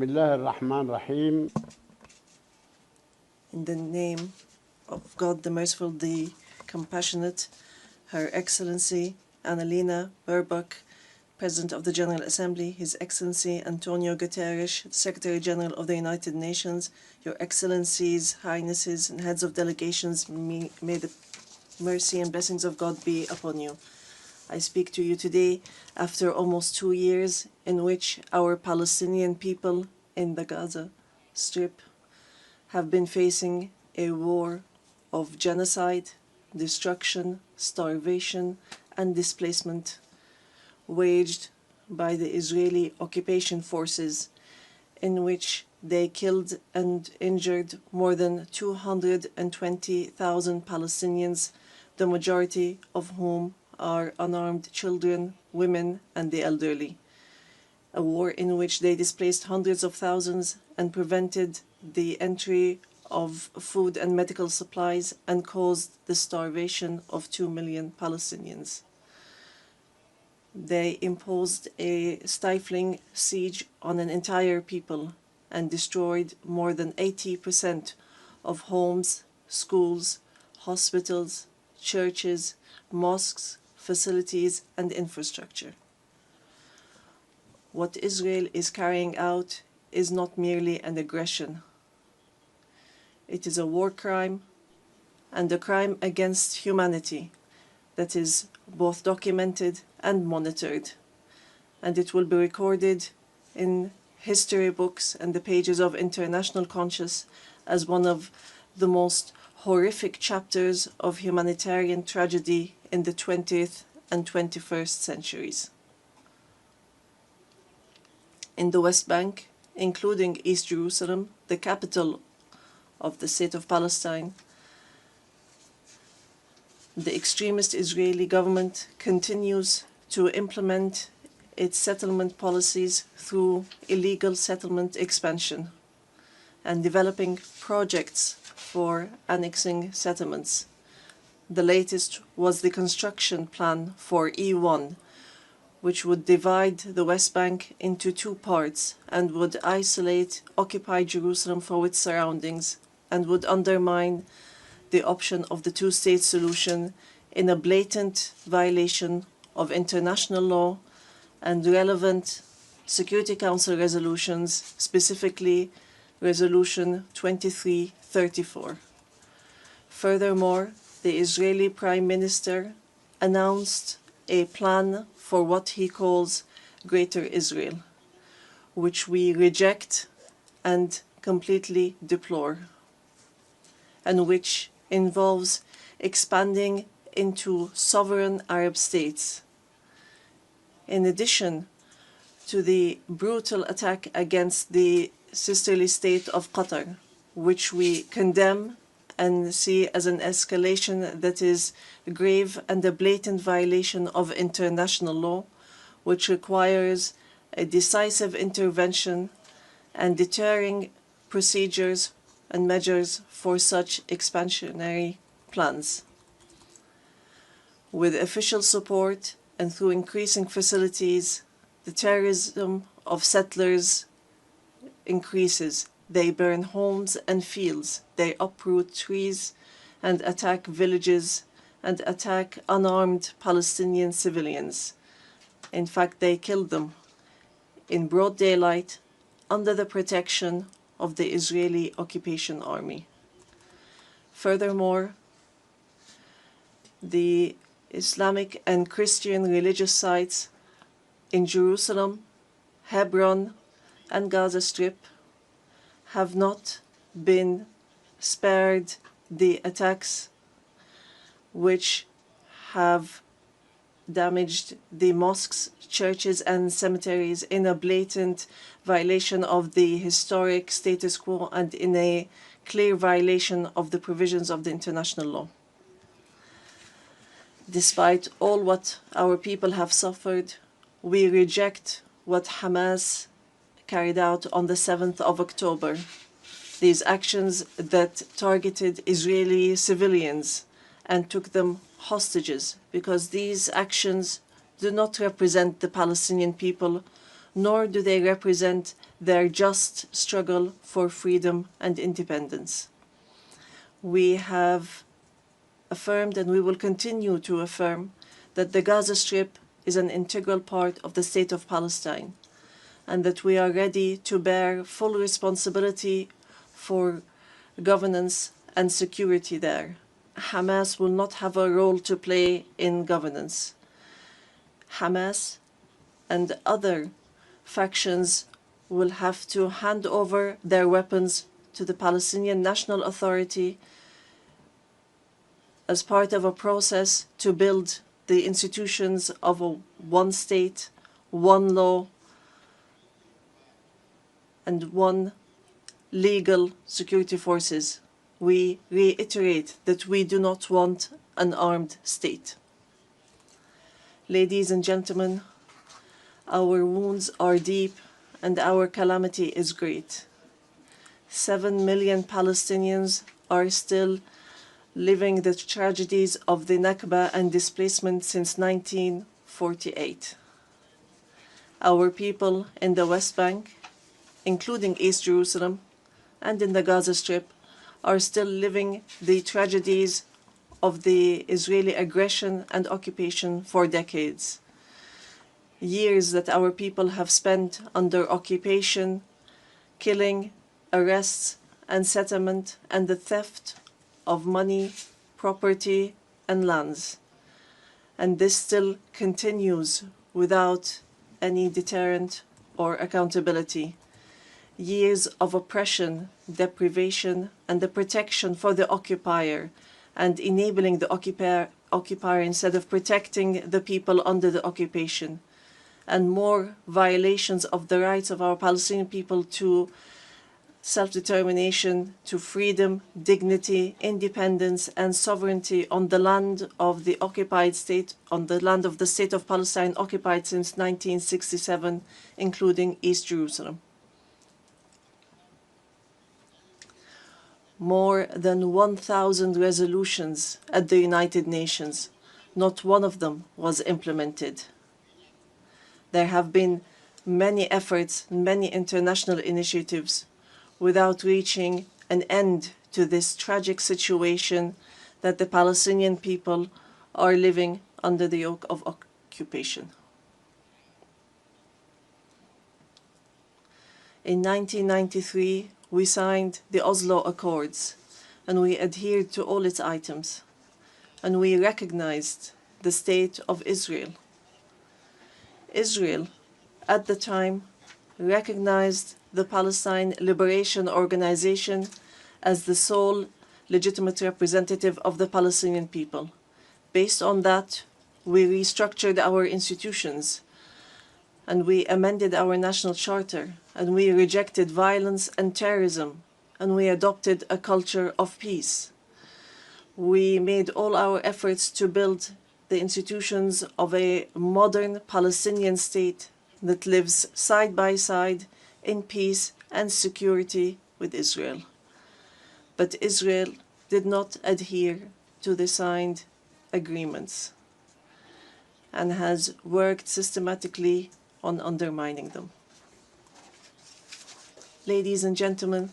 الله الرحمن الرحيم. In the name of God the Merciful, the Compassionate, Her Excellency Annalena Baerbock, President of the General Assembly, His Excellency Antonio Guterres, Secretary General of the United Nations, Your Excellencies, Highnesses, and Heads of Delegations, may the mercy and blessings of God be upon you. I speak to you today after almost 2 years in which our Palestinian people in the Gaza Strip have been facing a war of genocide, destruction, starvation, and displacement waged by the Israeli occupation forces, in which they killed and injured more than 220,000 Palestinians, the majority of whom are unarmed children, women, and the elderly. A war in which they displaced hundreds of thousands and prevented the entry of food and medical supplies and caused the starvation of 2 million Palestinians. They imposed a stifling siege on an entire people and destroyed more than 80% of homes, schools, hospitals, churches, mosques, facilities, and infrastructure. What Israel is carrying out is not merely an aggression. It is a war crime and a crime against humanity that is both documented and monitored, and it will be recorded in history books and the pages of international conscience as one of the most horrific chapters of humanitarian tragedy in the 20th and 21st centuries. In the West Bank, including East Jerusalem, the capital of the state of Palestine, the extremist Israeli government continues to implement its settlement policies through illegal settlement expansion and developing projects for annexing settlements. The latest was the construction plan for E1, which would divide the West Bank into 2 parts and would isolate occupied Jerusalem from its surroundings and would undermine the option of the two-state solution in a blatant violation of international law and relevant Security Council resolutions, specifically Resolution 2334. Furthermore, the Israeli Prime Minister announced a plan for what he calls Greater Israel, which we reject and completely deplore, and which involves expanding into sovereign Arab states. In addition to the brutal attack against the sisterly state of Qatar, which we condemn and see as an escalation that is grave and a blatant violation of international law, which requires a decisive intervention and deterring procedures and measures for such expansionary plans. With official support and through increasing facilities, the terrorism of settlers increases. They burn homes and fields, they uproot trees and attack villages and attack unarmed Palestinian civilians. In fact, they kill them in broad daylight under the protection of the Israeli occupation army. Furthermore, the Islamic and Christian religious sites in Jerusalem, Hebron, and Gaza Strip have not been spared the attacks which have damaged the mosques, churches, and cemeteries in a blatant violation of the historic status quo and in a clear violation of the provisions of the international law. Despite all what our people have suffered, we reject what Hamas carried out on the 7th of October. These actions that targeted Israeli civilians and took them hostages, because these actions do not represent the Palestinian people, nor do they represent their just struggle for freedom and independence. We have affirmed, and we will continue to affirm, that the Gaza Strip is an integral part of the State of Palestine, and that we are ready to bear full responsibility for governance and security there. Hamas will not have a role to play in governance. Hamas and other factions will have to hand over their weapons to the Palestinian National Authority as part of a process to build the institutions of a one state, one law, and one legal security forces. We reiterate that we do not want an armed state. Ladies and gentlemen, our wounds are deep and our calamity is great. 7 million Palestinians are still living the tragedies of the Nakba and displacement since 1948. Our people in the West Bank, including East Jerusalem, and in the Gaza Strip, are still living the tragedies of the Israeli aggression and occupation for decades. Years that our people have spent under occupation, killing, arrests, and settlement, and the theft of money, property, and lands. And this still continues without any deterrent or accountability. Years of oppression, deprivation, and the protection for the occupier, and enabling the occupier instead of protecting the people under the occupation, and more violations of the rights of our Palestinian people to self-determination, to freedom, dignity, independence, and sovereignty on the land of the occupied state, on the land of the State of Palestine occupied since 1967, including East Jerusalem. More than 1,000 resolutions at the United Nations, not one of them was implemented. There have been many efforts, many international initiatives, without reaching an end to this tragic situation that the Palestinian people are living under the yoke of occupation. In 1993, we signed the Oslo Accords, and we adhered to all its items, and we recognized the State of Israel. Israel, at the time, recognized the Palestine Liberation Organization as the sole legitimate representative of the Palestinian people. Based on that, we restructured our institutions, and we amended our national charter, and we rejected violence and terrorism, and we adopted a culture of peace. We made all our efforts to build the institutions of a modern Palestinian state that lives side by side in peace and security with Israel. But Israel did not adhere to the signed agreements and has worked systematically on undermining them. Ladies and gentlemen,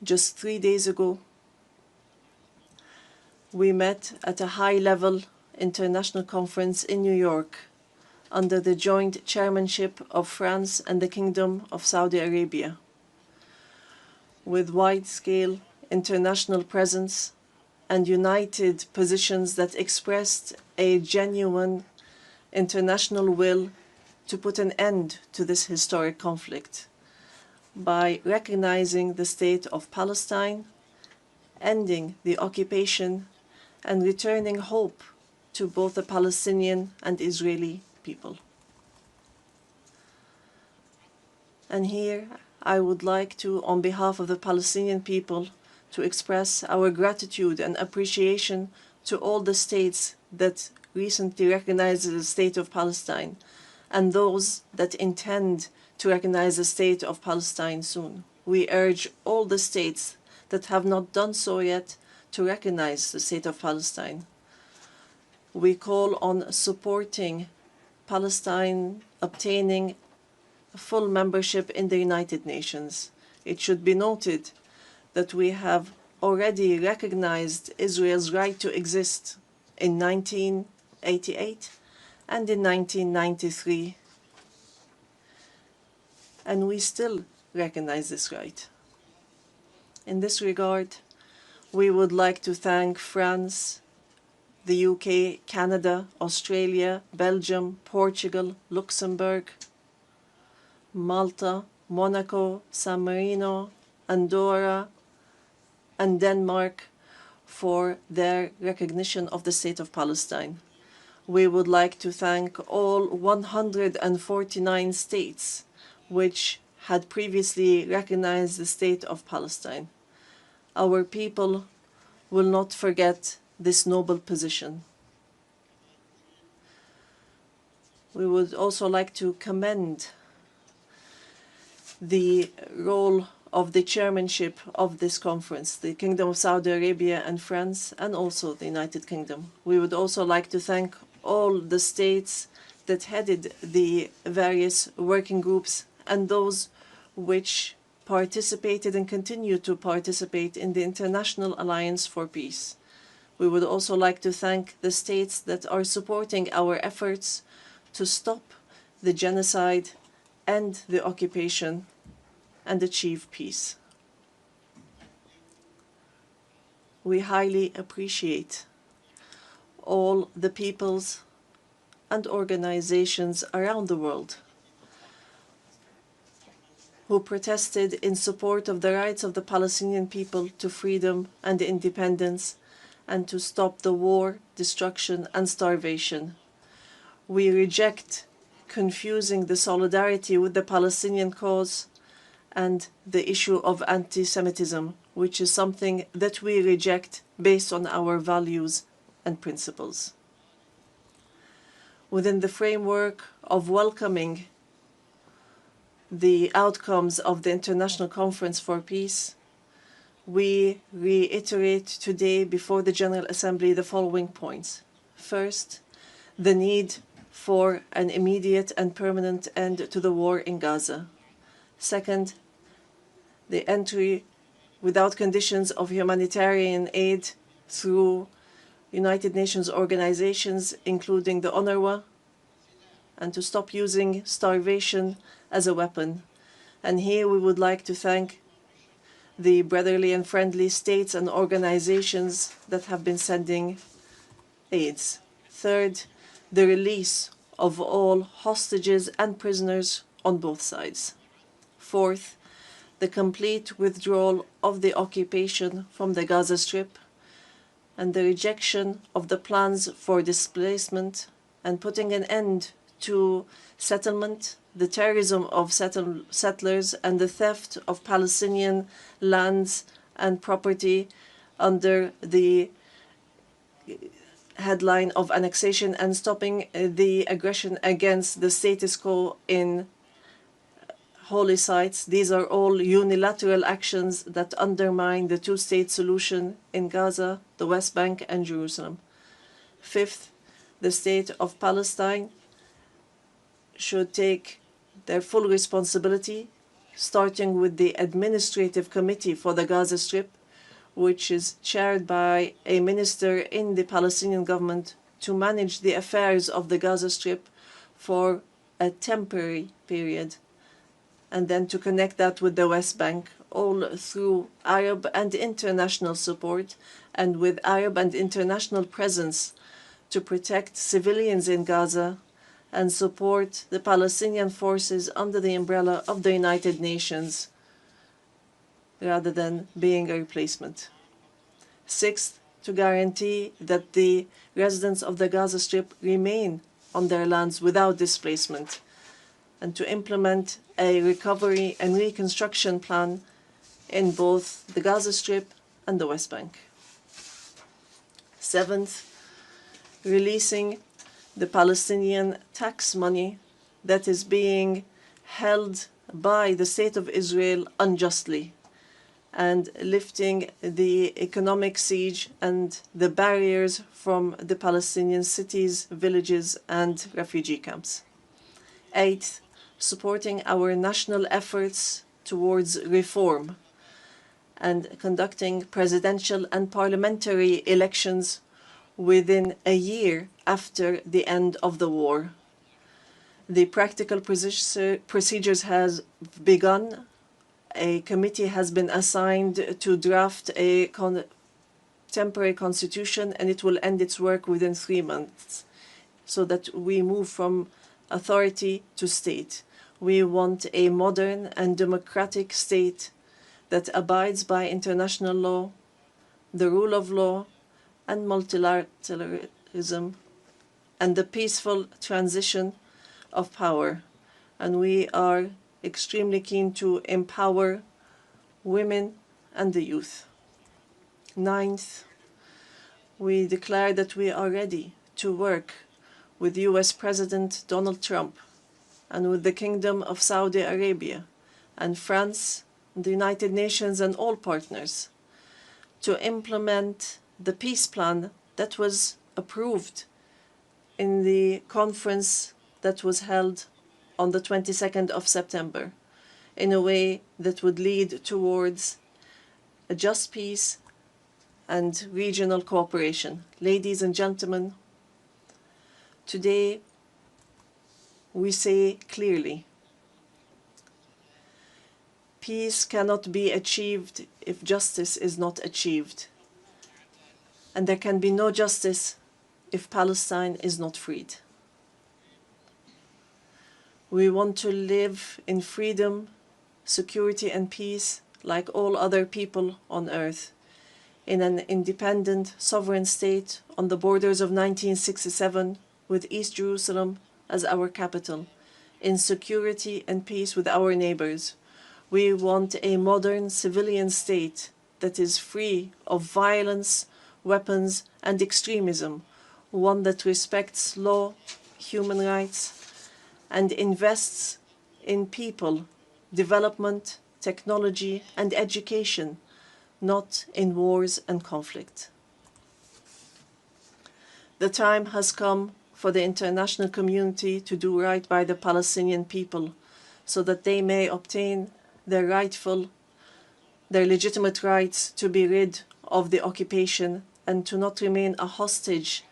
just 3 days ago, we met at a high-level international conference in New York under the joint chairmanship of France and the Kingdom of Saudi Arabia, with wide-scale international presence and united positions that expressed a genuine international will to put an end to this historic conflict by recognizing the State of Palestine, ending the occupation, and returning hope to both the Palestinian and Israeli people. And here I would like to, on behalf of the Palestinian people, to express our gratitude and appreciation to all the states that recently recognized the State of Palestine and those that intend to recognize the State of Palestine soon. We urge all the states that have not done so yet to recognize the State of Palestine. We call on supporting Palestine obtaining full membership in the United Nations. It should be noted that we have already recognized Israel's right to exist in 1988 and in 1993, and we still recognize this right. In this regard, we would like to thank France, the UK, Canada, Australia, Belgium, Portugal, Luxembourg, Malta, Monaco, San Marino, Andorra, and Denmark for their recognition of the State of Palestine. We would like to thank all 149 states which had previously recognized the State of Palestine. Our people will not forget this noble position. We would also like to commend the role of the chairmanship of this conference, the Kingdom of Saudi Arabia and France, and also the United Kingdom. We would also like to thank all the states that headed the various working groups and those which participated and continue to participate in the International Alliance for Peace. We would also like to thank the states that are supporting our efforts to stop the genocide and the occupation and achieve peace. We highly appreciate all the peoples and organizations around the world who protested in support of the rights of the Palestinian people to freedom and independence and to stop the war, destruction, and starvation. We reject confusing the solidarity with the Palestinian cause and the issue of anti-Semitism, which is something that we reject based on our values and principles. Within the framework of welcoming the outcomes of the International Conference for Peace, we reiterate today before the General Assembly the following points. First, the need for an immediate and permanent end to the war in Gaza. Second, the entry without conditions of humanitarian aid through United Nations organizations, including the UNRWA, and to stop using starvation as a weapon. And here we would like to thank the brotherly and friendly states and organizations that have been sending aids. Third, the release of all hostages and prisoners on both sides. Fourth, the complete withdrawal of the occupation from the Gaza Strip and the rejection of the plans for displacement and putting an end to settlement, the terrorism of settlers, and the theft of Palestinian lands and property under the headline of annexation, and stopping the aggression against the status quo in holy sites. These are all unilateral actions that undermine the two-state solution in Gaza, the West Bank, and Jerusalem. Fifth, the state of Palestine should take their full responsibility, starting with the Administrative Committee for the Gaza Strip, which is chaired by a minister in the Palestinian government, to manage the affairs of the Gaza Strip for a temporary period, and then to connect that with the West Bank, all through Arab and international support and with Arab and international presence to protect civilians in Gaza and support the Palestinian forces under the umbrella of the United Nations rather than being a replacement. Sixth, to guarantee that the residents of the Gaza Strip remain on their lands without displacement, and to implement a recovery and reconstruction plan in both the Gaza Strip and the West Bank. Seventh, releasing the Palestinian tax money that is being held by the State of Israel unjustly, and lifting the economic siege and the barriers from the Palestinian cities, villages, and refugee camps. Eighth, supporting our national efforts towards reform and conducting presidential and parliamentary elections within a year after the end of the war. The practical procedures has begun. A committee has been assigned to draft a temporary constitution, and it will end its work within 3 months, so that we move from authority to state. We want a modern and democratic state that abides by international law, the rule of law, and multilateralism, and the peaceful transition of power. And we are extremely keen to empower women and the youth. Ninth, we declare that we are ready to work with US President Donald Trump and with the Kingdom of Saudi Arabia and France, the United Nations, and all partners to implement the peace plan that was approved in the conference that was held on the 22nd of September in a way that would lead towards a just peace and regional cooperation. Ladies and gentlemen, today we say clearly, peace cannot be achieved if justice is not achieved. And there can be no justice if Palestine is not freed. We want to live in freedom, security, and peace like all other people on earth, in an independent, sovereign state on the borders of 1967, with East Jerusalem as our capital, in security and peace with our neighbors. We want a modern civilian state that is free of violence, weapons, and extremism, one that respects law, human rights, and invests in people, development, technology, and education, not in wars and conflict. The time has come for the international community to do right by the Palestinian people so that they may obtain their legitimate rights to be rid of the occupation and to not remain a hostage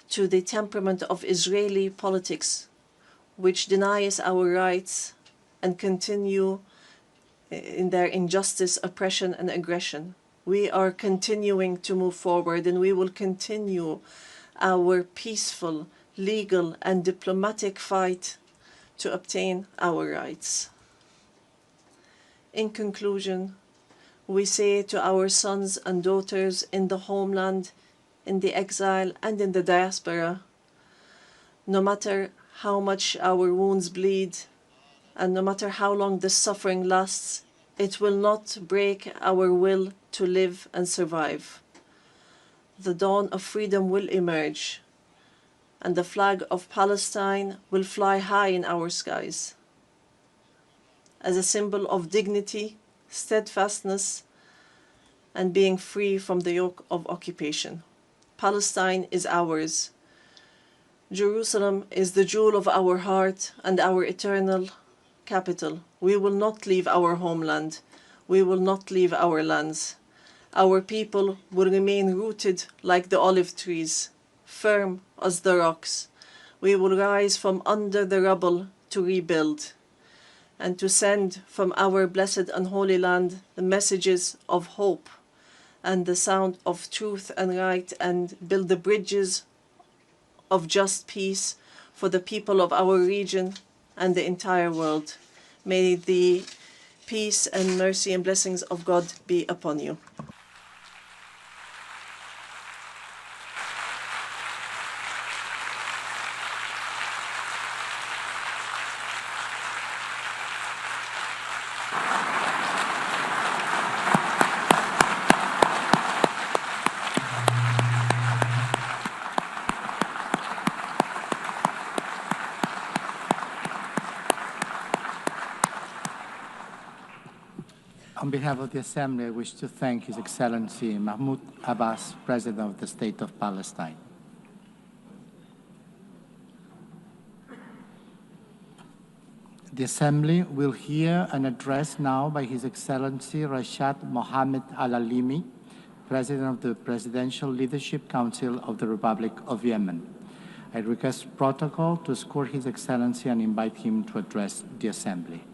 to the temperament of Israeli politics, which denies our rights and continue in their injustice, oppression, and aggression. We are continuing to move forward, and we will continue our peaceful, legal, and diplomatic fight to obtain our rights. In conclusion, we say to our sons and daughters in the homeland, in the exile, and in the diaspora, no matter how much our wounds bleed, and no matter how long the suffering lasts, it will not break our will to live and survive. The dawn of freedom will emerge, and the flag of Palestine will fly high in our skies as a symbol of dignity, steadfastness, and being free from the yoke of occupation. Palestine is ours. Jerusalem is the jewel of our heart and our eternal capital. We will not leave our homeland. We will not leave our lands. Our people will remain rooted like the olive trees, firm as the rocks. We will rise from under the rubble to rebuild and to send from our blessed and holy land the messages of hope and the sound of truth and right, and build the bridges of just peace for the people of our region and the entire world. May the peace and mercy and blessings of God be upon you. On behalf of the Assembly, I wish to thank His Excellency Mahmoud Abbas, President of the State of Palestine. The Assembly will hear an address now by His Excellency Rashad Mohammed Al-Alimi, President of the Presidential Leadership Council of the Republic of Yemen. I request protocol to escort His Excellency and invite him to address the Assembly.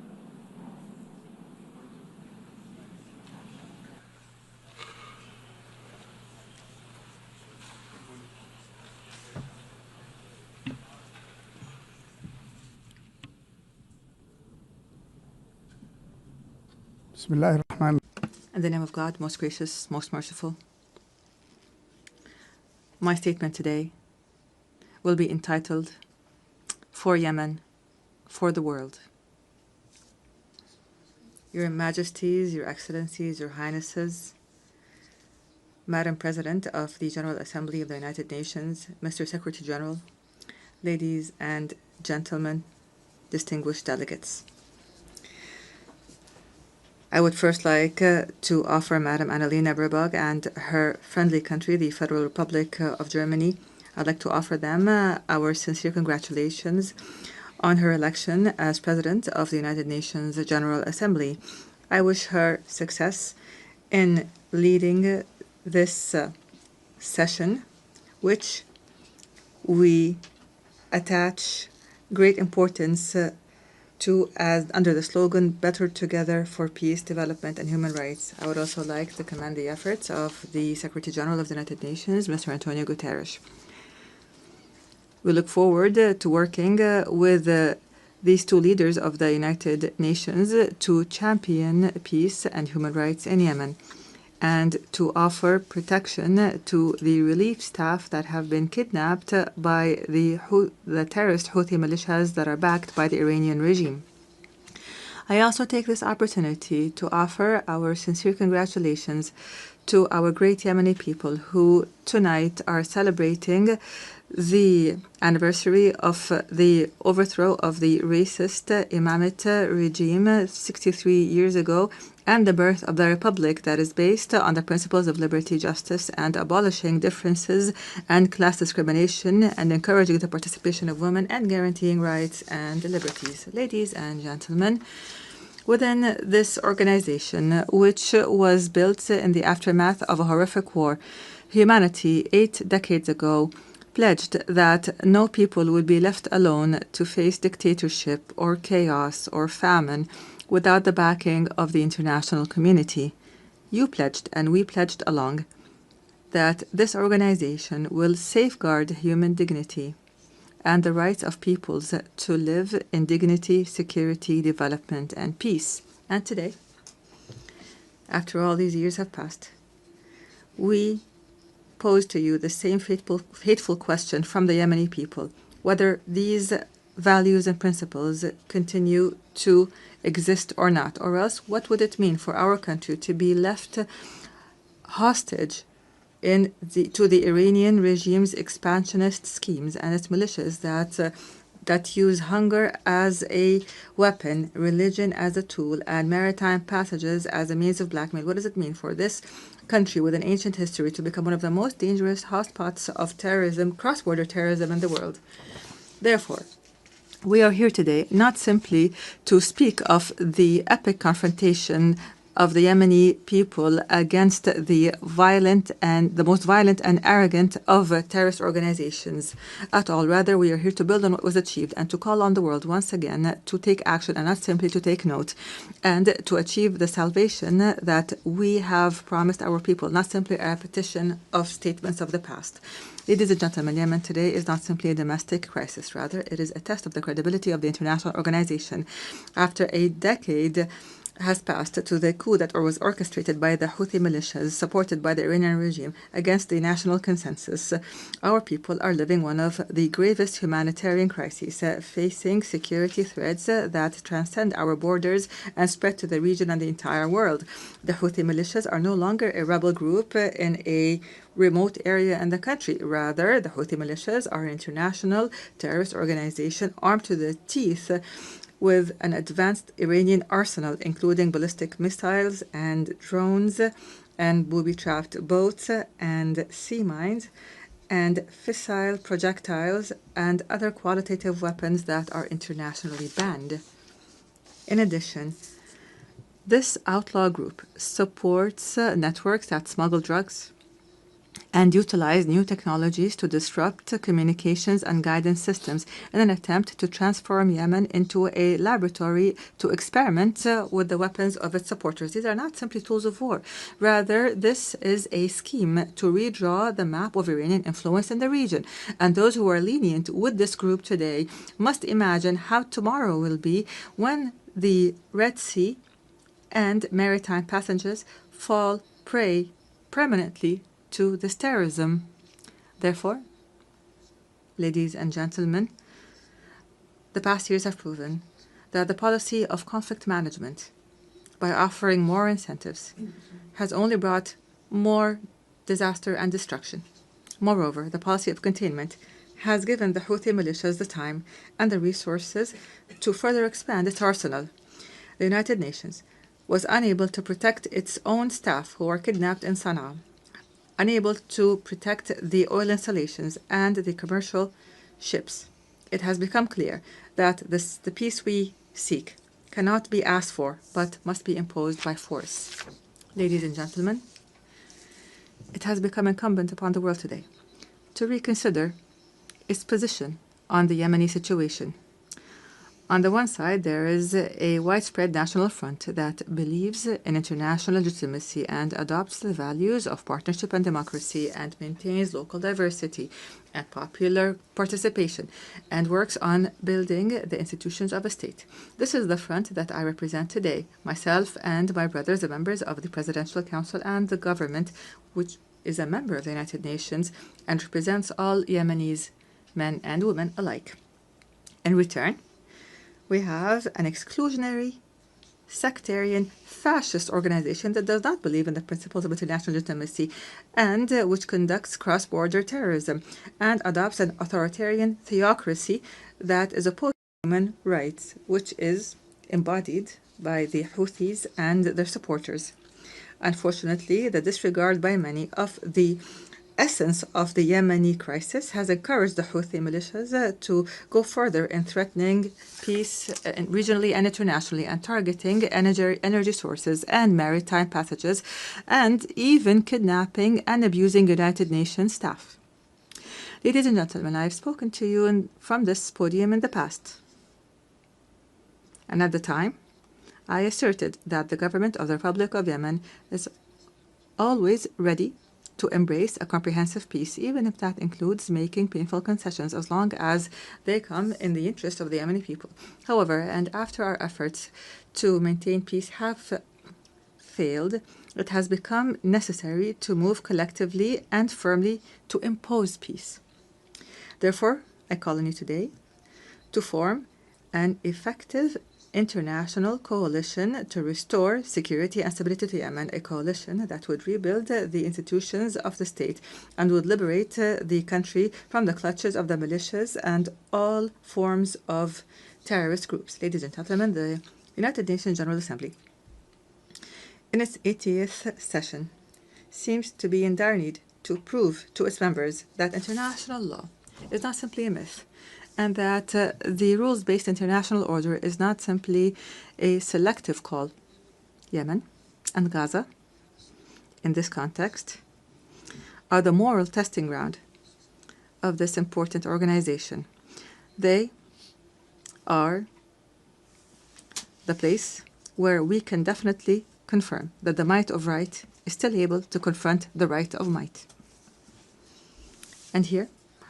In the name of God, most gracious, most merciful. My statement today will be entitled, For Yemen, for the World. Your Majesties, Your Excellencies, Your Highnesses, Madam President of the General Assembly of the United Nations, Mr. Secretary General, ladies and gentlemen, distinguished delegates. I would first like to offer Madam Annalena Baerbock and her friendly country, the Federal Republic of Germany, I'd like to offer them our sincere congratulations on her election as President of the United Nations General Assembly. I wish her success in leading this session, which we attach great importance to as under the slogan, Better Together for Peace, Development and Human Rights. I would also like to commend the efforts of the Secretary General of the United Nations, Mr. Antonio Guterres. We look forward to working with these two leaders of the United Nations to champion peace and human rights in Yemen and to offer protection to the relief staff that have been kidnapped by the terrorist Houthi militias that are backed by the Iranian regime. I also take this opportunity to offer our sincere congratulations to our great Yemeni people who tonight are celebrating the anniversary of the overthrow of the racist Imamate regime 63 years ago and the birth of the republic that is based on the principles of liberty, justice, and abolishing differences and class discrimination and encouraging the participation of women and guaranteeing rights and liberties. Ladies and gentlemen, within this organization, which was built in the aftermath of a horrific war, humanity 8 decades ago pledged that no people would be left alone to face dictatorship or chaos or famine without the backing of the international community. You pledged, and we pledged along, that this organization will safeguard human dignity and the rights of peoples to live in dignity, security, development, and peace. And today, after all these years have passed, we pose to you the same fateful question from the Yemeni people, whether these values and principles continue to exist or not, or else what would it mean for our country to be left hostage to the Iranian regime's expansionist schemes and its militias that use hunger as a weapon, religion as a tool, and maritime passages as a means of blackmail? What does it mean for this country with an ancient history to become one of the most dangerous hotspots of terrorism, cross-border terrorism in the world? Therefore, we are here today not simply to speak of the epic confrontation of the Yemeni people against the most violent and arrogant of terrorist organizations at all. Rather, we are here to build on what was achieved and to call on the world once again to take action and not simply to take note, and to achieve the salvation that we have promised our people, not simply a repetition of statements of the past. Ladies and gentlemen, Yemen today is not simply a domestic crisis. Rather, it is a test of the credibility of the international organization. After a decade has passed to the coup that was orchestrated by the Houthi militias supported by the Iranian regime against the national consensus, our people are living one of the gravest humanitarian crises, facing security threats that transcend our borders and spread to the region and the entire world. The Houthi militias are no longer a rebel group in a remote area in the country. Rather, the Houthi militias are an international terrorist organization armed to the teeth with an advanced Iranian arsenal, including ballistic missiles and drones and booby-trapped boats and sea mines and fissile projectiles and other qualitative weapons that are internationally banned. In addition, this outlaw group supports networks that smuggle drugs and utilize new technologies to disrupt communications and guidance systems in an attempt to transform Yemen into a laboratory to experiment with the weapons of its supporters. These are not simply tools of war. Rather, this is a scheme to redraw the map of Iranian influence in the region. And those who are lenient with this group today must imagine how tomorrow will be when the Red Sea and maritime passengers fall prey permanently to this terrorism. Therefore, ladies and gentlemen, the past years have proven that the policy of conflict management, by offering more incentives, has only brought more disaster and destruction. Moreover, the policy of containment has given the Houthi militias the time and the resources to further expand its arsenal. The United Nations was unable to protect its own staff who were kidnapped in Sana'a, unable to protect the oil installations and the commercial ships. It has become clear that the peace we seek cannot be asked for, but must be imposed by force. Ladies and gentlemen, it has become incumbent upon the world today to reconsider its position on the Yemeni situation. On the one side, there is a widespread national front that believes in international legitimacy and adopts the values of partnership and democracy and maintains local diversity and popular participation and works on building the institutions of a state. This is the front that I represent today, myself and my brothers, the members of the Presidential Council and the government, which is a member of the United Nations and represents all Yemenis, men and women alike. In return, we have an exclusionary, sectarian, fascist organization that does not believe in the principles of international legitimacy and which conducts cross-border terrorism and adopts an authoritarian theocracy that is opposed to human rights, which is embodied by the Houthis and their supporters. Unfortunately, the disregard by many of the essence of the Yemeni crisis has encouraged the Houthi militias to go further in threatening peace regionally and internationally and targeting energy sources and maritime passages and even kidnapping and abusing United Nations staff. Ladies and gentlemen, I have spoken to you from this podium in the past. And at the time, I asserted that the government of the Republic of Yemen is always ready to embrace a comprehensive peace, even if that includes making painful concessions, as long as they come in the interest of the Yemeni people. However, and after our efforts to maintain peace have failed, it has become necessary to move collectively and firmly to impose peace. Therefore, I call on you today to form an effective international coalition to restore security and stability to Yemen, a coalition that would rebuild the institutions of the state and would liberate the country from the clutches of the militias and all forms of terrorist groups. Ladies and gentlemen, the United Nations General Assembly, in its 80th session, seems to be in dire need to prove to its members that international law is not simply a myth, and that the rules-based international order is not simply a selective call. Yemen and Gaza, in this context, are the moral testing ground of this important organization. They are the place where we can definitely confirm that the might of right is still able to confront the right of might. And here,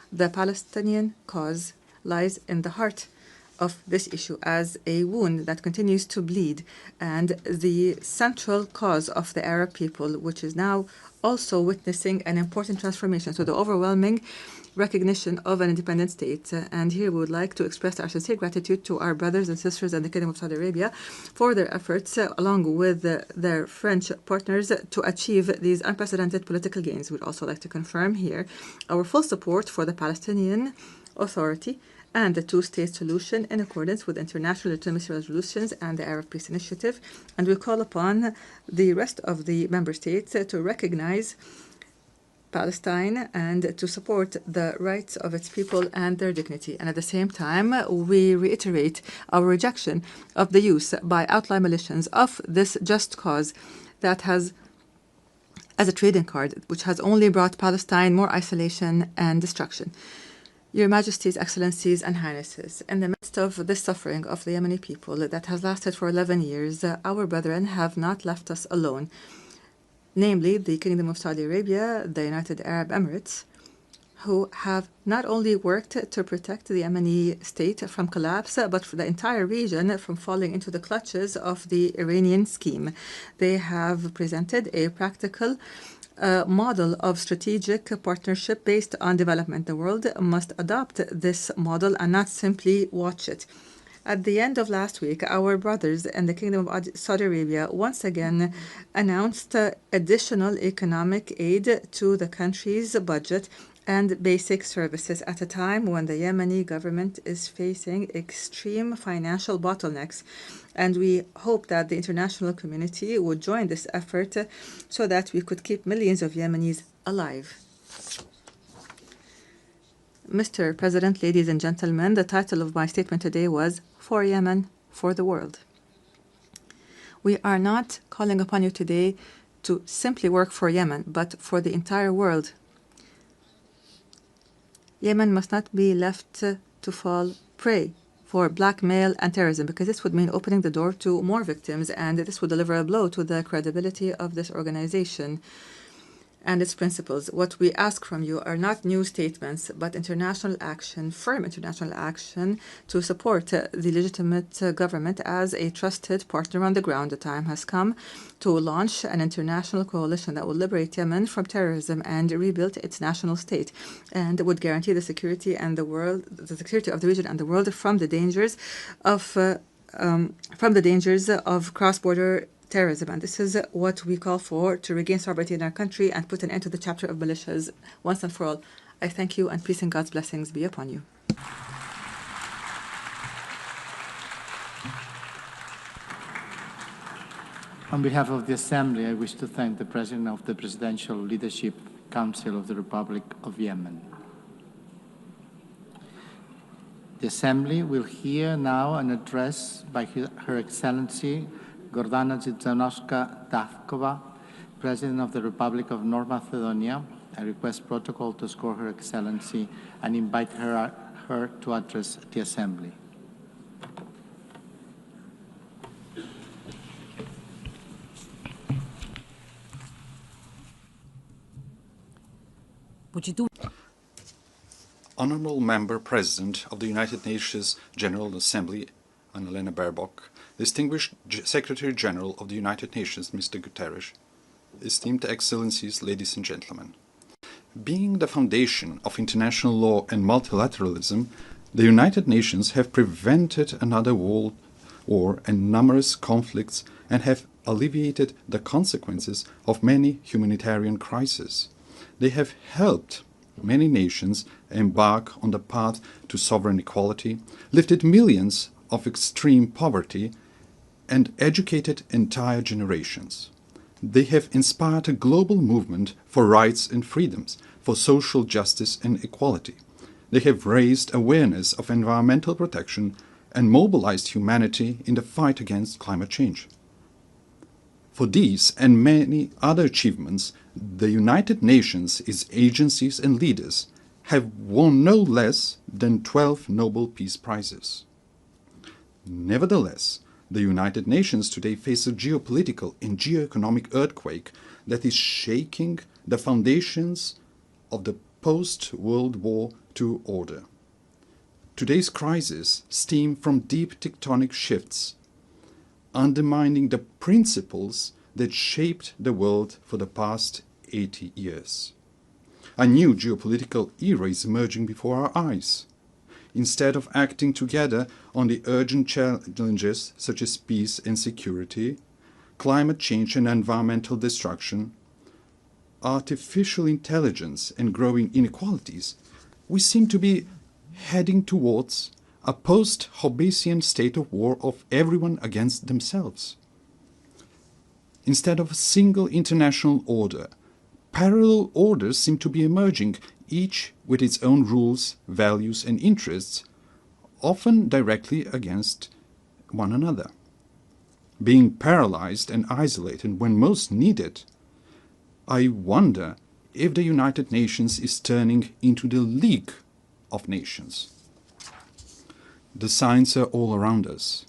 the Palestinian cause lies in the heart of this issue as a wound that continues to bleed and the central cause of the Arab people, which is now also witnessing an important transformation. So the overwhelming recognition of an independent state. And here we would like to express our sincere gratitude to our brothers and sisters in the Kingdom of Saudi Arabia for their efforts, along with their French partners, to achieve these unprecedented political gains. We'd also like to confirm here our full support for the Palestinian Authority and the two-state solution in accordance with international legitimacy resolutions and the Arab Peace Initiative. And we call upon the rest of the member states to recognize Palestine and to support the rights of its people and their dignity. And at the same time, we reiterate our rejection of the use by outlaw militias of this just cause that has, as a trading card, which has only brought Palestine more isolation and destruction. Your Majesties, Excellencies, and Highnesses, in the midst of this suffering of the Yemeni people that has lasted for 11 years, our brethren have not left us alone. Namely, the Kingdom of Saudi Arabia, the United Arab Emirates, who have not only worked to protect the Yemeni state from collapse, but for the entire region from falling into the clutches of the Iranian scheme. They have presented a practical model of strategic partnership based on development. The world must adopt this model and not simply watch it. At the end of last week, our brothers in the Kingdom of Saudi Arabia once again announced additional economic aid to the country's budget and basic services at a time when the Yemeni government is facing extreme financial bottlenecks. And we hope that the international community would join this effort so that we could keep millions of Yemenis alive. Mr. President, ladies and gentlemen, the title of my statement today was For Yemen, for the World. We are not calling upon you today to simply work for Yemen, but for the entire world. Yemen must not be left to fall prey for blackmail and terrorism, because this would mean opening the door to more victims, and this would deliver a blow to the credibility of this organization and its principles. What we ask from you are not new statements, but international action, firm international action to support the legitimate government as a trusted partner on the ground. The time has come to launch an international coalition that will liberate Yemen from terrorism and rebuild its national state, and would guarantee the security and the security of the region and the world from the dangers of cross-border terrorism. And this is what we call for, to regain sovereignty in our country and put an end to the chapter of militias once and for all. I thank you, and peace and God's blessings be upon you. On behalf of the Assembly, I wish to thank the President of the Presidential Leadership Council of the Republic of Yemen. The Assembly will hear now an address by Her Excellency Gordana Dzizanowska-Davkova, President of the Republic of North Macedonia. I request protocol to escort Her Excellency and invite her to address the Assembly. Honorable Member President of the United Nations General Assembly, Annalena Baerbock, Distinguished Secretary General of the United Nations, Mr. Guterres, esteemed Excellencies, ladies and gentlemen. Being the foundation of international law and multilateralism, the United Nations have prevented another world war and numerous conflicts and have alleviated the consequences of many humanitarian crises. They have helped many nations embark on the path to sovereign equality, lifted millions of extreme poverty, and educated entire generations. They have inspired a global movement for rights and freedoms, for social justice and equality. They have raised awareness of environmental protection and mobilized humanity in the fight against climate change. For these and many other achievements, the United Nations, its agencies and leaders, have won no less than 12 Nobel Peace Prizes. Nevertheless, the United Nations today face a geopolitical and geoeconomic earthquake that is shaking the foundations of the post-World War II order. Today's crisis stems from deep tectonic shifts, undermining the principles that shaped the world for the past 80 years. A new geopolitical era is emerging before our eyes. Instead of acting together on the urgent challenges such as peace and security, climate change and environmental destruction, artificial intelligence and growing inequalities, we seem to be heading towards a post-Hobbesian state of war of everyone against themselves. Instead of a single international order, parallel orders seem to be emerging, each with its own rules, values and interests, often directly against one another. Being paralyzed and isolated when most needed, I wonder if the United Nations is turning into the League of Nations. The signs are all around us.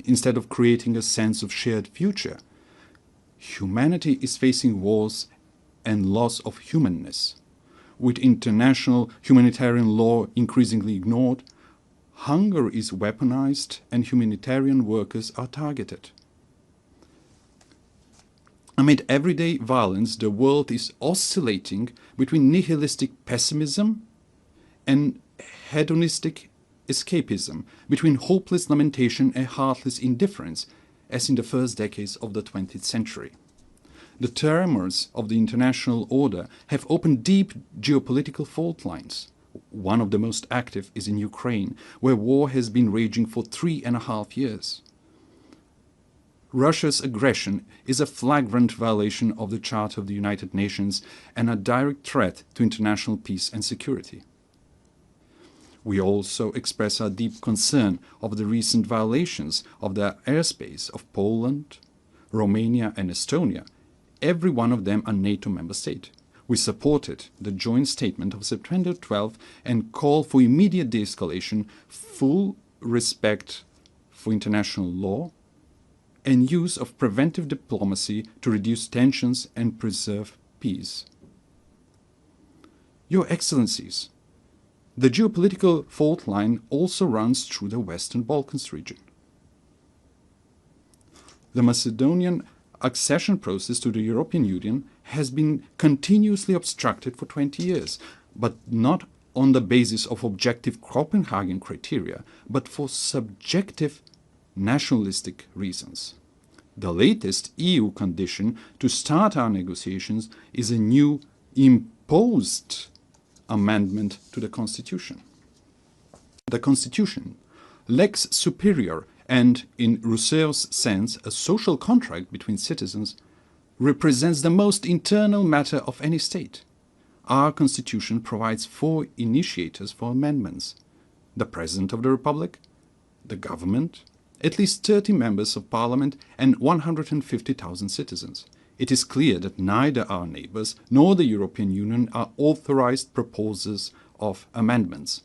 Instead of creating a sense of shared future, humanity is facing wars and loss of humanness. With international humanitarian law increasingly ignored, hunger is weaponized and humanitarian workers are targeted. Amid everyday violence, the world is oscillating between nihilistic pessimism and hedonistic escapism, between hopeless lamentation and heartless indifference, as in the first decades of the 20th century. The tremors of the international order have opened deep geopolitical fault lines. One of the most active is in Ukraine, where war has been raging for 3.5 years. Russia's aggression is a flagrant violation of the Charter of the United Nations and a direct threat to international peace and security. We also express our deep concern of the recent violations of the airspace of Poland, Romania and Estonia, every one of them a NATO member state. We supported the joint statement of September 12 and call for immediate de-escalation, full respect for international law, and use of preventive diplomacy to reduce tensions and preserve peace. Your Excellencies, the geopolitical fault line also runs through the Western Balkans region. The Macedonian accession process to the European Union has been continuously obstructed for 20 years, but not on the basis of objective Copenhagen criteria, but for subjective nationalistic reasons. The latest EU condition to start our negotiations is a new imposed amendment to the Constitution. The Constitution, lex superior and, in Rousseau's sense, a social contract between citizens, represents the most internal matter of any state. Our Constitution provides 4 initiators for amendments: the President of the Republic, the government, at least 30 members of parliament and 150,000 citizens. It is clear that neither our neighbors nor the European Union are authorized proposers of amendments.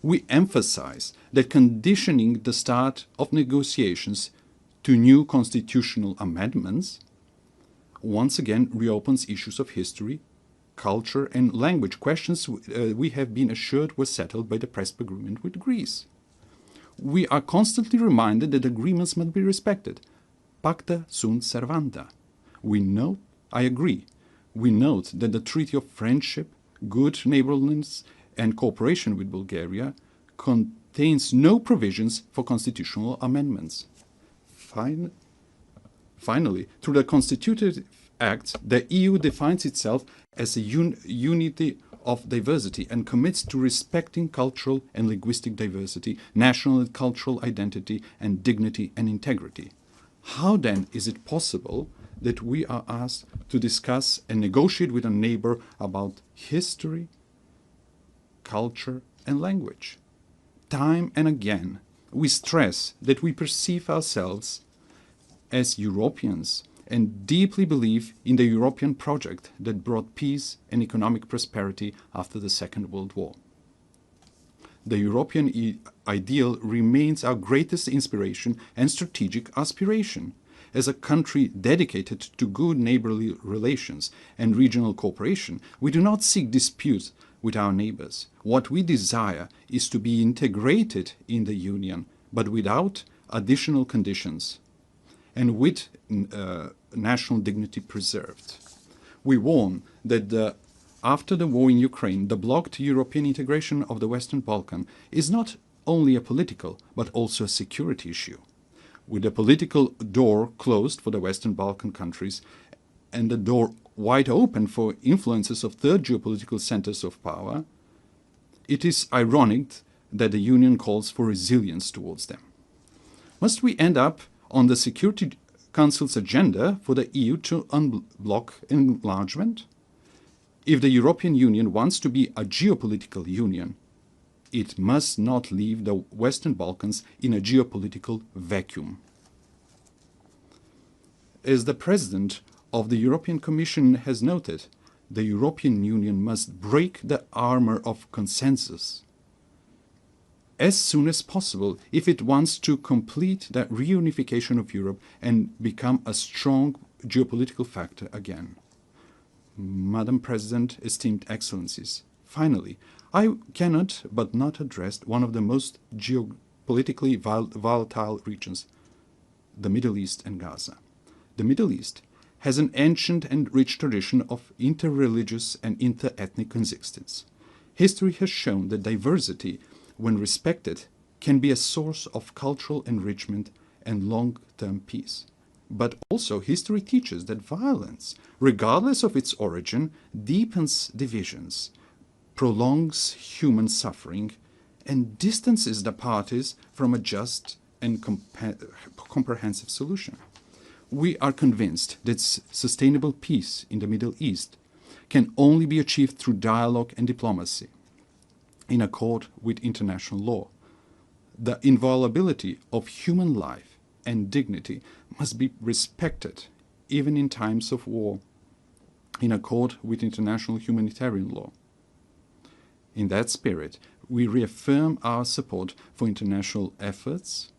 We emphasize that conditioning the start of negotiations to new constitutional amendments once again reopens issues of history, culture and language, questions we have been assured were settled by the Prespa agreement with Greece. We are constantly reminded that agreements must be respected. Pacta sunt servanda. I agree, we note that the Treaty of Friendship, Good Neighborliness and Cooperation with Bulgaria contains no provisions for constitutional amendments. Finally, through the constitutive acts, the EU defines itself as a unity of diversity and commits to respecting cultural and linguistic diversity, national and cultural identity, and dignity and integrity. How then is it possible that we are asked to discuss and negotiate with a neighbor about history, culture, and language? Time and again, we stress that we perceive ourselves as Europeans and deeply believe in the European project that brought peace and economic prosperity after the Second World War. The European ideal remains our greatest inspiration and strategic aspiration. As a country dedicated to good neighborly relations and regional cooperation, we do not seek disputes with our neighbors. What we desire is to be integrated in the Union, but without additional conditions and with national dignity preserved. We warn that after the war in Ukraine, the blocked European integration of the Western Balkans is not only a political, but also a security issue. With the political door closed for the Western Balkan countries and the door wide open for influences of third geopolitical centers of power, it is ironic that the Union calls for resilience towards them. Must we end up on the Security Council's agenda for the EU to unblock enlargement? If the European Union wants to be a geopolitical union, it must not leave the Western Balkans in a geopolitical vacuum. As the President of the European Commission has noted, the European Union must break the armor of consensus as soon as possible if it wants to complete the reunification of Europe and become a strong geopolitical factor again. Madam President, esteemed Excellencies, finally, I cannot but not address one of the most geopolitically volatile regions, the Middle East and Gaza. The Middle East has an ancient and rich tradition of interreligious and interethnic coexistence. History has shown that diversity, when respected, can be a source of cultural enrichment and long-term peace. But also history teaches that violence, regardless of its origin, deepens divisions, prolongs human suffering, and distances the parties from a just and comprehensive solution. We are convinced that sustainable peace in the Middle East can only be achieved through dialogue and diplomacy, in accord with international law. The inviolability of human life and dignity must be respected, even in times of war, in accord with international humanitarian law. In that spirit, we reaffirm our support for international efforts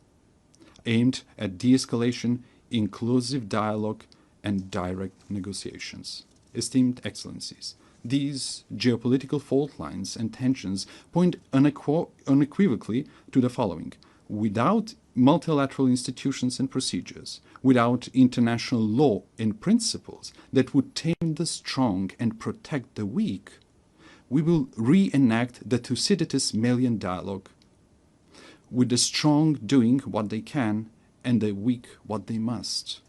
aimed at de-escalation, inclusive dialogue, and direct negotiations. Esteemed Excellencies, these geopolitical fault lines and tensions point unequivocally to the following. Without multilateral institutions and procedures, without international law and principles that would tame the strong and protect the weak, we will reenact the Thucydides Melian dialogue, with the strong doing what they can and the weak what they must.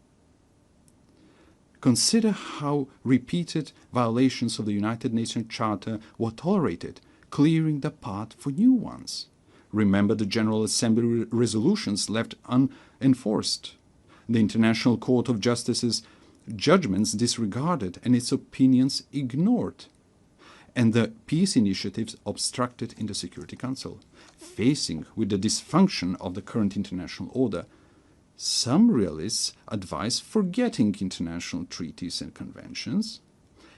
Consider how repeated violations of the United Nations Charter were tolerated, clearing the path for new ones. Remember the General Assembly resolutions left unenforced, the International Court of Justice's judgments disregarded and its opinions ignored, and the peace initiatives obstructed in the Security Council. Facing with the dysfunction of the current international order, some realists advise forgetting international treaties and conventions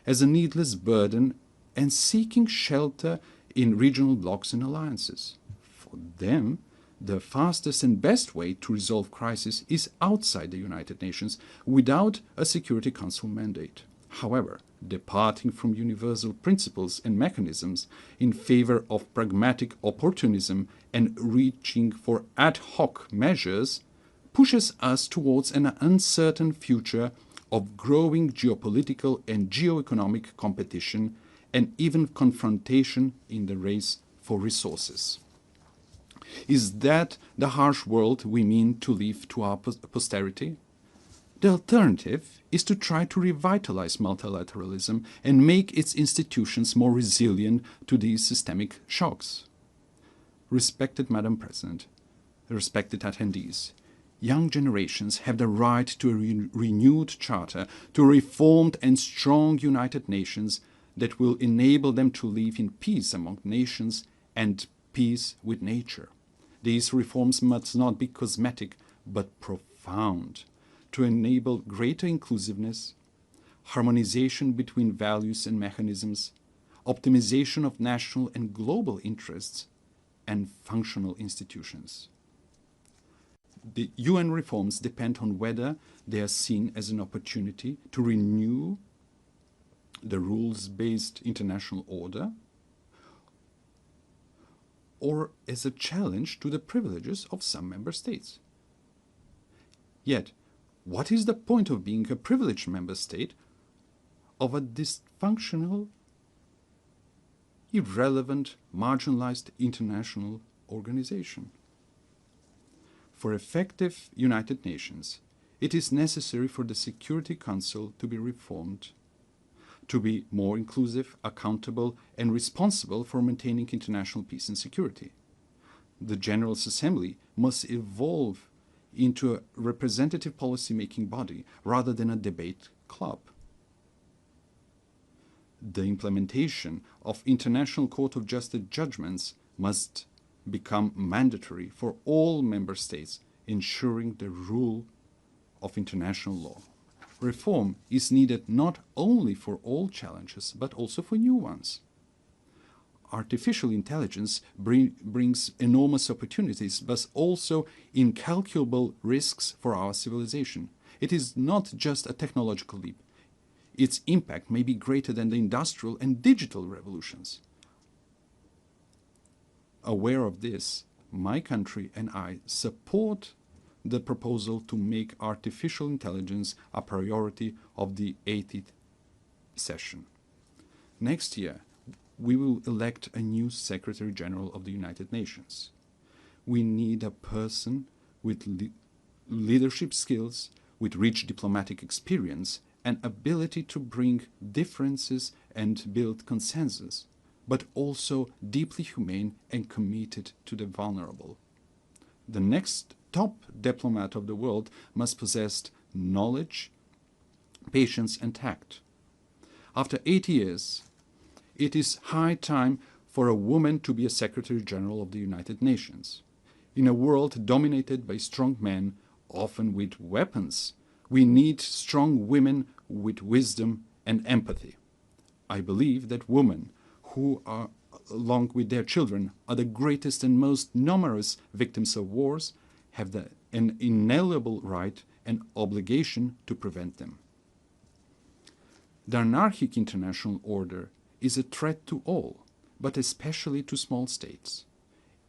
as a needless burden and seeking shelter in regional blocs and alliances. For them, the fastest and best way to resolve crisis is outside the United Nations without a Security Council mandate. However, departing from universal principles and mechanisms in favor of pragmatic opportunism and reaching for ad hoc measures pushes us towards an uncertain future of growing geopolitical and geoeconomic competition and even confrontation in the race for resources. Is that the harsh world we mean to leave to our posterity? The alternative is to try to revitalize multilateralism and make its institutions more resilient to these systemic shocks. Respected Madam President, respected attendees, young generations have the right to a renewed charter, to a reformed and strong United Nations that will enable them to live in peace among nations and peace with nature. These reforms must not be cosmetic, but profound, to enable greater inclusiveness, harmonization between values and mechanisms, optimization of national and global interests, and functional institutions. The UN reforms depend on whether they are seen as an opportunity to renew the rules-based international order or as a challenge to the privileges of some member states. Yet, what is the point of being a privileged member state of a dysfunctional, irrelevant, marginalized international organization? For effective United Nations, it is necessary for the Security Council to be reformed, to be more inclusive, accountable, and responsible for maintaining international peace and security. The General Assembly must evolve into a representative policy-making body rather than a debate club. The implementation of International Court of Justice judgments must become mandatory for all member states, ensuring the rule of international law. Reform is needed not only for old challenges, but also for new ones. Artificial intelligence brings enormous opportunities, but also incalculable risks for our civilization. It is not just a technological leap. Its impact may be greater than the industrial and digital revolutions. Aware of this, my country and I support the proposal to make artificial intelligence a priority of the 80th session. Next year, we will elect a new Secretary General of the United Nations. We need a person with leadership skills, with rich diplomatic experience, and ability to bring differences and build consensus, but also deeply humane and committed to the vulnerable. The next top diplomat of the world must possess knowledge, patience, and tact. After 8 years, it is high time for a woman to be a Secretary General of the United Nations. In a world dominated by strong men, often with weapons, we need strong women with wisdom and empathy. I believe that women who are, along with their children, are the greatest and most numerous victims of wars, have an inalienable right and obligation to prevent them. The anarchic international order is a threat to all, but especially to small states.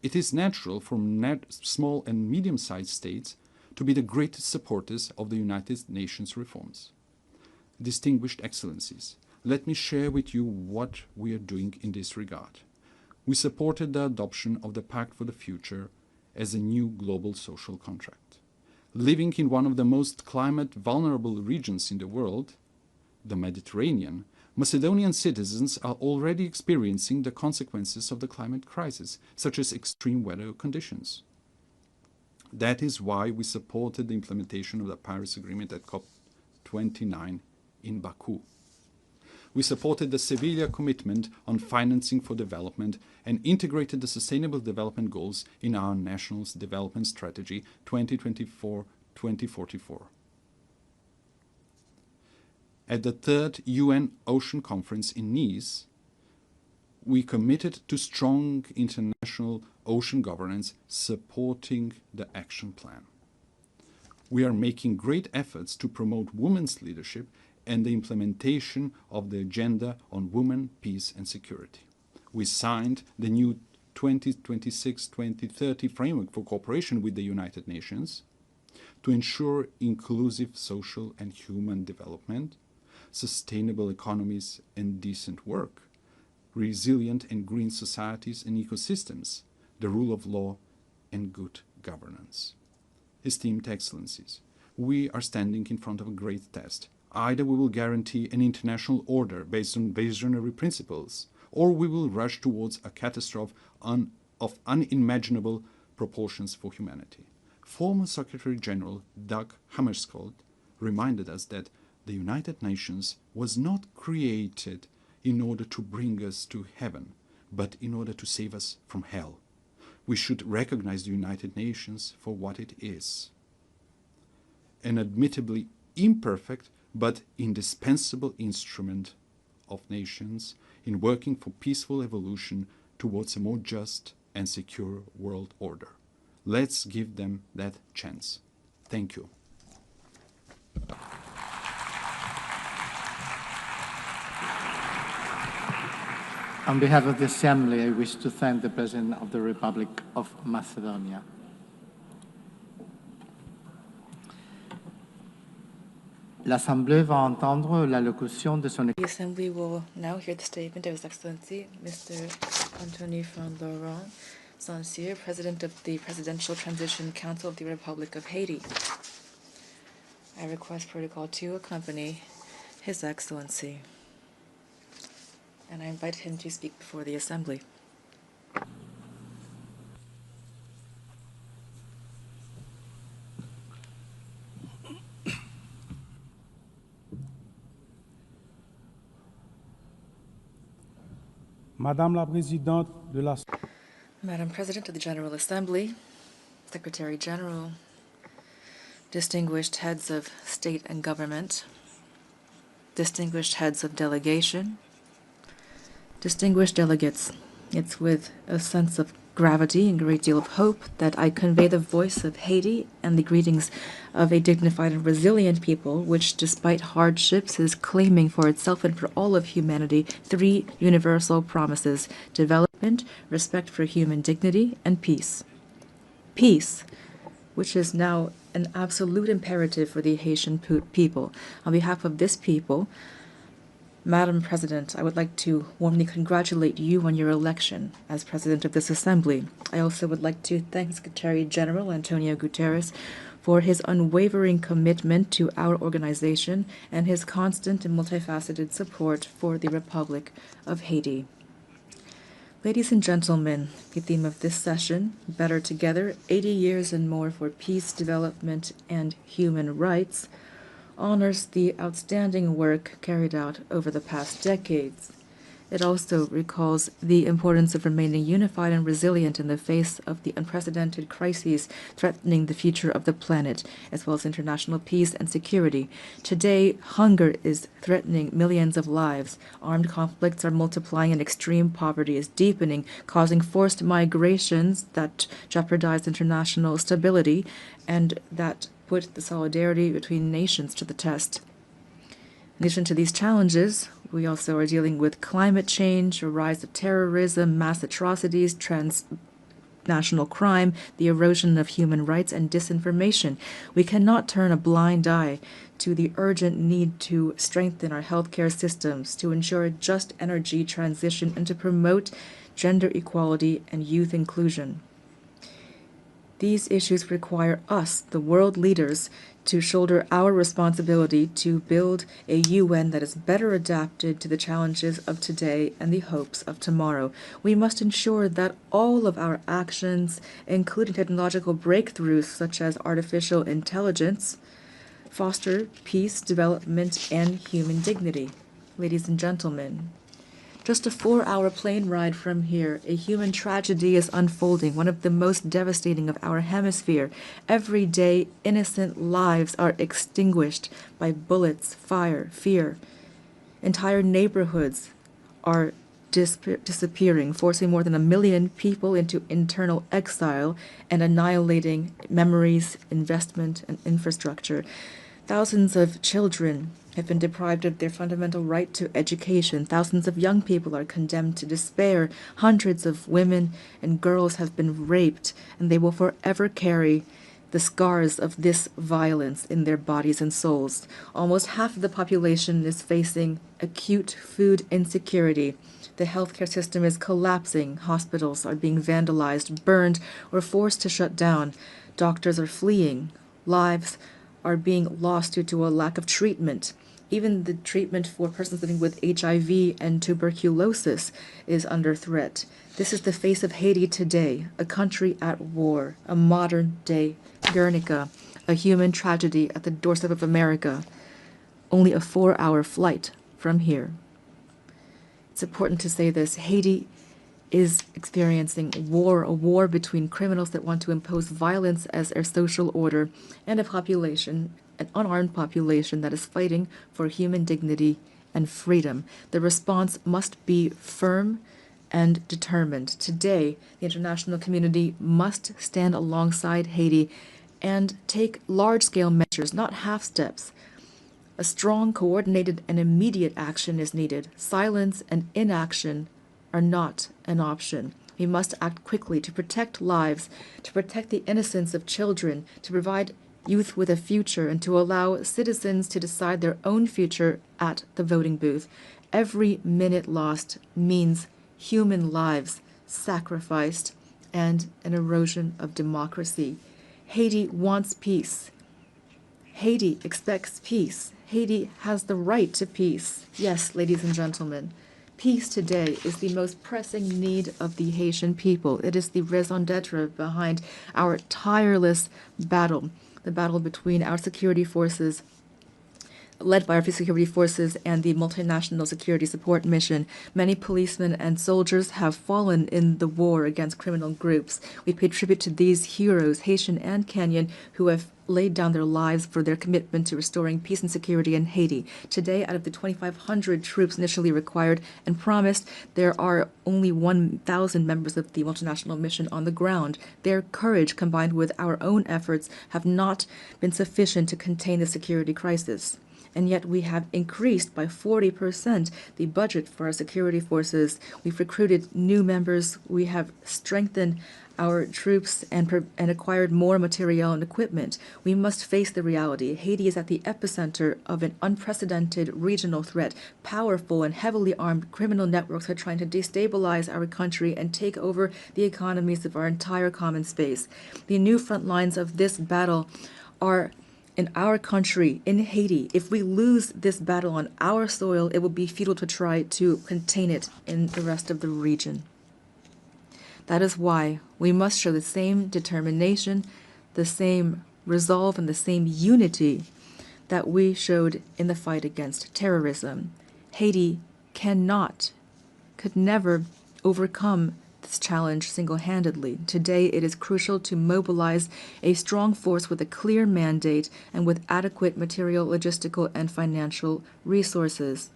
It is natural for small and medium-sized states to be the greatest supporters of the United Nations reforms. Distinguished Excellencies, let me share with you what we are doing in this regard. We supported the adoption of the Pact for the Future as a new global social contract. Living in one of the most climate-vulnerable regions in the world, the Mediterranean, Macedonian citizens are already experiencing the consequences of the climate crisis, such as extreme weather conditions. That is why we supported the implementation of the Paris Agreement at COP29 in Baku. We supported the Seville commitment on financing for development and integrated the Sustainable Development Goals in our National Development Strategy 2024-2044. At the third UN Ocean Conference in Nice, we committed to strong international ocean governance supporting the action plan. We are making great efforts to promote women's leadership and the implementation of the Agenda on Women, Peace and Security. We signed the new 2026-2030 framework for cooperation with the United Nations to ensure inclusive social and human development, sustainable economies and decent work, resilient and green societies and ecosystems, the rule of law and good governance. Esteemed Excellencies, we are standing in front of a great test. Either we will guarantee an international order based on visionary principles, or we will rush towards a catastrophe of unimaginable proportions for humanity. Former Secretary General Dag Hammarskjöld reminded us that the United Nations was not created in order to bring us to heaven, but in order to save us from hell. We should recognize the United Nations for what it is: an admittably imperfect but indispensable instrument of nations in working for peaceful evolution towards a more just and secure world order. Let's give them that chance. Thank you. On behalf of the Assembly, I wish to thank the President of the Republic of Macedonia. L'Assemblée va entendre l'allocution de son... The Assembly will now hear the statement of His Excellency, Mr. Anthony van Laurent Saint-Cyr, President of the Presidential Transition Council of the Republic of Haiti. I request Protocol to accompany His Excellency. and I invite him to speak before the Assembly. Madame la Présidente de la Madam President of the General Assembly, Secretary General, distinguished heads of state and government, distinguished heads of delegation, distinguished delegates, it's with a sense of gravity and a great deal of hope that I convey the voice of Haiti and the greetings of a dignified and resilient people which, despite hardships, is claiming for itself and for all of humanity 3 universal promises: development, respect for human dignity, and peace. Peace, which is now an absolute imperative for the Haitian people. On behalf of this people, Madam President, I would like to warmly congratulate you on your election as President of this Assembly. I also would like to thank Secretary General Antonio Guterres for his unwavering commitment to our organization and his constant and multifaceted support for the Republic of Haiti. Ladies and gentlemen, the theme of this session, Better Together, 80 Years and More for Peace, Development, and Human Rights, honors the outstanding work carried out over the past decades. It also recalls the importance of remaining unified and resilient in the face of the unprecedented crises threatening the future of the planet, as well as international peace and security. Today, hunger is threatening millions of lives. Armed conflicts are multiplying and extreme poverty is deepening, causing forced migrations that jeopardize international stability and that put the solidarity between nations to the test. In addition to these challenges, we also are dealing with climate change, a rise of terrorism, mass atrocities, transnational crime, the erosion of human rights, and disinformation. We cannot turn a blind eye to the urgent need to strengthen our healthcare systems, to ensure a just energy transition, and to promote gender equality and youth inclusion. These issues require us, the world leaders, to shoulder our responsibility to build a UN that is better adapted to the challenges of today and the hopes of tomorrow. We must ensure that all of our actions, including technological breakthroughs such as artificial intelligence, foster peace, development, and human dignity. Ladies and gentlemen, just a 4-hour plane ride from here, a human tragedy is unfolding, one of the most devastating of our hemisphere. Every day, innocent lives are extinguished by bullets, fire, fear. Entire neighborhoods are disappearing, forcing more than 1 million people into internal exile and annihilating memories, investment, and infrastructure. Thousands of children have been deprived of their fundamental right to education. Thousands of young people are condemned to despair. Hundreds of women and girls have been raped, and they will forever carry the scars of this violence in their bodies and souls. Almost half of the population is facing acute food insecurity. The healthcare system is collapsing. Hospitals are being vandalized, burned, or forced to shut down. Doctors are fleeing. Lives are being lost due to a lack of treatment. Even the treatment for persons living with HIV and tuberculosis is under threat. This is the face of Haiti today, a country at war, a modern-day Guernica, a human tragedy at the doorstep of America, only a 4-hour flight from here. It's important to say this. Haiti is experiencing war, a war between criminals that want to impose violence as their social order and a population, an unarmed population that is fighting for human dignity and freedom. The response must be firm and determined. Today, the international community must stand alongside Haiti and take large-scale measures, not half steps. A strong, coordinated, and immediate action is needed. Silence and inaction are not an option. We must act quickly to protect lives, to protect the innocence of children, to provide youth with a future, and to allow citizens to decide their own future at the voting booth. Every minute lost means human lives sacrificed and an erosion of democracy. Haiti wants peace. Haiti expects peace. Haiti has the right to peace. Yes, ladies and gentlemen, Peace today is the most pressing need of the Haitian people. It is the raison d'etre behind our tireless battle, the battle between our security forces, led by our security forces and the multinational security support mission. Many policemen and soldiers have fallen in the war against criminal groups. We pay tribute to these heroes, Haitian and Kenyan, who have laid down their lives for their commitment to restoring peace and security in Haiti. Today, out of the 2,500 troops initially required and promised, there are only 1,000 members of the multinational mission on the ground. Their courage, combined with our own efforts, have not been sufficient to contain the security crisis. And yet we have increased by 40% the budget for our security forces. We've recruited new members. We have strengthened our troops and acquired more material and equipment. We must face the reality. Haiti is at the epicenter of an unprecedented regional threat. Powerful and heavily armed criminal networks are trying to destabilize our country and take over the economies of our entire common space. The new front lines of this battle are in our country, in Haiti. If we lose this battle on our soil, it will be futile to try to contain it in the rest of the region. That is why we must show the same determination, the same resolve, and the same unity that we showed in the fight against terrorism. Haiti could never overcome this challenge single-handedly. Today, it is crucial to mobilize a strong force with a clear mandate and with adequate material, logistical, and financial resources.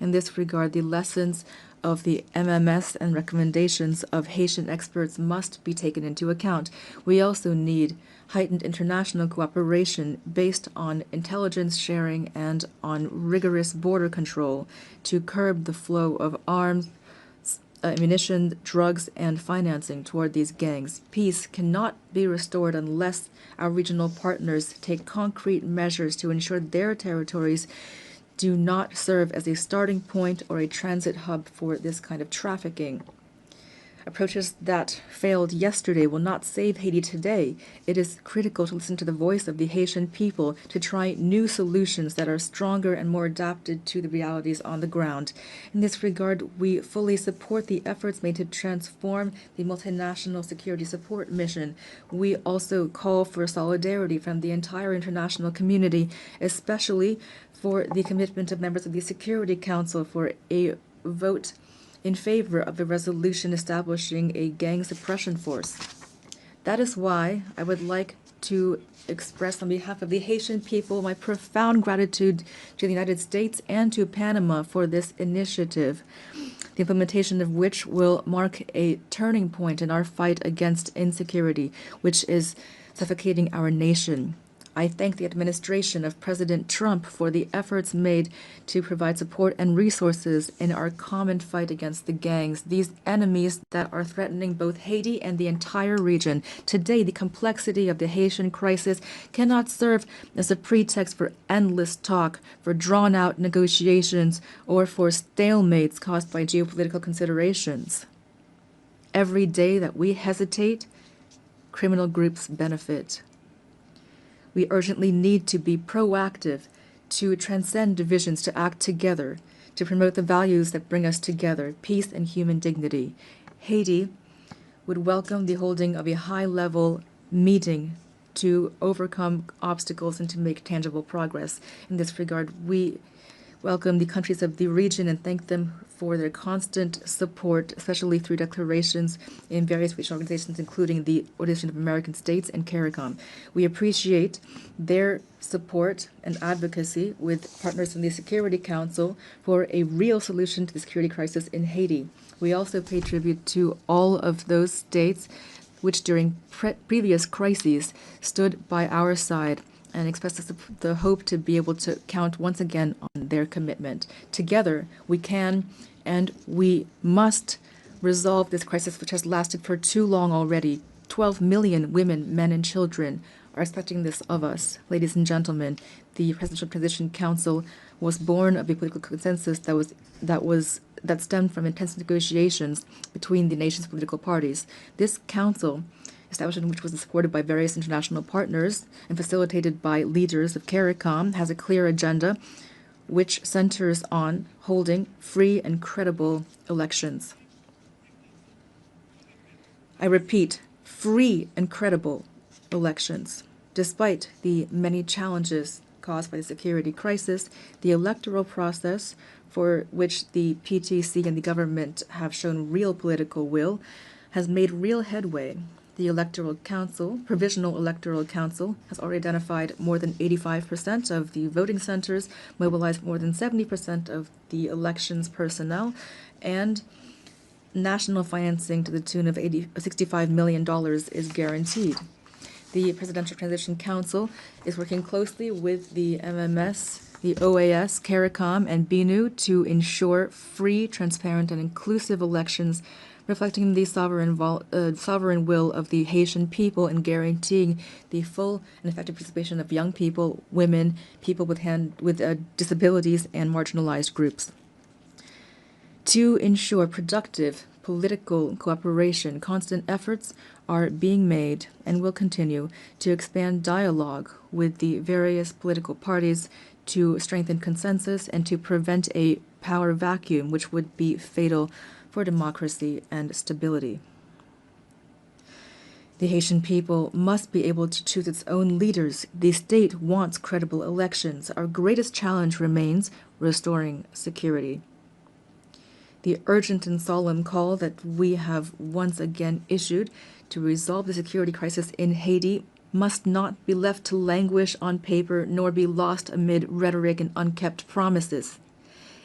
In this regard, the lessons of the MMS and recommendations of Haitian experts must be taken into account. We also need heightened international cooperation based on intelligence sharing and on rigorous border control to curb the flow of arms, ammunition, drugs, and financing toward these gangs. Peace cannot be restored unless our regional partners take concrete measures to ensure their territories do not serve as a starting point or a transit hub for this kind of trafficking. Approaches that failed yesterday will not save Haiti today. It is critical to listen to the voice of the Haitian people, to try new solutions that are stronger and more adapted to the realities on the ground. In this regard, we fully support the efforts made to transform the multinational security support mission. We also call for solidarity from the entire international community, especially for the commitment of members of the Security Council for a vote in favor of the resolution establishing a gang suppression force. That is why I would like to express on behalf of the Haitian people my profound gratitude to the United States and to Panama for this initiative, the implementation of which will mark a turning point in our fight against insecurity, which is suffocating our nation. I thank the administration of President Trump for the efforts made to provide support and resources in our common fight against the gangs, these enemies that are threatening both Haiti and the entire region. Today, the complexity of the Haitian crisis cannot serve as a pretext for endless talk, for drawn-out negotiations, or for stalemates caused by geopolitical considerations. Every day that we hesitate, criminal groups benefit. We urgently need to be proactive, to transcend divisions, to act together, to promote the values that bring us together, peace and human dignity. Haiti would welcome the holding of a high-level meeting to overcome obstacles and to make tangible progress. In this regard, we welcome the countries of the region and thank them for their constant support, especially through declarations in various regional organizations, including the Organization of American States and CARICOM. We appreciate their support and advocacy with partners from the Security Council for a real solution to the security crisis in Haiti. We also pay tribute to all of those states which during previous crises stood by our side and express the hope to be able to count once again on their commitment. Together, we can and we must resolve this crisis, which has lasted for too long already. 12 million women, men, and children are expecting this of us. Ladies and gentlemen, the Presidential Transition Council was born of a political consensus that stemmed from intense negotiations between the nation's political parties. This council, establishment which was supported by various international partners and facilitated by leaders of CARICOM, has a clear agenda which centers on holding free and credible elections. I repeat, free and credible elections. Despite the many challenges caused by the security crisis, the electoral process, for which the PTC and the government have shown real political will, has made real headway. The Electoral Council, Provisional Electoral Council, has already identified more than 85% of the voting centers, mobilized more than 70% of the elections personnel, and national financing to the tune of $65 million is guaranteed. The Presidential Transition Council is working closely with the MMS, the OAS, CARICOM, and BNU to ensure free, transparent, and inclusive elections reflecting the sovereign will of the Haitian people and guaranteeing the full and effective participation of young people, women, people with disabilities, and marginalized groups. To ensure productive political cooperation, constant efforts are being made and will continue to expand dialogue with the various political parties to strengthen consensus and to prevent a power vacuum which would be fatal for democracy and stability. The Haitian people must be able to choose its own leaders. The state wants credible elections. Our greatest challenge remains restoring security. The urgent and solemn call that we have once again issued to resolve the security crisis in Haiti must not be left to languish on paper nor be lost amid rhetoric and unkept promises.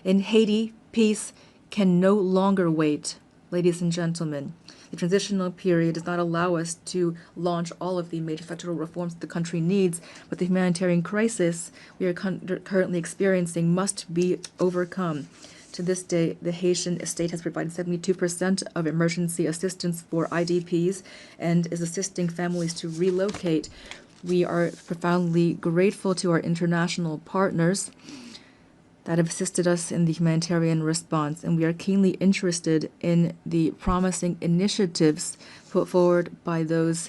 In Haiti, peace can no longer wait. Ladies and gentlemen, the transitional period does not allow us to launch all of the major structural reforms the country needs, but the humanitarian crisis we are currently experiencing must be overcome. To this day, the Haitian state has provided 72% of emergency assistance for IDPs and is assisting families to relocate. We are profoundly grateful to our international partners that have assisted us in the humanitarian response, and we are keenly interested in the promising initiatives put forward by those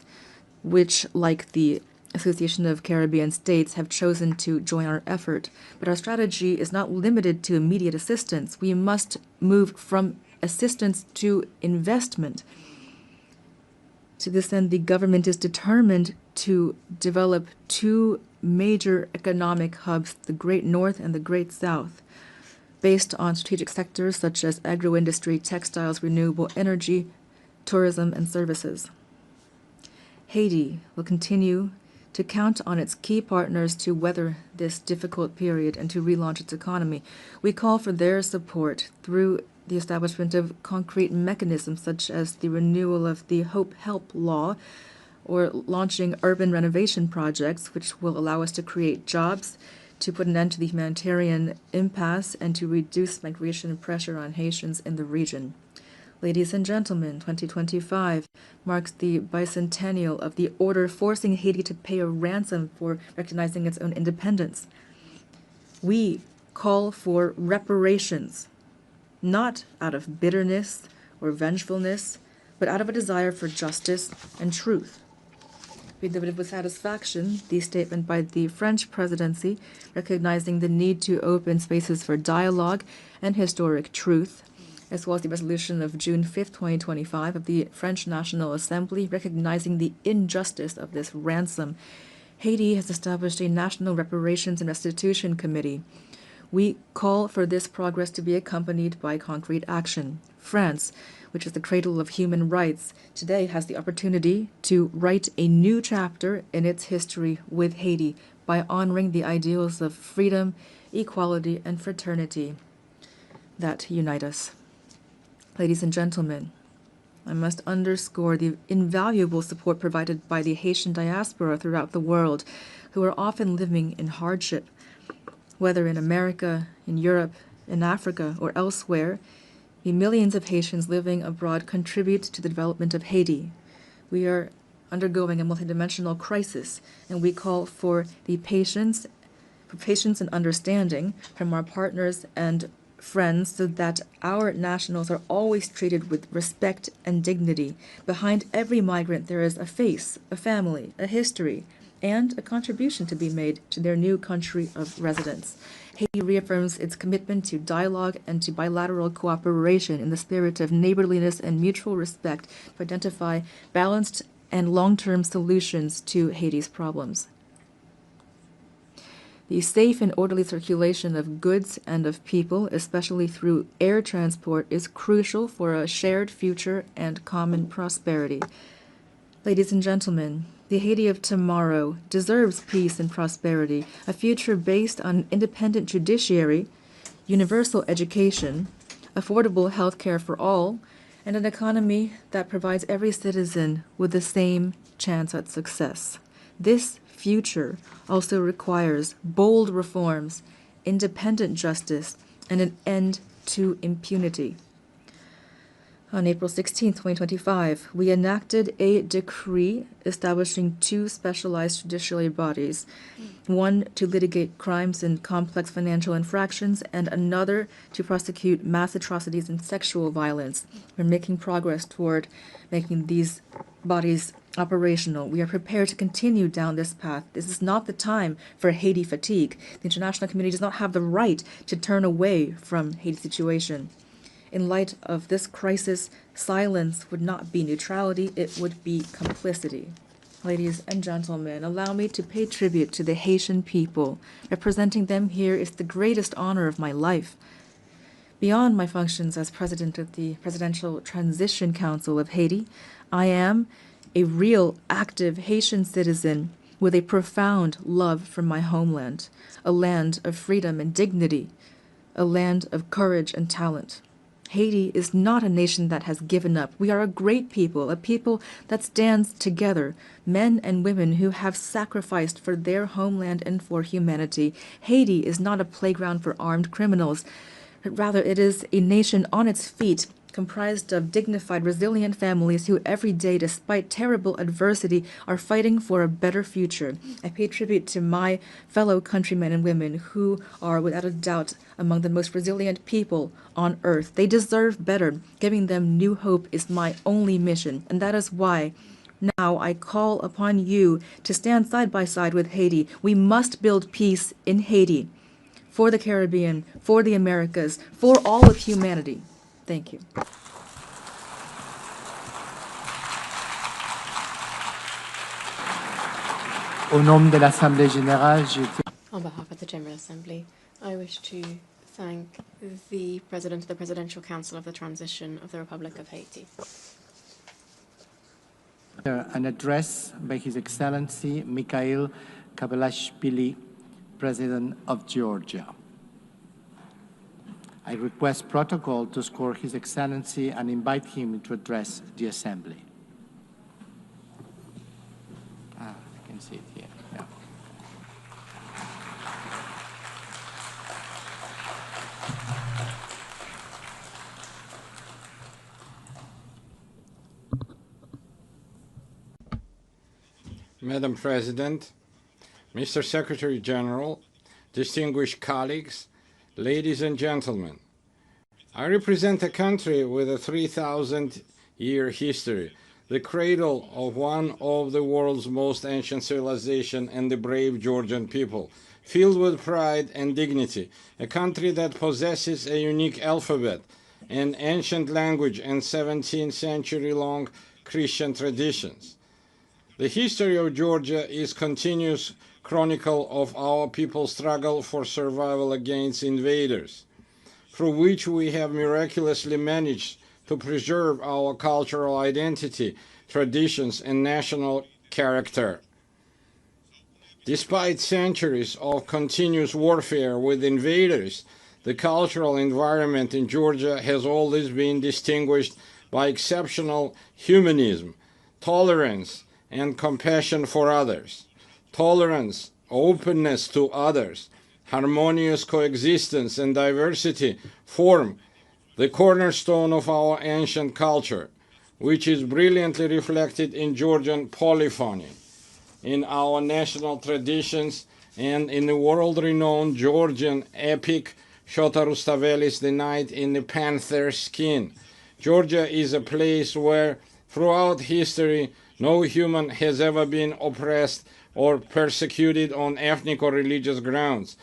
which, like the Association of Caribbean States, have chosen to join our effort. But our strategy is not limited to immediate assistance. We must move from assistance to investment. To this end, the government is determined to develop two major economic hubs, the Great North and the Great South, based on strategic sectors such as agro-industry, textiles, renewable energy, tourism, and services. Haiti will continue to count on its key partners to weather this difficult period and to relaunch its economy. We call for their support through the establishment of concrete mechanisms such as the renewal of the Hope Help Law, or launching urban renovation projects which will allow us to create jobs, to put an end to the humanitarian impasse, and to reduce migration pressure on Haitians in the region. Ladies and gentlemen, 2025 marks the bicentennial of the order forcing Haiti to pay a ransom for recognizing its own independence. We call for reparations, not out of bitterness or vengefulness, but out of a desire for justice and truth. We delivered with satisfaction the statement by the French presidency recognizing the need to open spaces for dialogue and historic truth, as well as the resolution of June 5, 2025 of the French National Assembly recognizing the injustice of this ransom. Haiti has established a National Reparations and Restitution Committee. We call for this progress to be accompanied by concrete action. France, which is the cradle of human rights, today has the opportunity to write a new chapter in its history with Haiti by honoring the ideals of freedom, equality, and fraternity that unite us. Ladies and gentlemen, I must underscore the invaluable support provided by the Haitian diaspora throughout the world, who are often living in hardship. Whether in America, in Europe, in Africa, or elsewhere, the millions of Haitians living abroad contribute to the development of Haiti. We are undergoing a multidimensional crisis, and we call for patience and understanding from our partners and friends so that our nationals are always treated with respect and dignity. Behind every migrant there is a face, a family, a history, and a contribution to be made to their new country of residence. Haiti reaffirms its commitment to dialogue and to bilateral cooperation in the spirit of neighborliness and mutual respect to identify balanced and long-term solutions to Haiti's problems. The safe and orderly circulation of goods and of people, especially through air transport, is crucial for a shared future and common prosperity. Ladies and gentlemen, the Haiti of tomorrow deserves peace and prosperity, a future based on an independent judiciary, universal education, affordable health care for all, and an economy that provides every citizen with the same chance at success. This future also requires bold reforms, independent justice, and an end to impunity. On April 16, 2025, we enacted a decree establishing two specialized judiciary bodies, one to litigate crimes and complex financial infractions, and another to prosecute mass atrocities and sexual violence. We're making progress toward making these bodies operational. We are prepared to continue down this path. This is not the time for Haiti fatigue. The international community does not have the right to turn away from Haiti's situation. In light of this crisis, silence would not be neutrality, it would be complicity. Ladies and gentlemen, allow me to pay tribute to the Haitian people. Representing them here is the greatest honor of my life. Beyond my functions as president of the Presidential Transition Council of Haiti, I am a real, active Haitian citizen with a profound love for my homeland, a land of freedom and dignity, a land of courage and talent. Haiti is not a nation that has given up. We are a great people, a people that stands together, men and women who have sacrificed for their homeland and for humanity. Haiti is not a playground for armed criminals, but rather it is a nation on its feet, comprised of dignified, resilient families who every day, despite terrible adversity, are fighting for a better future. I pay tribute to my fellow countrymen and women who are, without a doubt, among the most resilient people on earth. They deserve better. Giving them new hope is my only mission, and that is why now I call upon you to stand side by side with Haiti. We must build peace in Haiti, for the Caribbean, for the Americas, for all of humanity. Thank you. Au nom de l'Assemblée générale, je On behalf of the General Assembly, I wish to thank the President of the Presidential Council of the Transition of the Republic of Haiti. an address by His Excellency Mikhail Kabalashvili, President of Georgia. I request protocol to score His Excellency and invite him to address the Assembly. You can see it here. Yeah. Madam President, Mr. Secretary General, distinguished colleagues, ladies and gentlemen, I represent a country with a 3,000-year history, the cradle of one of the world's most ancient civilizations and the brave Georgian people, filled with pride and dignity, a country that possesses a unique alphabet, an ancient language, and 17th century-long Christian traditions. The history of Georgia is continuous chronicle of our people's struggle for survival against invaders, through which we have miraculously managed to preserve our cultural identity, traditions, and national character. Despite centuries of continuous warfare with invaders, the cultural environment in Georgia has always been distinguished by exceptional humanism, tolerance, and compassion for others. Tolerance, openness to others, harmonious coexistence, and diversity form the cornerstone of our ancient culture, which is brilliantly reflected in Georgian polyphony, in our national traditions, and in the world-renowned Georgian epic Shota Rustaveli's The Knight in the Panther's Skin. Georgia is a place where, throughout history, no human has ever been oppressed or persecuted on ethnic or religious grounds.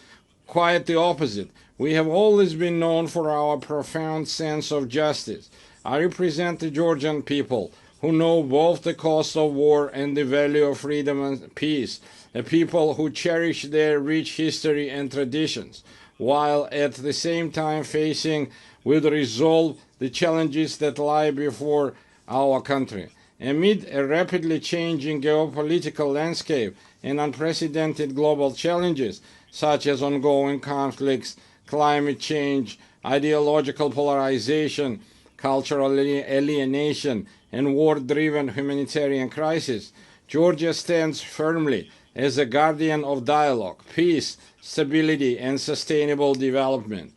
Quite the opposite. We have always been known for our profound sense of justice. I represent the Georgian people, who know both the cost of war and the value of freedom and peace, a people who cherish their rich history and traditions, while at the same time facing with resolve the challenges that lie before our country. Amid a rapidly changing geopolitical landscape and unprecedented global challenges, such as ongoing conflicts, climate change, ideological polarization, cultural alienation, and war-driven humanitarian crisis, Georgia stands firmly as a guardian of dialogue, peace, stability, and sustainable development.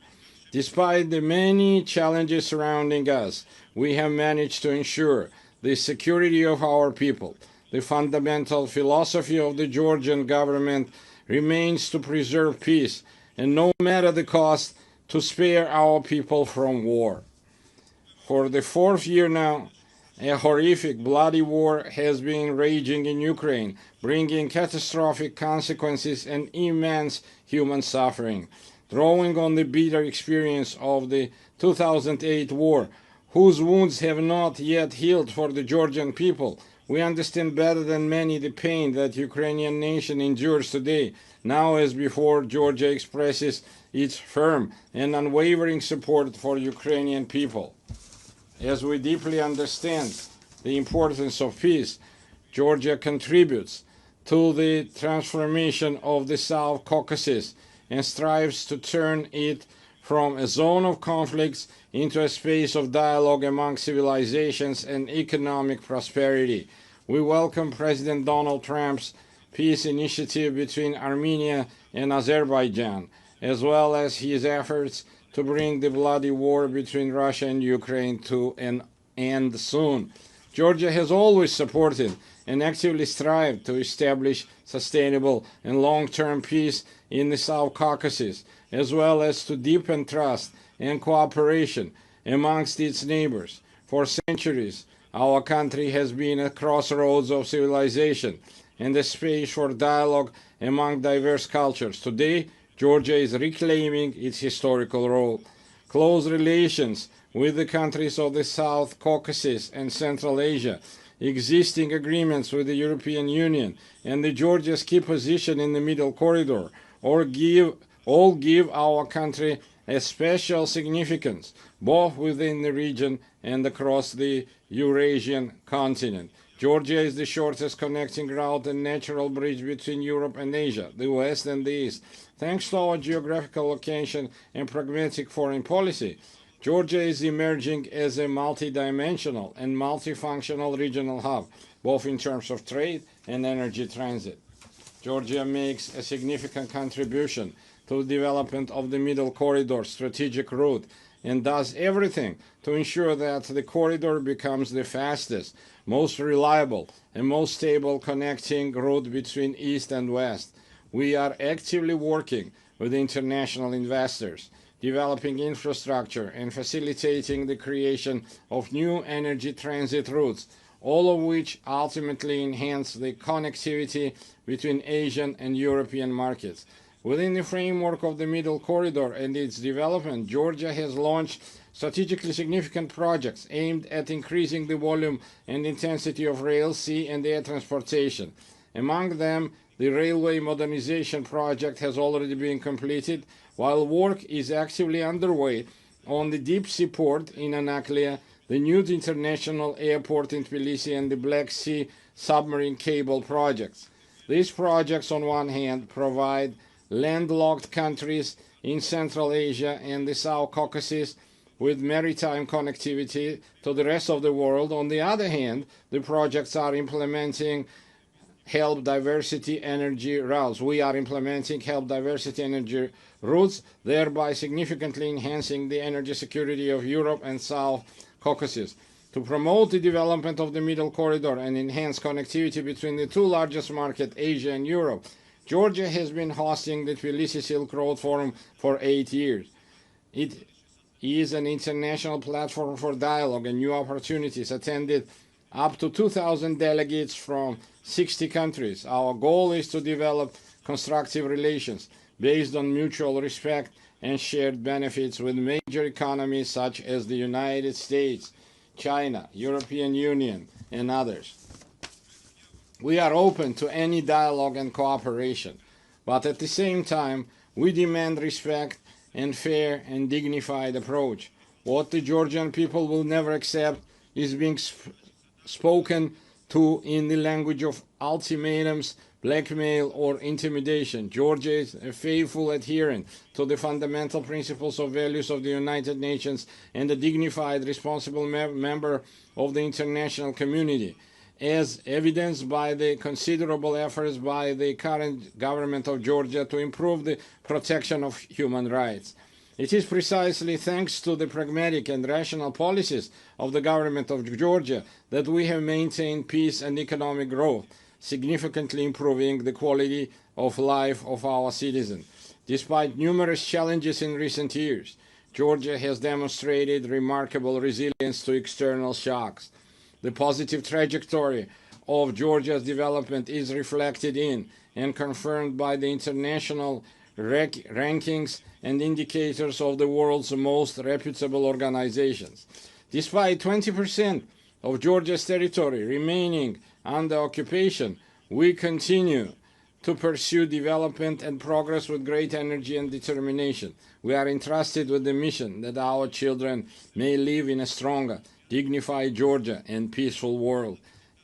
Despite the many challenges surrounding us, we have managed to ensure the security of our people. The fundamental philosophy of the Georgian government remains to preserve peace, and no matter the cost, to spare our people from war. For the fourth year now, a horrific, bloody war has been raging in Ukraine, bringing catastrophic consequences and immense human suffering. Drawing on the bitter experience of the 2008 war, whose wounds have not yet healed for the Georgian people, we understand better than many the pain that Ukrainian nation endures today. Now as before, Georgia expresses its firm and unwavering support for Ukrainian people. As we deeply understand the importance of peace, Georgia contributes to the transformation of the South Caucasus and strives to turn it from a zone of conflicts into a space of dialogue among civilizations and economic prosperity. We welcome President Donald Trump's peace initiative between Armenia and Azerbaijan, as well as his efforts to bring the bloody war between Russia and Ukraine to an end soon. Georgia has always supported and actively strived to establish sustainable and long-term peace in the South Caucasus, as well as to deepen trust and cooperation amongst its neighbors. For centuries, our country has been a crossroads of civilization and a space for dialogue among diverse cultures. Today, Georgia is reclaiming its historical role. Close relations with the countries of the South Caucasus and Central Asia, existing agreements with the European Union, and the Georgia's key position in the Middle Corridor all give our country a special significance, both within the region and across the Eurasian continent. Georgia is the shortest connecting route and natural bridge between Europe and Asia, the West and the East. Thanks to our geographical location and pragmatic foreign policy, Georgia is emerging as a multidimensional and multifunctional regional hub, both in terms of trade and energy transit. Georgia makes a significant contribution to the development of the Middle Corridor strategic route and does everything to ensure that the corridor becomes the fastest, most reliable, and most stable connecting route between East and West. We are actively working with international investors, developing infrastructure and facilitating the creation of new energy transit routes, all of which ultimately enhance the connectivity between Asian and European markets. Within the framework of the Middle Corridor and its development, Georgia has launched strategically significant projects aimed at increasing the volume and intensity of rail, sea, and air transportation. Among them, the railway modernization project has already been completed, while work is actively underway on the deep sea port in Anaklia, the new international airport in Tbilisi, and the Black Sea submarine cable projects. These projects, on one hand, provide landlocked countries in Central Asia and the South Caucasus with maritime connectivity to the rest of the world. On the other hand, the projects are implementing help diversity energy routes. We are implementing help diversity energy routes, thereby significantly enhancing the energy security of Europe and South Caucasus. To promote the development of the Middle Corridor and enhance connectivity between the two largest markets, Asia and Europe, Georgia has been hosting the Tbilisi Silk Road Forum for 8 years. It is an international platform for dialogue and new opportunities attended up to 2,000 delegates from 60 countries. Our goal is to develop constructive relations based on mutual respect and shared benefits with major economies such as the United States, China, European Union, and others. We are open to any dialogue and cooperation, but at the same time, we demand respect and fair and dignified approach. What the Georgian people will never accept is being spoken to in the language of ultimatums, blackmail, or intimidation. Georgia is a faithful adherent to the fundamental principles of values of the United Nations and a dignified, responsible member of the international community, as evidenced by the considerable efforts by the current government of Georgia to improve the protection of human rights. It is precisely thanks to the pragmatic and rational policies of the government of Georgia that we have maintained peace and economic growth, significantly improving the quality of life of our citizens. Despite numerous challenges in recent years, Georgia has demonstrated remarkable resilience to external shocks. The positive trajectory of Georgia's development is reflected in and confirmed by the international rankings and indicators of the world's most reputable organizations. Despite 20% of Georgia's territory remaining under occupation, we continue to pursue development and progress with great energy and determination. We are entrusted with the mission that our children may live in a stronger, dignified Georgia and peaceful world.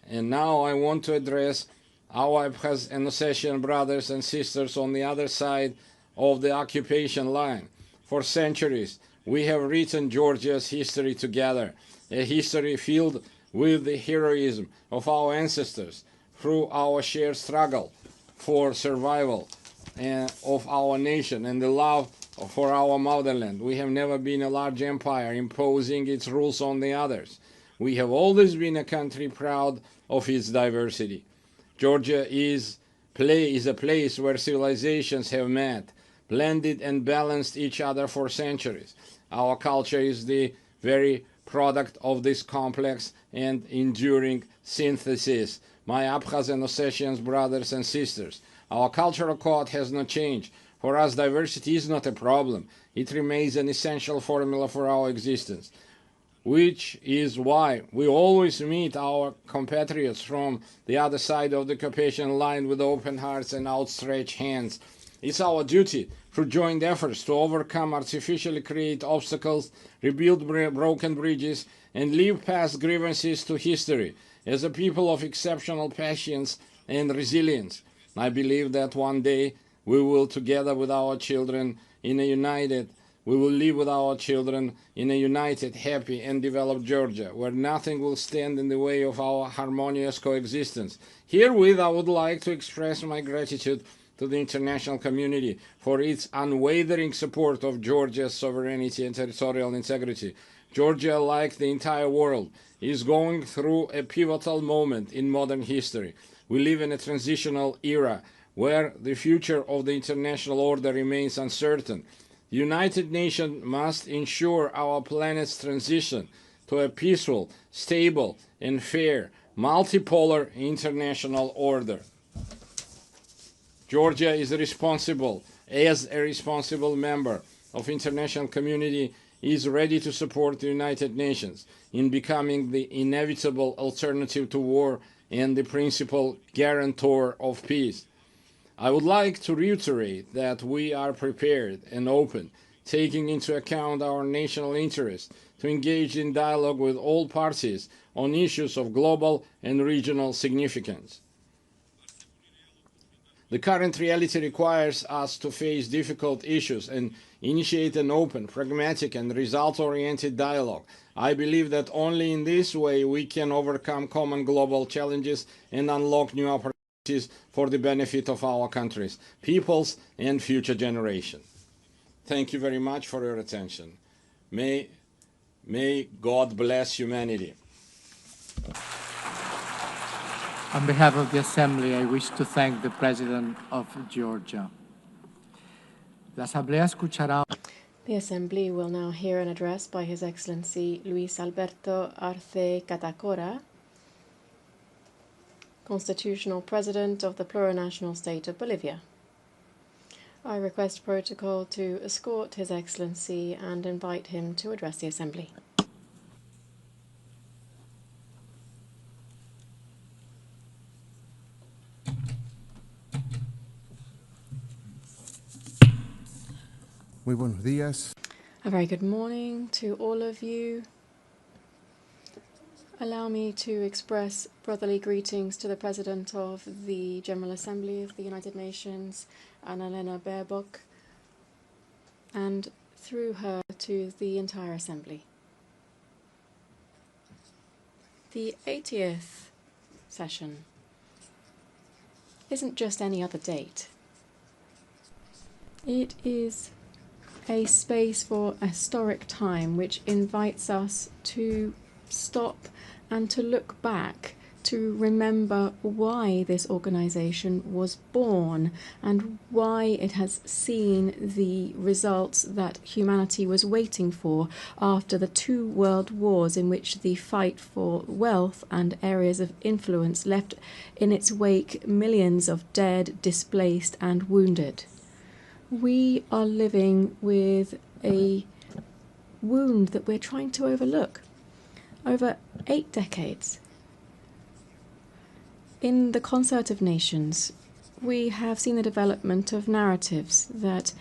And now I want to address our Abkhaz and Ossetian brothers and sisters on the other side of the occupation line. For centuries, we have written Georgia's history together, a history filled with the heroism of our ancestors through our shared struggle for survival of our nation and the love for our motherland. We have never been a large empire imposing its rules on the others. We have always been a country proud of its diversity. Georgia is a place where civilizations have met, blended and balanced each other for centuries. Our culture is the very product of this complex and enduring synthesis. My Abkhaz and Ossetian brothers and sisters, our cultural code has not changed. For us, diversity is not a problem. It remains an essential formula for our existence, which is why we always meet our compatriots from the other side of the occupation line with open hearts and outstretched hands. It's our duty, through joint efforts, to overcome artificially created obstacles, rebuild broken bridges, and leave past grievances to history as a people of exceptional patience and resilience. I believe that one day we will, together with our children, we will live with our children in a united, happy, and developed Georgia, where nothing will stand in the way of our harmonious coexistence. Herewith, I would like to express my gratitude to the international community for its unwavering support of Georgia's sovereignty and territorial integrity. Georgia, like the entire world, is going through a pivotal moment in modern history. We live in a transitional era where the future of the international order remains uncertain. The United Nations must ensure our planet's transition to a peaceful, stable, and fair, multipolar international order. Georgia is responsible, as a responsible member of the international community, is ready to support the United Nations in becoming the inevitable alternative to war and the principal guarantor of peace. I would like to reiterate that we are prepared and open, taking into account our national interests, to engage in dialogue with all parties on issues of global and regional significance. The current reality requires us to face difficult issues and initiate an open, pragmatic, and result-oriented dialogue. I believe that only in this way we can overcome common global challenges and unlock new opportunities for the benefit of our countries, peoples, and future generations. Thank you very much for your attention. May God bless humanity. On behalf of the Assembly, I wish to thank the President of Georgia. La Asamblea escuchará. The Assembly will now hear an address by His Excellency Luis Alberto Arce Catacora, constitutional president of the plurinational state of Bolivia. I request protocol to escort His Excellency and invite him to address the Assembly. Muy buenos días. A very good morning to all of you. Allow me to express brotherly greetings to the President of the General Assembly of the United Nations, Annalena Baerbock, and through her to the entire Assembly. The 80th session isn't just any other date. It is a space for a historic time which invites us to stop and to look back, to remember why this organization was born and why it has seen the results that humanity was waiting for after the 2 world wars, in which the fight for wealth and areas of influence left in its wake millions of dead, displaced and wounded. We are living with a wound that we're trying to overlook. Over 8 decades, in the concert of nations, we have seen the development of narratives that,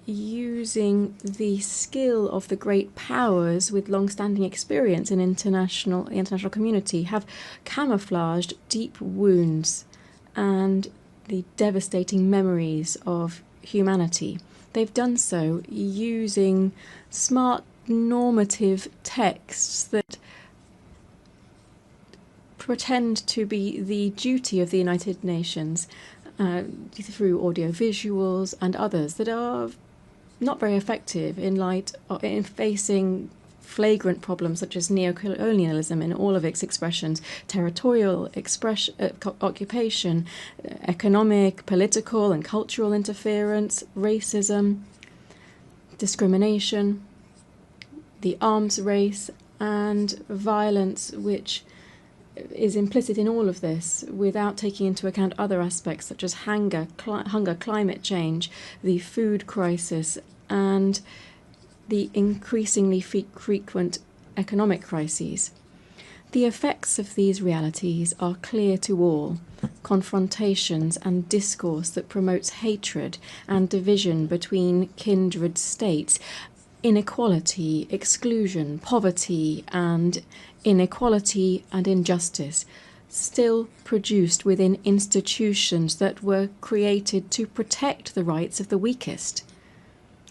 using the skill of the great powers with long-standing experience in the international community, have camouflaged deep wounds and the devastating memories of humanity. They've done so using smart normative texts that pretend to be the duty of the United Nations through audiovisuals and others that are not very effective in facing flagrant problems such as neocolonialism in all of its expressions, territorial occupation, economic, political and cultural interference, racism, discrimination, the arms race and violence which is implicit in all of this, without taking into account other aspects such as hunger, climate change, the food crisis and the increasingly frequent economic crises. The effects of these realities are clear to all. Confrontations and discourse that promotes hatred and division between kindred states, inequality, exclusion, poverty and inequality and injustice, still produced within institutions that were created to protect the rights of the weakest.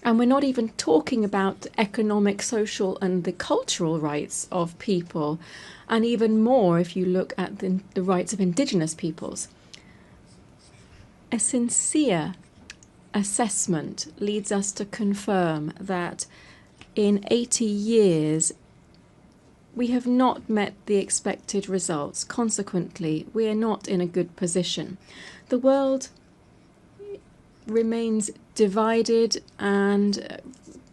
And we're not even talking about economic, social and the cultural rights of people, and even more if you look at the rights of indigenous peoples. A sincere assessment leads us to confirm that in 80 years we have not met the expected results. Consequently, we are not in a good position. The world remains divided and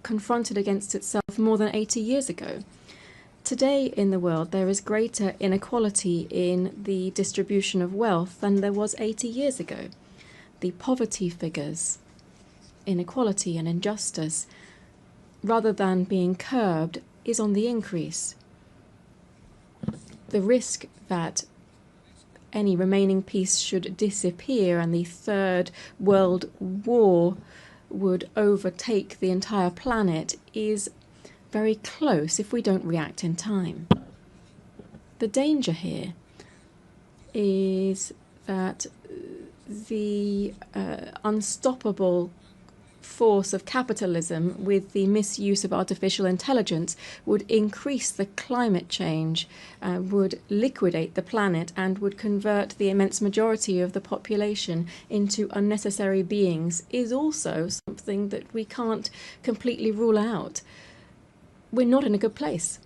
confronted against itself more than 80 years ago. Today in the world there is greater inequality in the distribution of wealth than there was 80 years ago. The poverty figures, inequality and injustice, rather than being curbed, is on the increase. The risk that any remaining peace should disappear and the Third World War would overtake the entire planet is very close if we don't react in time. The danger here is that the unstoppable force of capitalism with the misuse of artificial intelligence would increase the climate change, would liquidate the planet and would convert the immense majority of the population into unnecessary beings is also something that we can't completely rule out. We're not in a good place.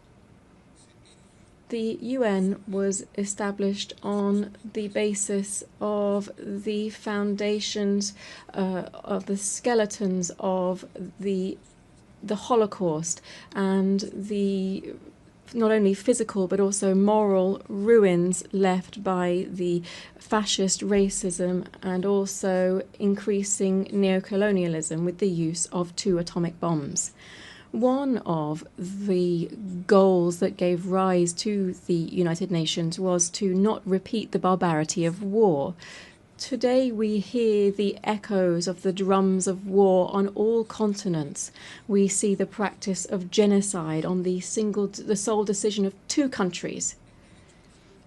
The UN was established on the basis of the foundations of the skeletons of the Holocaust and the not only physical but also moral ruins left by the fascist racism and also increasing neocolonialism with the use of 2 atomic bombs. One of the goals that gave rise to the United Nations was to not repeat the barbarity of war. Today we hear the echoes of the drums of war on all continents. We see the practice of genocide on the sole decision of 2 countries.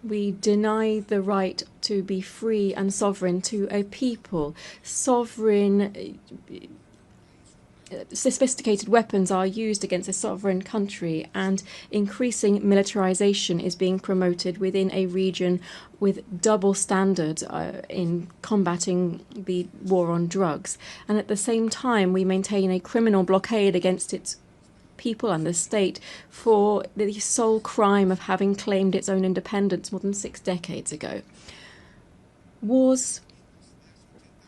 We deny the right to be free and sovereign to a people. Sophisticated weapons are used against a sovereign country, and increasing militarization is being promoted within a region with double standards in combating the war on drugs. And at the same time, we maintain a criminal blockade against its people and the state for the sole crime of having claimed its own independence more than 6 decades ago. Wars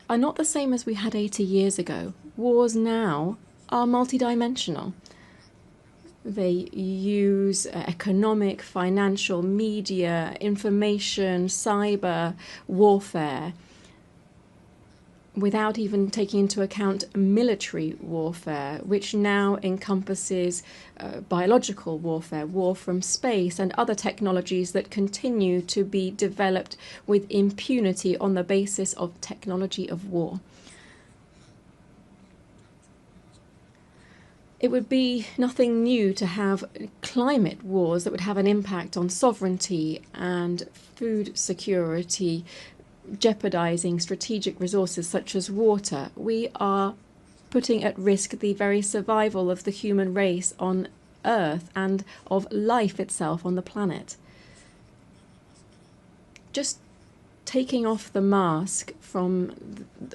are not the same as we had 80 years ago. Wars now are multidimensional. They use economic, financial, media, information, cyber warfare, without even taking into account military warfare, which now encompasses biological warfare, war from space, and other technologies that continue to be developed with impunity on the basis of technology of war. It would be nothing new to have climate wars that would have an impact on sovereignty and food security, jeopardizing strategic resources such as water. We are putting at risk the very survival of the human race on Earth and of life itself on the planet. Just taking off the mask from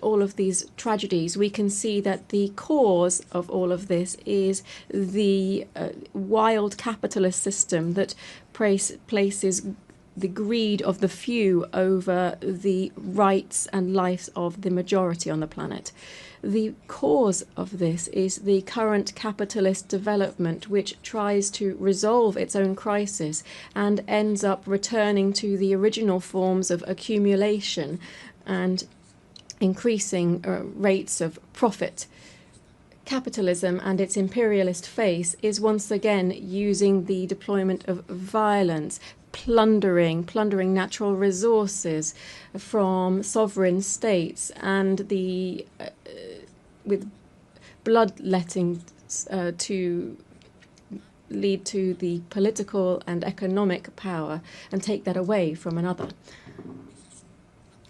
all of these tragedies, we can see that the cause of all of this is the wild capitalist system that places the greed of the few over the rights and lives of the majority on the planet. The cause of this is the current capitalist development, which tries to resolve its own crisis and ends up returning to the original forms of accumulation and increasing rates of profit. Capitalism and its imperialist face is once again using the deployment of violence, plundering natural resources from sovereign states, and with bloodletting to lead to the political and economic power and take that away from another.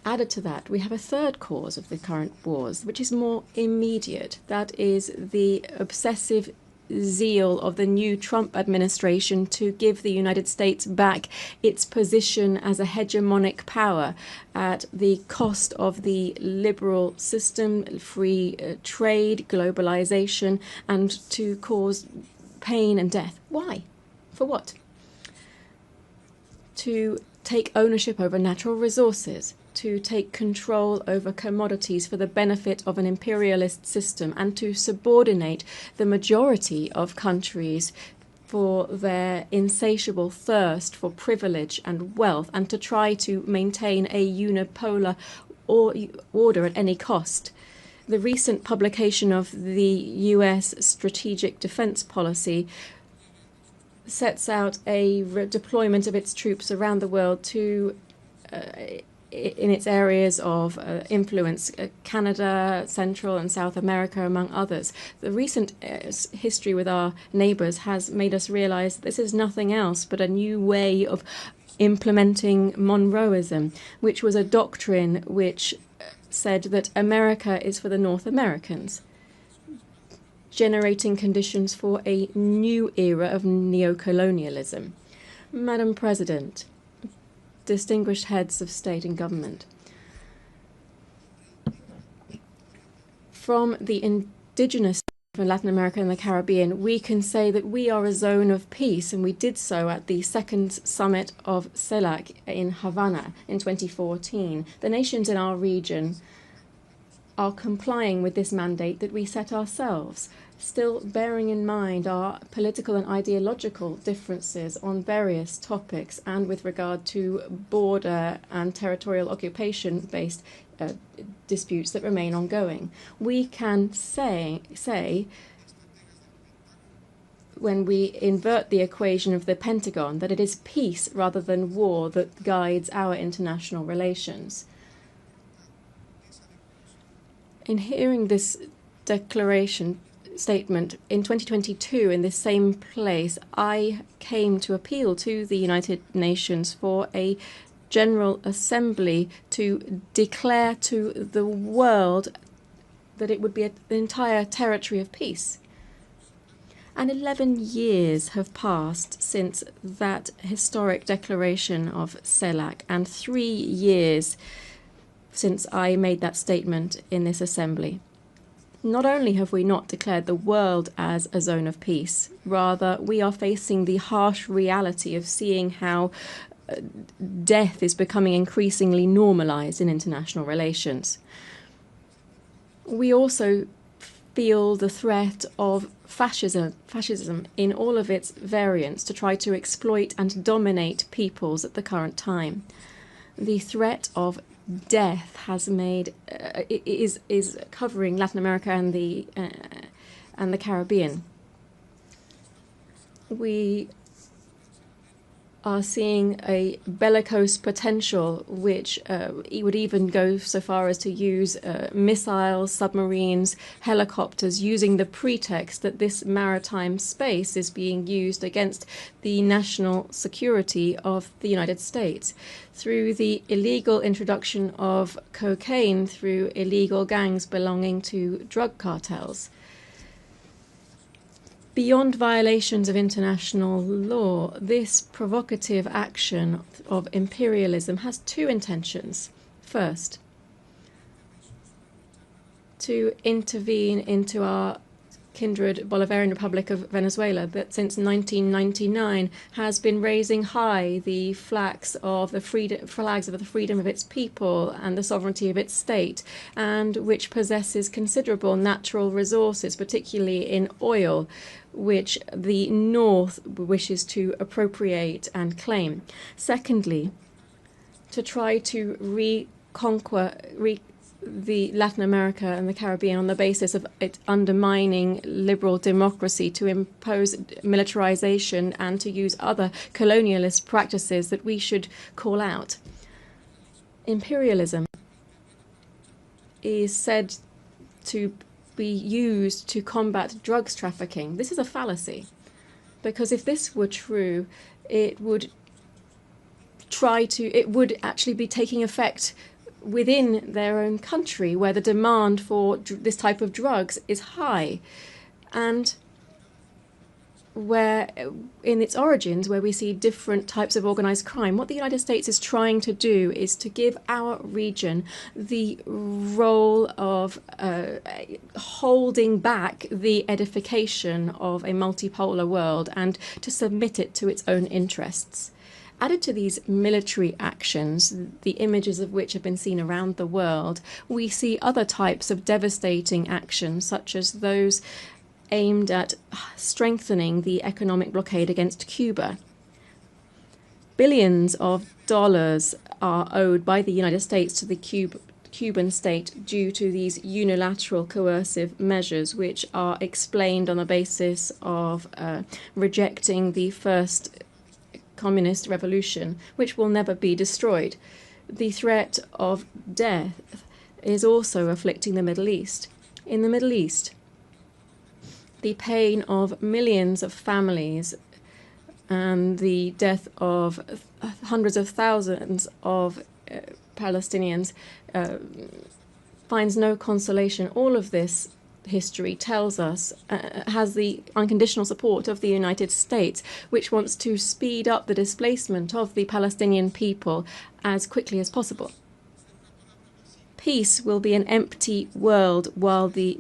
Added to that, we have a third cause of the current wars, which is more immediate. That is the obsessive zeal of the new Trump administration to give the United States back its position as a hegemonic power at the cost of the liberal system, free trade, globalization, and to cause pain and death. Why? For what? To take ownership over natural resources, to take control over commodities for the benefit of an imperialist system, and to subordinate the majority of countries for their insatiable thirst for privilege and wealth, and to try to maintain a unipolar order at any cost. The recent publication of the US Strategic Defense Policy sets out a deployment of its troops around the world to in its areas of influence, Canada, Central and South America, among others. The recent history with our neighbours has made us realise this is nothing else but a new way of implementing Monroeism, which was a doctrine which said that America is for the North Americans, generating conditions for a new era of neocolonialism. Madam President, distinguished heads of state and government, from the indigenous in Latin America and the Caribbean, we can say that we are a zone of peace, and we did so at the second summit of CELAC in Havana in 2014. The nations in our region are complying with this mandate that we set ourselves, still bearing in mind our political and ideological differences on various topics and with regard to border and territorial occupation-based disputes that remain ongoing. We can say when we invert the equation of the Pentagon, that it is peace rather than war that guides our international relations. In hearing this declaration statement in 2022 in this same place, I came to appeal to the United Nations for a General Assembly to declare to the world that it would be an entire territory of peace. And 11 years have passed since that historic declaration of CELAC, and 3 years since I made that statement in this assembly. Not only have we not declared the world as a zone of peace, rather we are facing the harsh reality of seeing how death is becoming increasingly normalized in international relations. We also feel the threat of fascism in all of its variants to try to exploit and dominate peoples at the current time. The threat of death has made is covering Latin America and the Caribbean. We are seeing a bellicose potential, which would even go so far as to use missiles, submarines, helicopters, using the pretext that this maritime space is being used against the national security of the United States, through the illegal introduction of cocaine through illegal gangs belonging to drug cartels. Beyond violations of international law, this provocative action of imperialism has two intentions. First, to intervene into our kindred Bolivarian Republic of Venezuela, that since 1999 has been raising high the flags of the freedom of its people and the sovereignty of its state, and which possesses considerable natural resources, particularly in oil, which the North wishes to appropriate and claim. Secondly, to try to reconquer the Latin America and the Caribbean on the basis of it undermining liberal democracy, to impose militarization and to use other colonialist practices that we should call out. Imperialism is said to be used to combat drugs trafficking. This is a fallacy, because if this were true, it would actually be taking effect within their own country, where the demand for this type of drugs is high, and where in its origins, where we see different types of organized crime. What the United States is trying to do is to give our region the role of holding back the edification of a multipolar world and to submit it to its own interests. Added to these military actions, the images of which have been seen around the world, we see other types of devastating actions, such as those aimed at strengthening the economic blockade against Cuba. Billions of dollars are owed by the United States to the Cuban state due to these unilateral coercive measures, which are explained on the basis of rejecting the first communist revolution, which will never be destroyed. The threat of death is also afflicting the Middle East. In the Middle East, the pain of millions of families and the death of hundreds of thousands of Palestinians finds no consolation. All of this history tells us, has the unconditional support of the United States, which wants to speed up the displacement of the Palestinian people as quickly as possible. Peace will be an empty world while the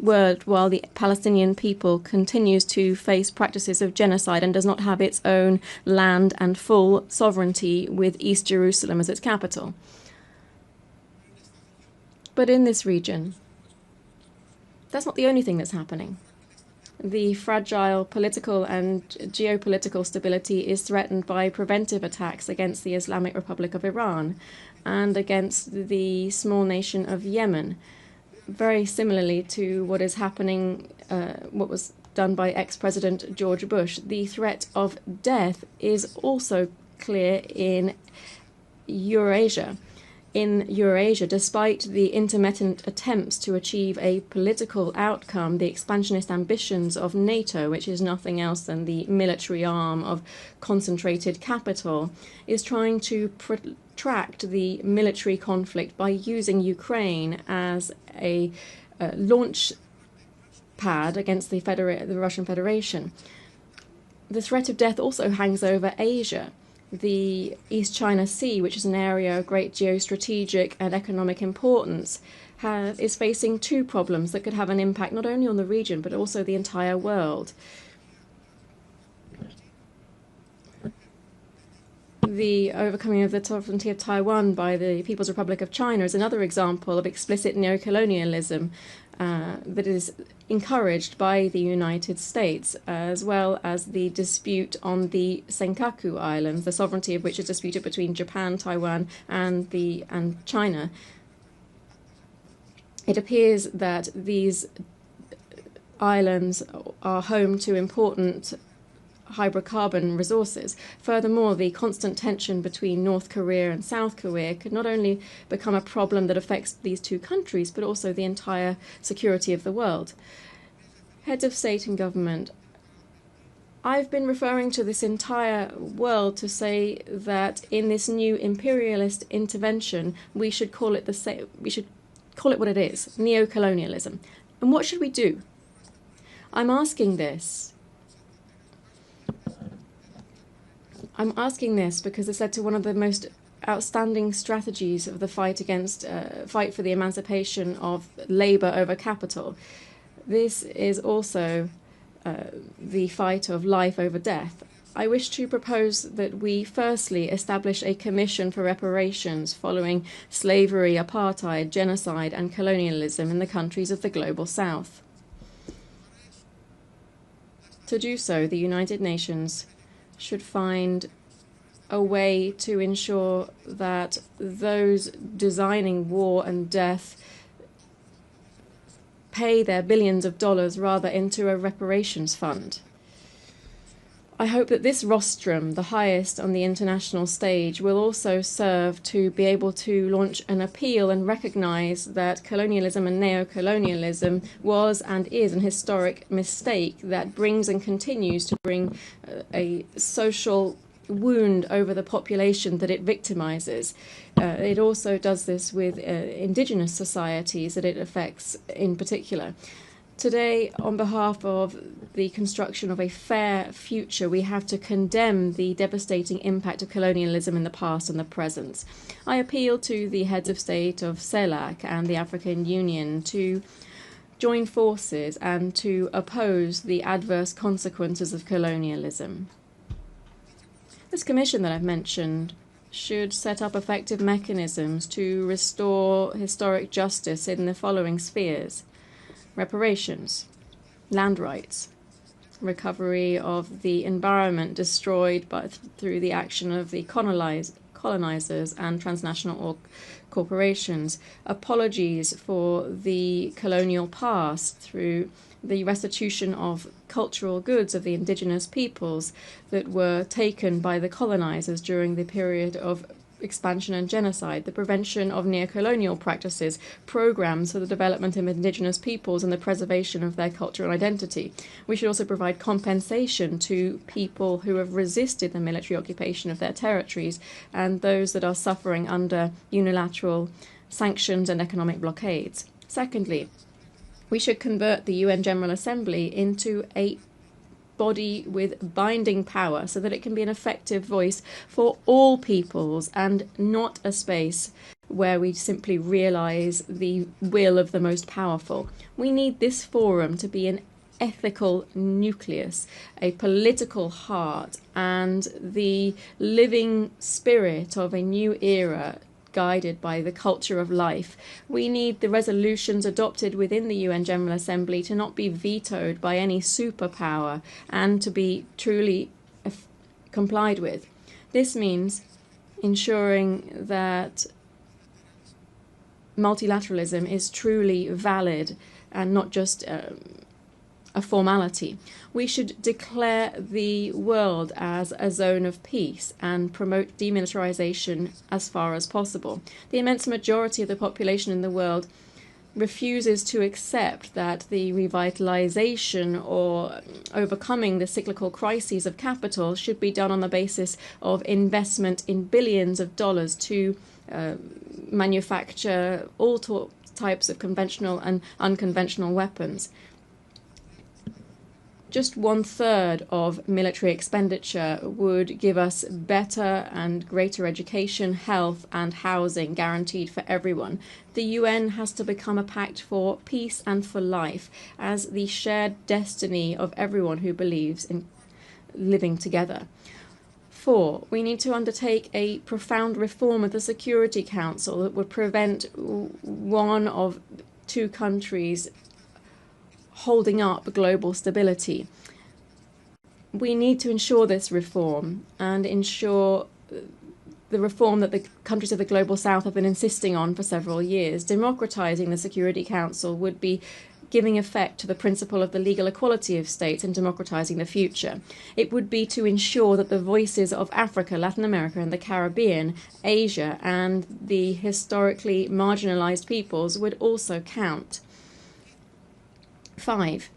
Palestinian people continues to face practices of genocide and does not have its own land and full sovereignty with East Jerusalem as its capital. But in this region, that's not the only thing that's happening. The fragile political and geopolitical stability is threatened by preventive attacks against the Islamic Republic of Iran and against the small nation of Yemen, very similarly to what is happening, what was done by ex-President George Bush. The threat of death is also clear in Eurasia. In Eurasia, despite the intermittent attempts to achieve a political outcome, the expansionist ambitions of NATO, which is nothing else than the military arm of concentrated capital, is trying to protract the military conflict by using Ukraine as a launch pad against the Russian Federation. The threat of death also hangs over Asia. The East China Sea, which is an area of great geostrategic and economic importance, is facing two problems that could have an impact not only on the region but also the entire world. The overcoming of the sovereignty of Taiwan by the People's Republic of China is another example of explicit neocolonialism that is encouraged by the United States, as well as the dispute on the Senkaku Islands, the sovereignty of which is disputed between Japan, Taiwan, and China. It appears that these islands are home to important hydrocarbon resources. Furthermore, the constant tension between North Korea and South Korea could not only become a problem that affects these two countries, but also the entire security of the world. Heads of state and government, I've been referring to this entire world to say that in this new imperialist intervention, we should call it what it is, neocolonialism. And what should we do? I'm asking this because it's led to one of the most outstanding strategies of the fight for the emancipation of labor over capital. This is also the fight of life over death. I wish to propose that we firstly establish a commission for reparations following slavery, apartheid, genocide, and colonialism in the countries of the global south. To do so, the United Nations should find a way to ensure that those designing war and death pay their billions of dollars rather into a reparations fund. I hope that this rostrum, the highest on the international stage, will also serve to be able to launch an appeal and recognize that colonialism and neocolonialism was and is an historic mistake that brings and continues to bring a social wound over the population that it victimizes. It also does this with indigenous societies that it affects in particular. Today, on behalf of the construction of a fair future, we have to condemn the devastating impact of colonialism in the past and the present. I appeal to the heads of state of CELAC and the African Union to join forces and to oppose the adverse consequences of colonialism. This commission that I've mentioned should set up effective mechanisms to restore historic justice in the following spheres: reparations, land rights, recovery of the environment destroyed through the action of the colonizers and transnational corporations, apologies for the colonial past through the restitution of cultural goods of the indigenous peoples that were taken by the colonizers during the period of expansion and genocide, the prevention of neocolonial practices, programs for the development of indigenous peoples and the preservation of their culture and identity. We should also provide compensation to people who have resisted the military occupation of their territories and those that are suffering under unilateral sanctions and economic blockades. Secondly, we should convert the UN General Assembly into a body with binding power so that it can be an effective voice for all peoples and not a space where we simply realize the will of the most powerful. We need this forum to be an ethical nucleus, a political heart, and the living spirit of a new era guided by the culture of life. We need the resolutions adopted within the UN General Assembly to not be vetoed by any superpower and to be truly complied with. This means ensuring that multilateralism is truly valid and not just a formality. We should declare the world as a zone of peace and promote demilitarization as far as possible. The immense majority of the population in the world refuses to accept that the revitalization or overcoming the cyclical crises of capital should be done on the basis of investment in billions of dollars to manufacture all types of conventional and unconventional weapons. Just 1/3 of military expenditure would give us better and greater education, health, and housing guaranteed for everyone. The UN has to become a pact for peace and for life as the shared destiny of everyone who believes in living together. 4, we need to undertake a profound reform of the Security Council that would prevent one of 2 countries holding up global stability. We need to ensure this reform and ensure the reform that the countries of the Global South have been insisting on for several years. Democratizing the Security Council would be giving effect to the principle of the legal equality of states and democratizing the future. It would be to ensure that the voices of Africa, Latin America, and the Caribbean, Asia, and the historically marginalized peoples would also count. 5,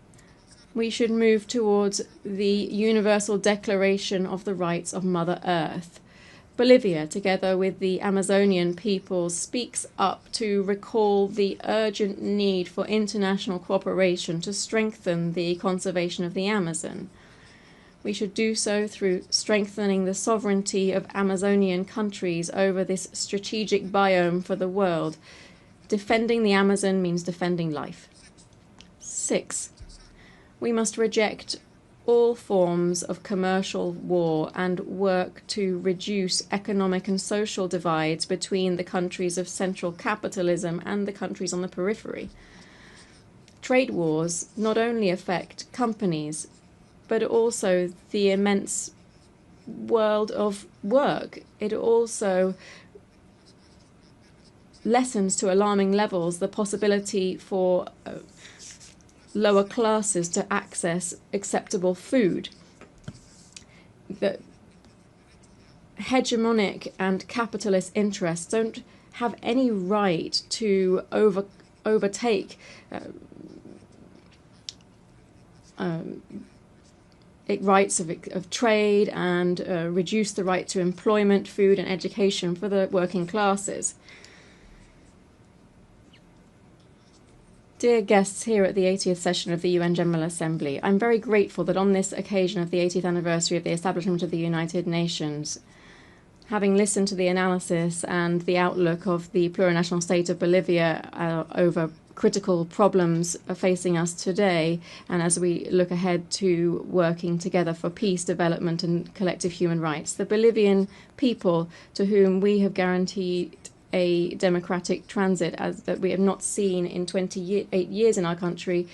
we should move towards the Universal Declaration of the Rights of Mother Earth. Bolivia, together with the Amazonian peoples, speaks up to recall the urgent need for international cooperation to strengthen the conservation of the Amazon. We should do so through strengthening the sovereignty of Amazonian countries over this strategic biome for the world. Defending the Amazon means defending life. 6, we must reject all forms of commercial war and work to reduce economic and social divides between the countries of central capitalism and the countries on the periphery. Trade wars not only affect companies, but also the immense world of work. It also lessens to alarming levels the possibility for lower classes to access acceptable food. The hegemonic and capitalist interests don't have any right to overtake rights of trade and reduce the right to employment, food, and education for the working classes. Dear guests here at the 80th session of the UN General Assembly, I'm very grateful that on this occasion of the 80th anniversary of the establishment of the United Nations, having listened to the analysis and the outlook of the plurinational state of Bolivia over critical problems facing us today, and as we look ahead to working together for peace, development, and collective human rights, the Bolivian people, to whom we have guaranteed a democratic transit as that we have not seen in 28 years in our country,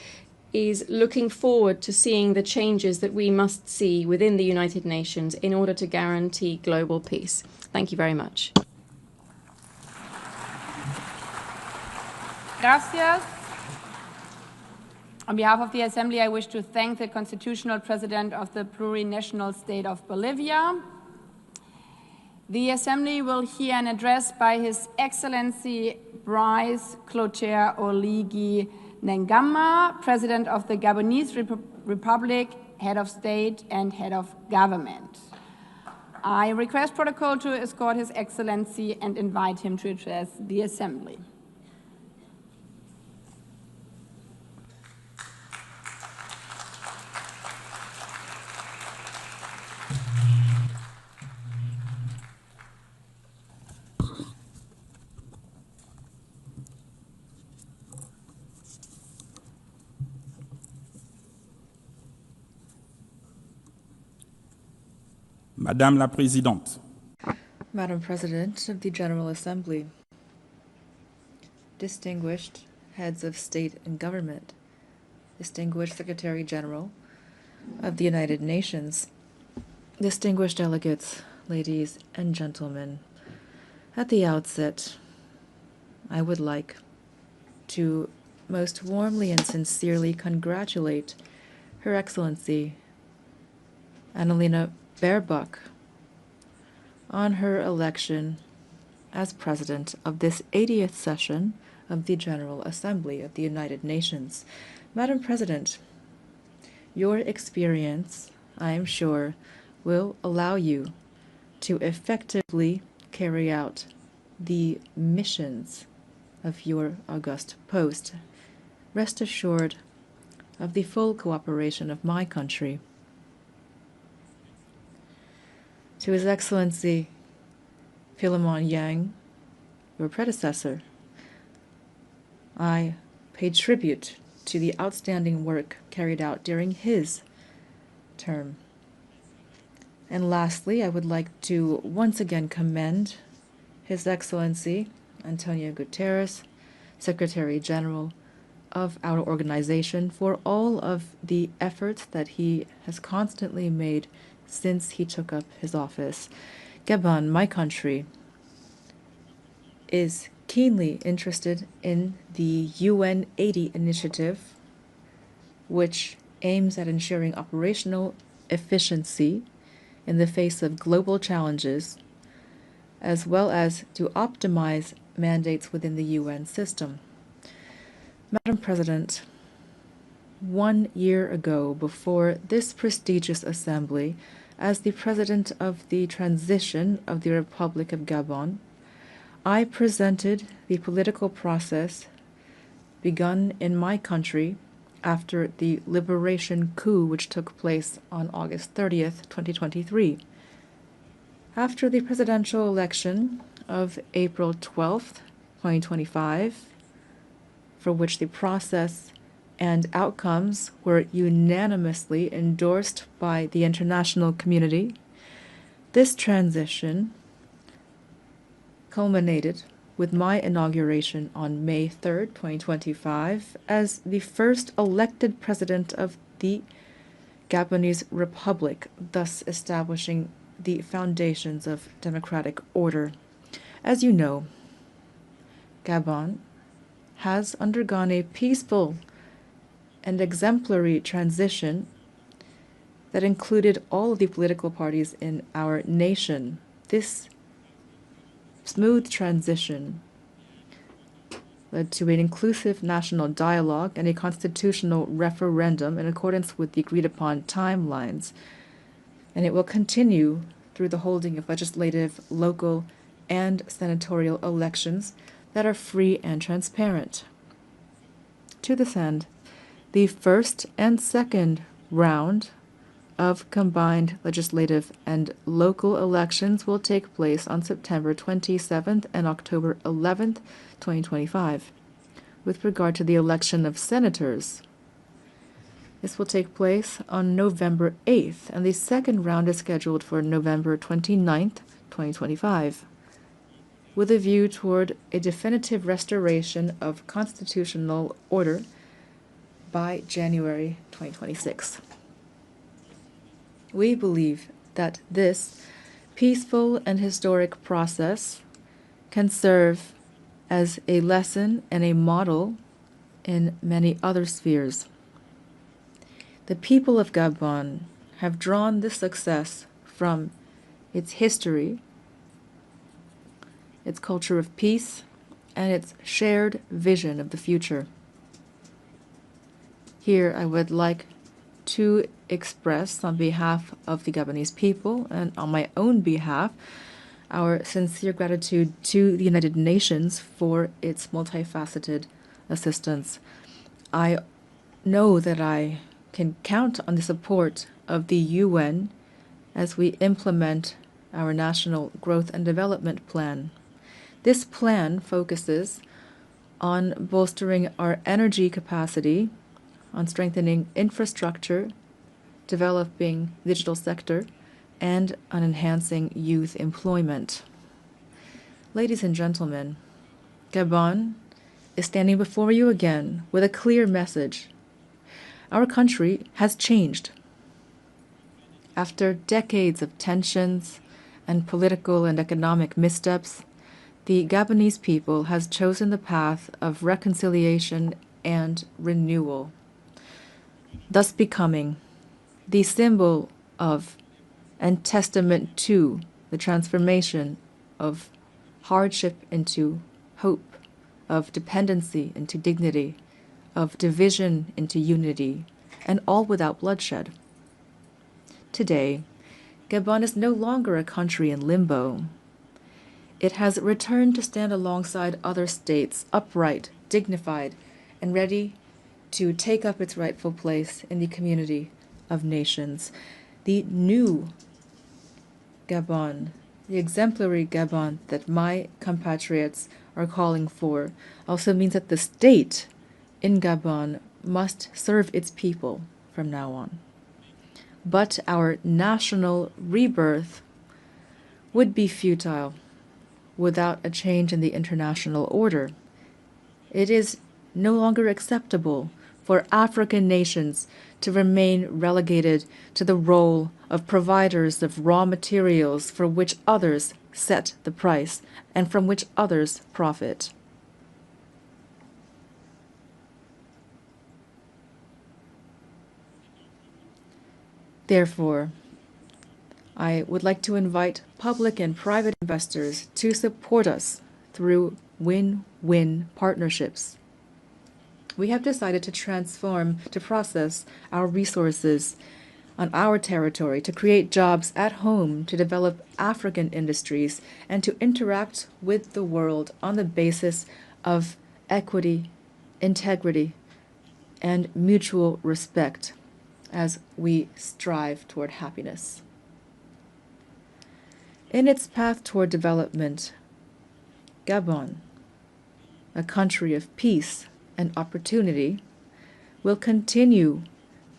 is looking forward to seeing the changes that we must see within the United Nations in order to guarantee global peace. Thank you very much. Gracias. On behalf of the Assembly, I wish to thank the Constitutional President of the plurinational state of Bolivia. The Assembly will hear an address by His Excellency Brice Clotaire Oligui Nguema, President of the Gabonese Republic, Head of State and Head of Government. I request protocol to escort His Excellency and invite him to address the Assembly. Madame la Présidente, Madam President of the General Assembly, distinguished heads of state and government, distinguished Secretary General of the United Nations, distinguished delegates, ladies and gentlemen, at the outset, I would like to most warmly and sincerely congratulate Her Excellency Annalena Baerbock on her election as President of this 80th session of the General Assembly of the United Nations. Madam President, your experience, I am sure, will allow you to effectively carry out the missions of your august post. Rest assured of the full cooperation of my country. To His Excellency Philemon Yang, your predecessor, I pay tribute to the outstanding work carried out during his term. And lastly, I would like to once again commend His Excellency Antonio Guterres, Secretary General of our organization, for all of the efforts that he has constantly made since he took up his office. Gabon, my country, is keenly interested in the UN 80 initiative, which aims at ensuring operational efficiency in the face of global challenges, as well as to optimize mandates within the UN system. Madam President, 1 year ago, before this prestigious assembly, as the President of the Transition of the Republic of Gabon, I presented the political process begun in my country after the liberation coup which took place on August 30th, 2023. After the presidential election of April 12th, 2025, for which the process and outcomes were unanimously endorsed by the international community, this transition culminated with my inauguration on May 3rd, 2025, as the first elected president of the Gabonese Republic, thus establishing the foundations of democratic order. As you know, Gabon has undergone a peaceful and exemplary transition that included all of the political parties in our nation. This smooth transition led to an inclusive national dialogue and a constitutional referendum in accordance with the agreed-upon timelines, and it will continue through the holding of legislative, local, and senatorial elections that are free and transparent. To this end, the first and second round of combined legislative and local elections will take place on September 27th and October 11th, 2025. With regard to the election of senators, this will take place on November 8th, and the second round is scheduled for November 29th, 2025, with a view toward a definitive restoration of constitutional order by January 2026. We believe that this peaceful and historic process can serve as a lesson and a model in many other spheres. The people of Gabon have drawn this success from its history, its culture of peace, and its shared vision of the future. Here I would like to express, on behalf of the Gabonese people and on my own behalf, our sincere gratitude to the United Nations for its multifaceted assistance. I know that I can count on the support of the UN as we implement our National Growth and Development Plan. This plan focuses on bolstering our energy capacity, on strengthening infrastructure, developing digital sector, and on enhancing youth employment. Ladies and gentlemen, Gabon is standing before you again with a clear message. Our country has changed. After decades of tensions and political and economic missteps, the Gabonese people has chosen the path of reconciliation and renewal, thus becoming the symbol of and testament to the transformation of hardship into hope, of dependency into dignity, of division into unity, and all without bloodshed. Today, Gabon is no longer a country in limbo. It has returned to stand alongside other states, upright, dignified, and ready to take up its rightful place in the community of nations. The new Gabon, the exemplary Gabon that my compatriots are calling for, also means that the state in Gabon must serve its people from now on. But our national rebirth would be futile without a change in the international order. It is no longer acceptable for African nations to remain relegated to the role of providers of raw materials for which others set the price and from which others profit. Therefore, I would like to invite public and private investors to support us through win-win partnerships. We have decided to process our resources on our territory, to create jobs at home, to develop African industries, and to interact with the world on the basis of equity, integrity, and mutual respect as we strive toward happiness. In its path toward development, Gabon, a country of peace and opportunity, will continue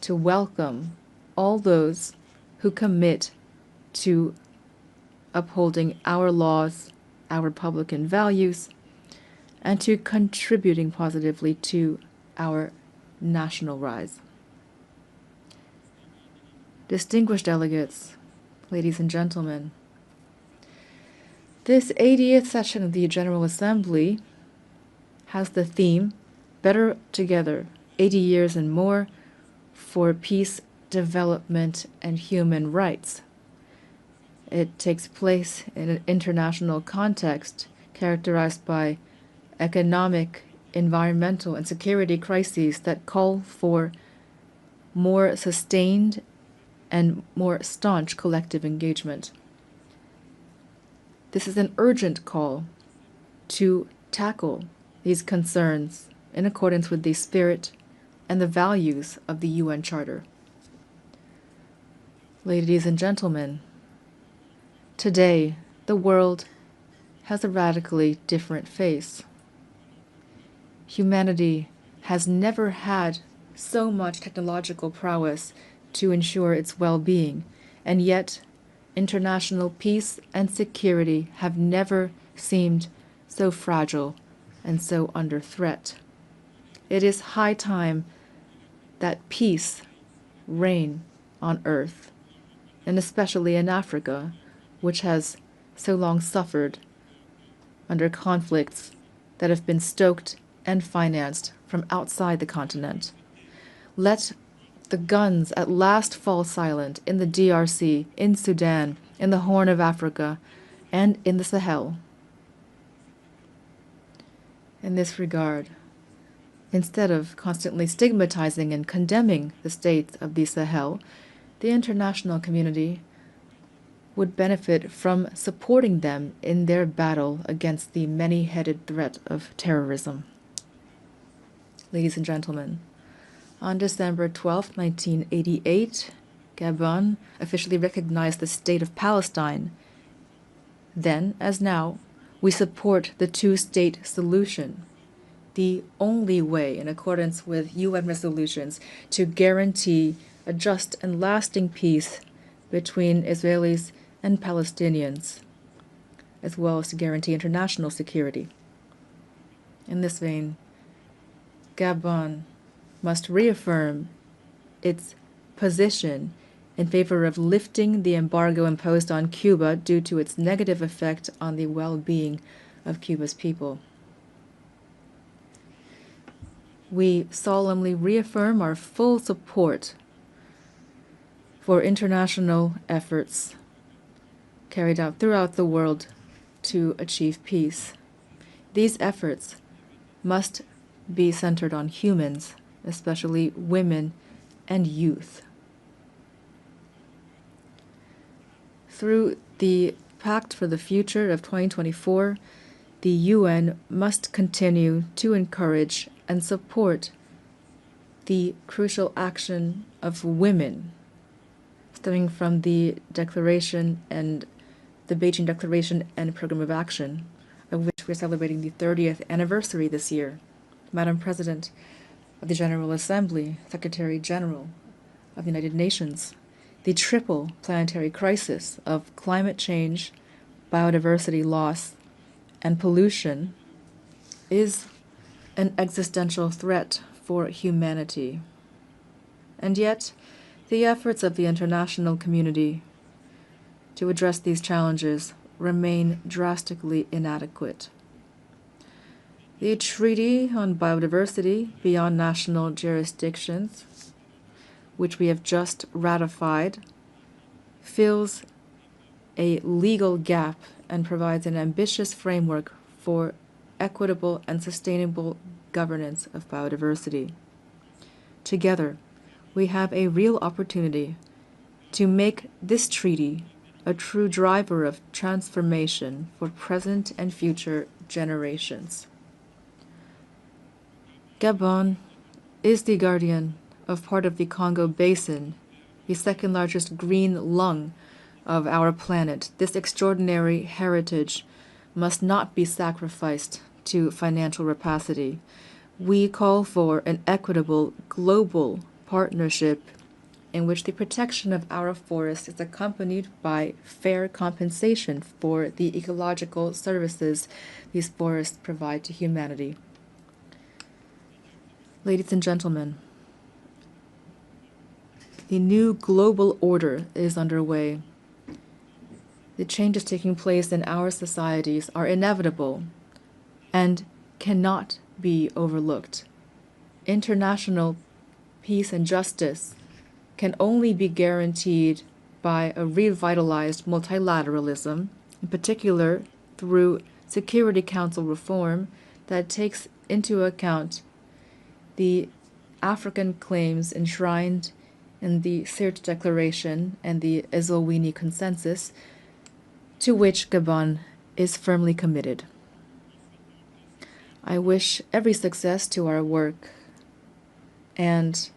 to welcome all those who commit to upholding our laws, our Republican values, and to contributing positively to our national rise. Distinguished delegates, ladies and gentlemen, this 80th session of the General Assembly has the theme, Better Together, 80 Years and More for Peace, Development, and Human Rights. It takes place in an international context characterized by economic, environmental, and security crises that call for more sustained and more staunch collective engagement. This is an urgent call to tackle these concerns in accordance with the spirit and the values of the UN Charter. Ladies and gentlemen, today the world has a radically different face. Humanity has never had so much technological prowess to ensure its well-being, and yet international peace and security have never seemed so fragile and so under threat. It is high time that peace reign on earth, and especially in Africa, which has so long suffered under conflicts that have been stoked and financed from outside the continent. Let the guns at last fall silent in the DRC, in Sudan, in the Horn of Africa, and in the Sahel. In this regard, instead of constantly stigmatizing and condemning the states of the Sahel, the international community would benefit from supporting them in their battle against the many-headed threat of terrorism. Ladies and gentlemen, on December 12, 1988, Gabon officially recognized the State of Palestine. Then, as now, we support the two-state solution, the only way, in accordance with UN resolutions, to guarantee a just and lasting peace between Israelis and Palestinians, as well as to guarantee international security. In this vein, Gabon must reaffirm its position in favor of lifting the embargo imposed on Cuba due to its negative effect on the well-being of Cuba's people. We solemnly reaffirm our full support for international efforts carried out throughout the world to achieve peace. These efforts must be centered on humans, especially women and youth. Through the Pact for the Future of 2024, the UN must continue to encourage and support the crucial action of women, stemming from the Declaration and the Beijing Declaration and Program of Action, of which we're celebrating the 30th anniversary this year. Madam President of the General Assembly, Secretary General of the United Nations, the triple planetary crisis of climate change, biodiversity loss, and pollution is an existential threat for humanity. And yet, the efforts of the international community to address these challenges remain drastically inadequate. The Treaty on Biodiversity Beyond National Jurisdictions, which we have just ratified, fills a legal gap and provides an ambitious framework for equitable and sustainable governance of biodiversity. Together, we have a real opportunity to make this treaty a true driver of transformation for present and future generations. Gabon is the guardian of part of the Congo Basin, the second largest green lung of our planet. This extraordinary heritage must not be sacrificed to financial rapacity. We call for an equitable global partnership in which the protection of our forests is accompanied by fair compensation for the ecological services these forests provide to humanity. Ladies and gentlemen, the new global order is underway. The changes taking place in our societies are inevitable and cannot be overlooked. International peace and justice can only be guaranteed by a revitalized multilateralism, in particular through Security Council reform that takes into account the African claims enshrined in the Sirte Declaration and the Eswatini Consensus, to which Gabon is firmly committed. I wish every success to our work, and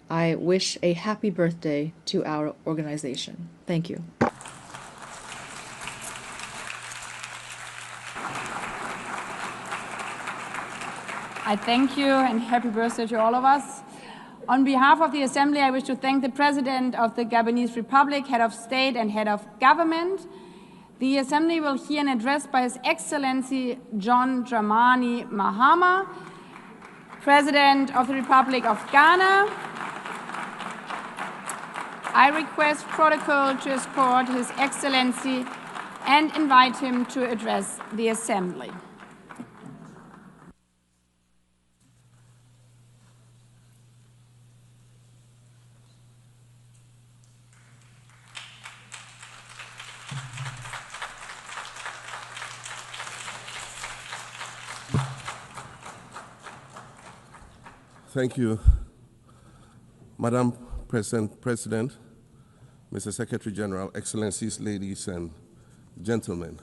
I wish a happy birthday to our organization. Thank you. I thank you and happy birthday to all of us. On behalf of the Assembly, I wish to thank the President of the Gabonese Republic, Head of State and Head of Government. The Assembly will hear an address by His Excellency John Dramani Mahama, President of the Republic of Ghana. I request protocol to escort His Excellency and invite him to address the Assembly. Thank you, Madam President, Mr. Secretary General, Excellencies, ladies and gentlemen.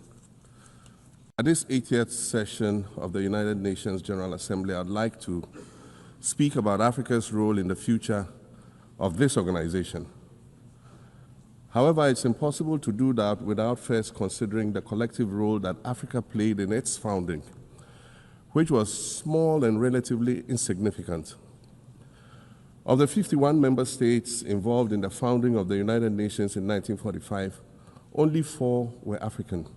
At this 80th session of the United Nations General Assembly, I'd like to speak about Africa's role in the future of this organization. However, it's impossible to do that without first considering the collective role that Africa played in its founding, which was small and relatively insignificant. Of the 51 member states involved in the founding of the United Nations in 1945, only 4 were African: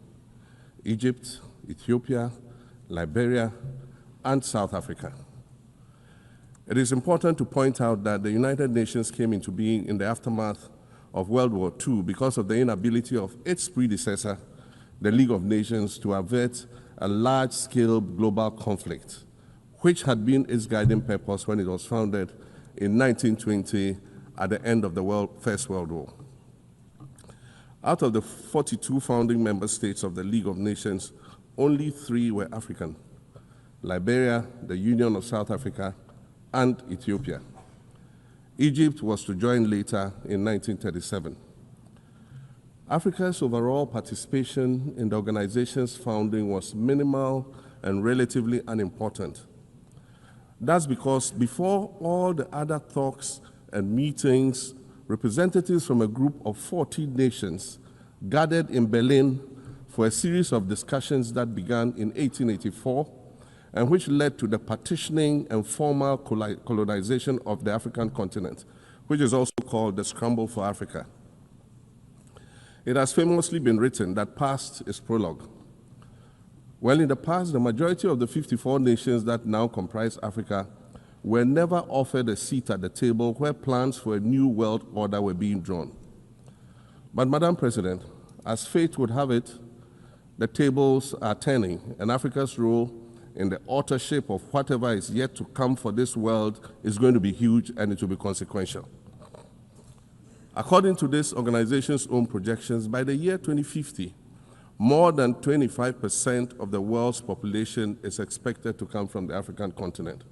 Egypt, Ethiopia, Liberia, and South Africa. It is important to point out that the United Nations came into being in the aftermath of World War II because of the inability of its predecessor, the League of Nations, to avert a large-scale global conflict, which had been its guiding purpose when it was founded in 1920 at the end of the First World War. Out of the 42 founding member states of the League of Nations, only 3 were African: Liberia, the Union of South Africa, and Ethiopia. Egypt was to join later in 1937. Africa's overall participation in the organization's founding was minimal and relatively unimportant. That's because before all the other talks and meetings, representatives from a group of 40 nations gathered in Berlin for a series of discussions that began in 1884 and which led to the partitioning and formal colonization of the African continent, which is also called the Scramble for Africa. It has famously been written that past is prologue. Well, in the past, the majority of the 54 nations that now comprise Africa were never offered a seat at the table where plans for a new world order were being drawn. But, Madam President, as fate would have it, the tables are turning, and Africa's role in the authorship of whatever is yet to come for this world is going to be huge, and it will be consequential. According to this organization's own projections, by the year 2050, more than 25% of the world's population is expected to come from the African continent.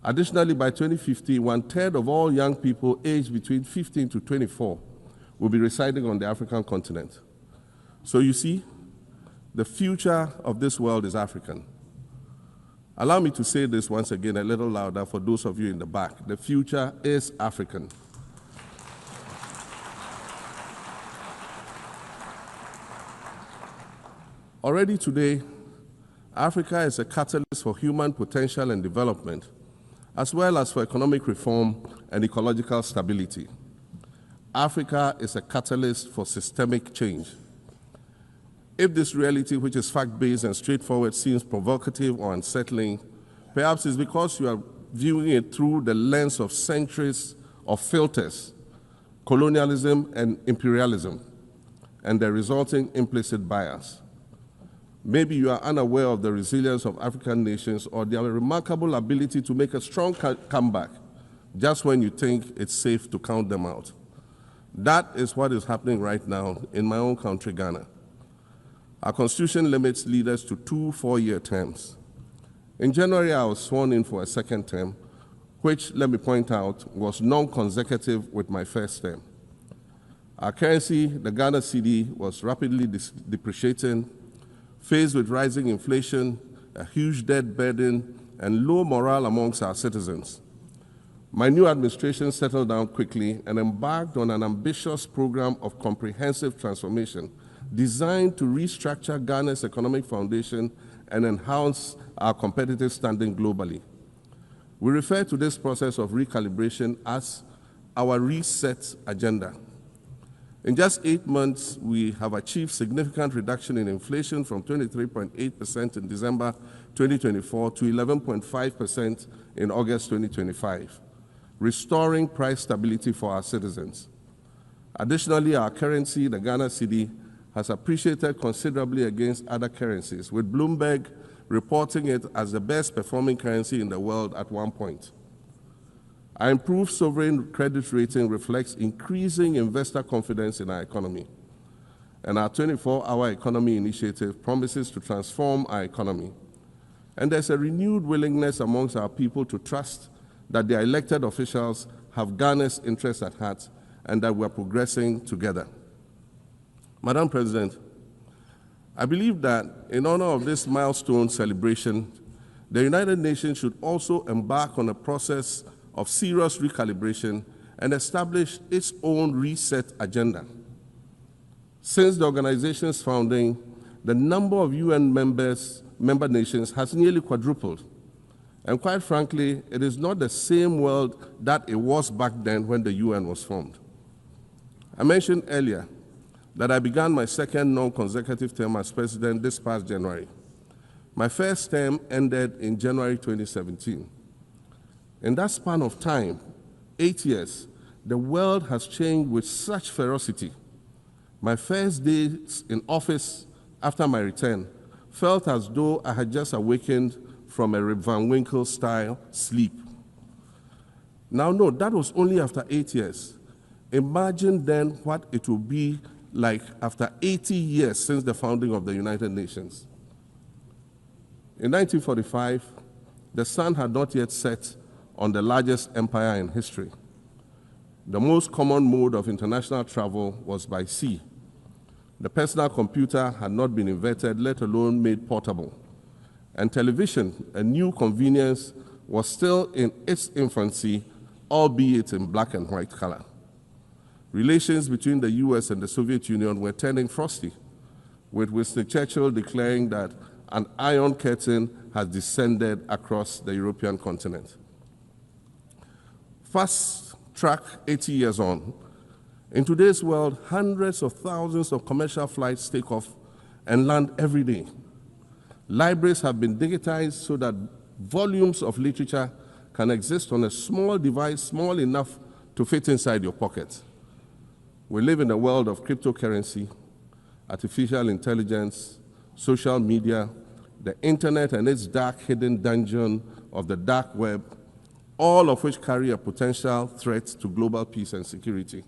Additionally, by 2050, 1/3 of all young people aged between 15 to 24 will be residing on the African continent. So you see, the future of this world is African. Allow me to say this once again a little louder for those of you in the back. The future is African. Already today, Africa is a catalyst for human potential and development, as well as for economic reform and ecological stability. Africa is a catalyst for systemic change. If this reality, which is fact-based and straightforward, seems provocative or unsettling, perhaps it's because you are viewing it through the lens of centuries of filters, colonialism and imperialism, and the resulting implicit bias. Maybe you are unaware of the resilience of African nations or their remarkable ability to make a strong comeback just when you think it's safe to count them out. That is what is happening right now in my own country, Ghana. Our constitution limits leaders to 2 4-year terms. In January, I was sworn in for a second term, which, let me point out, was non-consecutive with my first term. Our currency, the Ghana cedi, was rapidly depreciating, faced with rising inflation, a huge debt burden, and low morale amongst our citizens. My new administration settled down quickly and embarked on an ambitious program of comprehensive transformation designed to restructure Ghana's economic foundation and enhance our competitive standing globally. We refer to this process of recalibration as our reset agenda. In just 8 months, we have achieved significant reduction in inflation from 23.8% in December 2024 to 11.5% in August 2025, restoring price stability for our citizens. Additionally, our currency, the Ghana cedi, has appreciated considerably against other currencies, with Bloomberg reporting it as the best performing currency in the world at one point. Our improved sovereign credit rating reflects increasing investor confidence in our economy. And our 24-hour economy initiative promises to transform our economy. And there's a renewed willingness amongst our people to trust that their elected officials have Ghana's interests at heart and that we're progressing together. Madam President, I believe that in honor of this milestone celebration, the United Nations should also embark on a process of serious recalibration and establish its own reset agenda. Since the organization's founding, the number of UN member nations has nearly quadrupled. And quite frankly, it is not the same world that it was back then when the UN was formed. I mentioned earlier that I began my second non-consecutive term as president this past January. My first term ended in January 2017. In that span of time, 8 years, the world has changed with such ferocity. My first days in office after my return felt as though I had just awakened from a Rip Van Winkle-style sleep. Now, no, that was only after 8 years. Imagine then what it will be like after 80 years since the founding of the United Nations. In 1945, the sun had not yet set on the largest empire in history. The most common mode of international travel was by sea. The personal computer had not been invented, let alone made portable. And television, a new convenience, was still in its infancy, albeit in black and white color. Relations between the US and the Soviet Union were turning frosty, with Winston Churchill declaring that an iron curtain has descended across the European continent. Fast track 80 years on, in today's world, hundreds of thousands of commercial flights take off and land every day. Libraries have been digitized so that volumes of literature can exist on a small device, small enough to fit inside your pocket. We live in a world of cryptocurrency, artificial intelligence, social media, the internet and its dark hidden dungeon of the dark web, all of which carry a potential threat to global peace and security.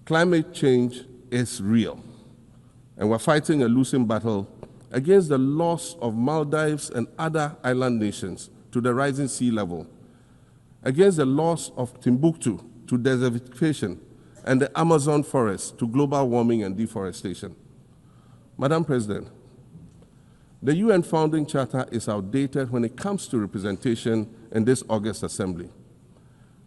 Climate change is real, and we're fighting a losing battle against the loss of Maldives and other island nations to the rising sea level, against the loss of Timbuktu to desertification and the Amazon forest to global warming and deforestation. Madam President, the UN Founding Charter is outdated when it comes to representation in this August Assembly.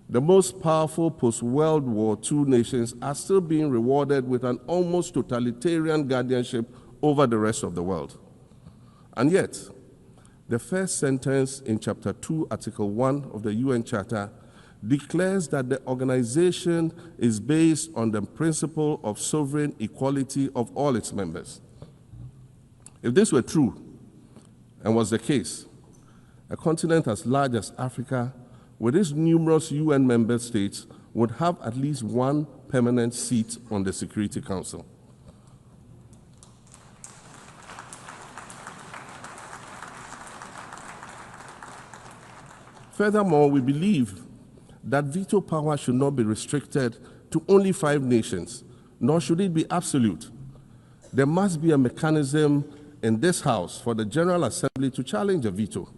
The most powerful post-World War II nations are still being rewarded with an almost totalitarian guardianship over the rest of the world. And yet, the first sentence in Chapter 2, Article 1 of the UN Charter declares that the organization is based on the principle of sovereign equality of all its members. If this were true, and was the case, a continent as large as Africa, with its numerous UN member states, would have at least one permanent seat on the Security Council. Furthermore, we believe that veto power should not be restricted to only 5 nations, nor should it be absolute. There must be a mechanism in this House for the General Assembly to challenge a veto.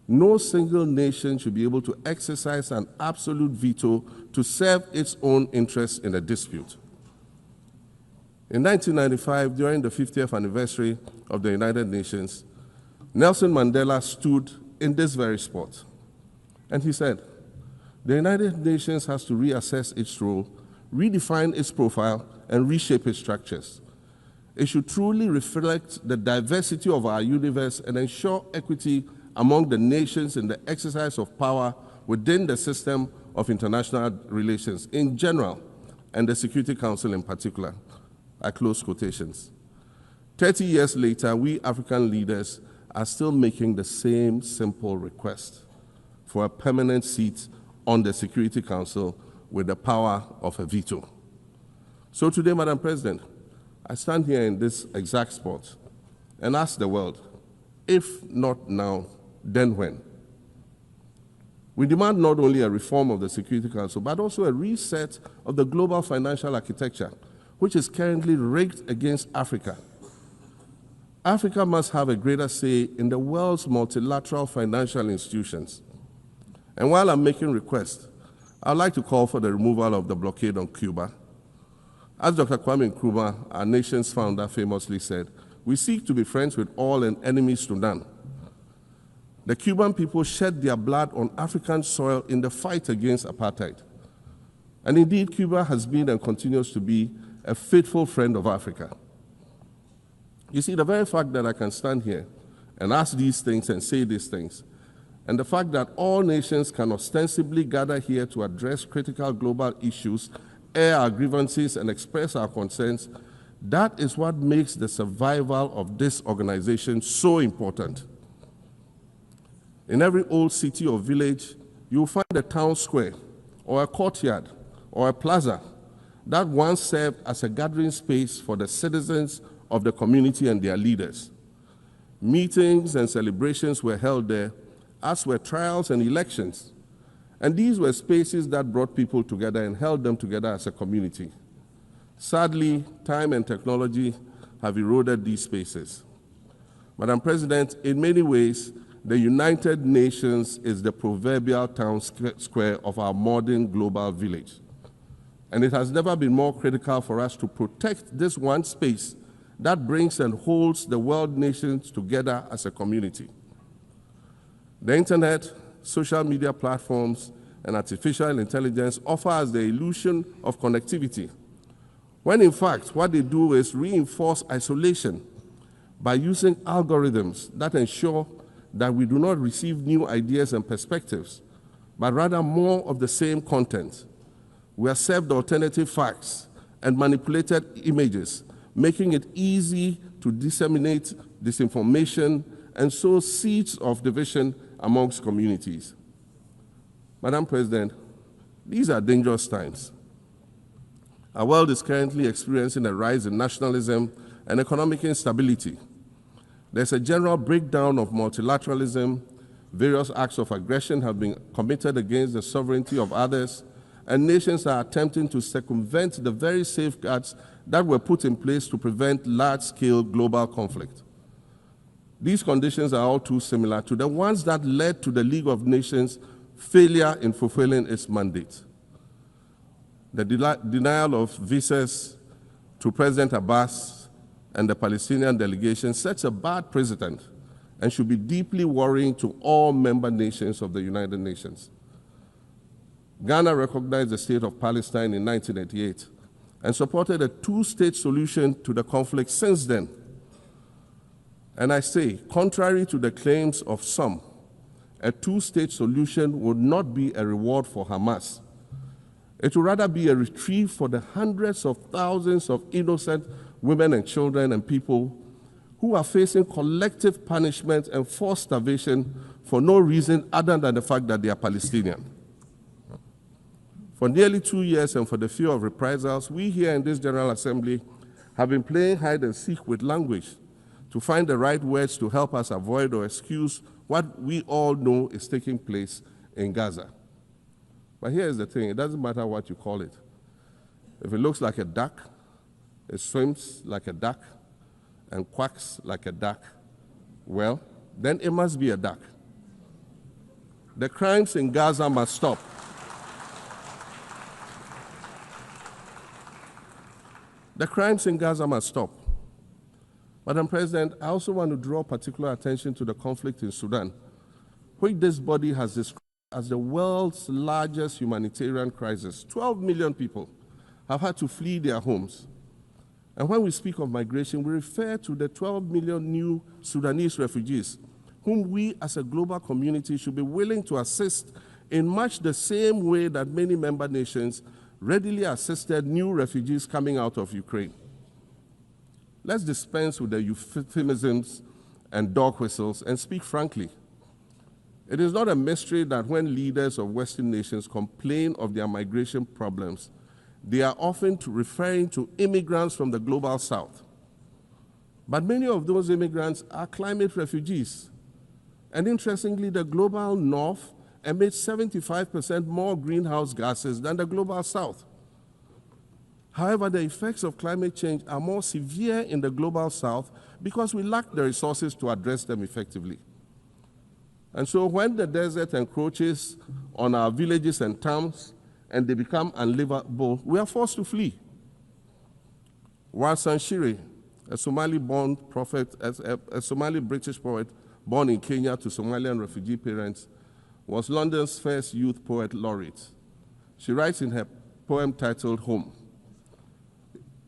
No single nation should be able to exercise an absolute veto to serve its own interests in a dispute. In 1995, during the 50th anniversary of the United Nations, Nelson Mandela stood in this very spot, and he said, the United Nations has to reassess its role, redefine its profile, and reshape its structures. It should truly reflect the diversity of our universe and ensure equity among the nations in the exercise of power within the system of international relations in general, and the Security Council in particular. I close quotations. 30 years later, we African leaders are still making the same simple request for a permanent seat on the Security Council with the power of a veto. So today, Madam President, I stand here in this exact spot and ask the world, if not now, then when? We demand not only a reform of the Security Council, but also a reset of the global financial architecture, which is currently rigged against Africa. Africa must have a greater say in the world's multilateral financial institutions. And while I'm making requests, I'd like to call for the removal of the blockade on Cuba. As Dr. Kwame Nkrumah, our nation's founder, famously said, we seek to be friends with all and enemies to none. The Cuban people shed their blood on African soil in the fight against apartheid. And indeed, Cuba has been and continues to be a faithful friend of Africa. You see, the very fact that I can stand here and ask these things and say these things, and the fact that all nations can ostensibly gather here to address critical global issues air our grievances, and express our concerns, that is what makes the survival of this organization so important. In every old city or village, you will find a town square, or a courtyard, or a plaza that once served as a gathering space for the citizens of the community and their leaders. Meetings and celebrations were held there, as were trials and elections. And these were spaces that brought people together and held them together as a community. Sadly, time and technology have eroded these spaces. Madam President, in many ways, the United Nations is the proverbial town square of our modern global village. And it has never been more critical for us to protect this one space that brings and holds the world nations together as a community. The internet, social media platforms, and artificial intelligence offer us the illusion of connectivity, when in fact what they do is reinforce isolation by using algorithms that ensure that we do not receive new ideas and perspectives, but rather more of the same content. We are served alternative facts and manipulated images, making it easy to disseminate disinformation and sow seeds of division amongst communities. Madam President, these are dangerous times. Our world is currently experiencing a rise in nationalism and economic instability. There's a general breakdown of multilateralism. Various acts of aggression have been committed against the sovereignty of others, and nations are attempting to circumvent the very safeguards that were put in place to prevent large-scale global conflict. These conditions are all too similar to the ones that led to the League of Nations' failure in fulfilling its mandate. The denial of visas to President Abbas and the Palestinian delegation sets a bad precedent and should be deeply worrying to all member nations of the United Nations. Ghana recognized the state of Palestine in 1988 and supported a two-state solution to the conflict since then. And I say, contrary to the claims of some, a two-state solution would not be a reward for Hamas. It would rather be a reprieve for the hundreds of thousands of innocent women and children and people who are facing collective punishment and forced starvation for no reason other than the fact that they are Palestinian. For nearly 2 years and for the fear of reprisals, we here in this General Assembly have been playing hide and seek with language to find the right words to help us avoid or excuse what we all know is taking place in Gaza. But here's the thing, it doesn't matter what you call it. If it looks like a duck, it swims like a duck, and quacks like a duck, well, then it must be a duck. The crimes in Gaza must stop. The crimes in Gaza must stop. Madam President, I also want to draw particular attention to the conflict in Sudan, which this body has described as the world's largest humanitarian crisis. 12 million people have had to flee their homes. And when we speak of migration, we refer to the 12 million new Sudanese refugees, whom we as a global community should be willing to assist in much the same way that many member nations readily assisted new refugees coming out of Ukraine. Let's dispense with the euphemisms and dog whistles and speak frankly. It is not a mystery that when leaders of Western nations complain of their migration problems, they are often referring to immigrants from the global south. But many of those immigrants are climate refugees. And interestingly, the global north emits 75% more greenhouse gases than the global south. However, the effects of climate change are more severe in the global south because we lack the resources to address them effectively. And so when the desert encroaches on our villages and towns and they become unlivable, we are forced to flee. Warsan Shire, a Somali-born prophet, a Somali-British poet born in Kenya to Somalian refugee parents, was London's first youth poet laureate. She writes in her poem titled Home.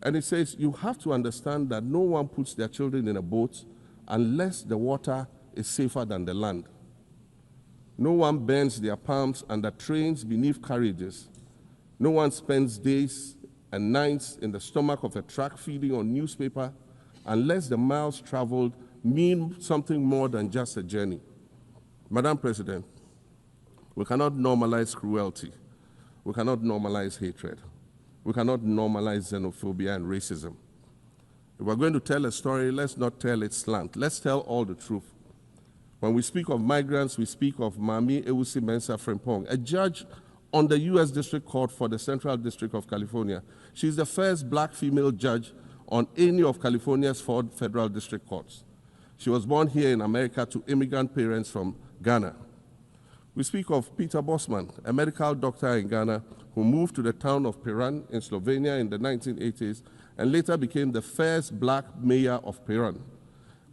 And it says, you have to understand that no one puts their children in a boat unless the water is safer than the land. No one bends their palms under trains beneath carriages No one spends days and nights in the stomach of a truck feeding on newspaper unless the miles traveled mean something more than just a journey. Madam President, we cannot normalize cruelty. We cannot normalize hatred. We cannot normalize xenophobia and racism. If we're going to tell a story, let's not tell its slant. Let's tell all the truth. When we speak of migrants, we speak of Mami Ewusi Mensah Frimpong, a judge on the U.S. District Court for the Central District of California. She's the first black female judge on any of California's 4 federal district courts. She was born here in America to immigrant parents from Ghana. We speak of Peter Bosman, a medical doctor in Ghana who moved to the town of Piran in Slovenia in the 1980s and later became the first black mayor of Piran,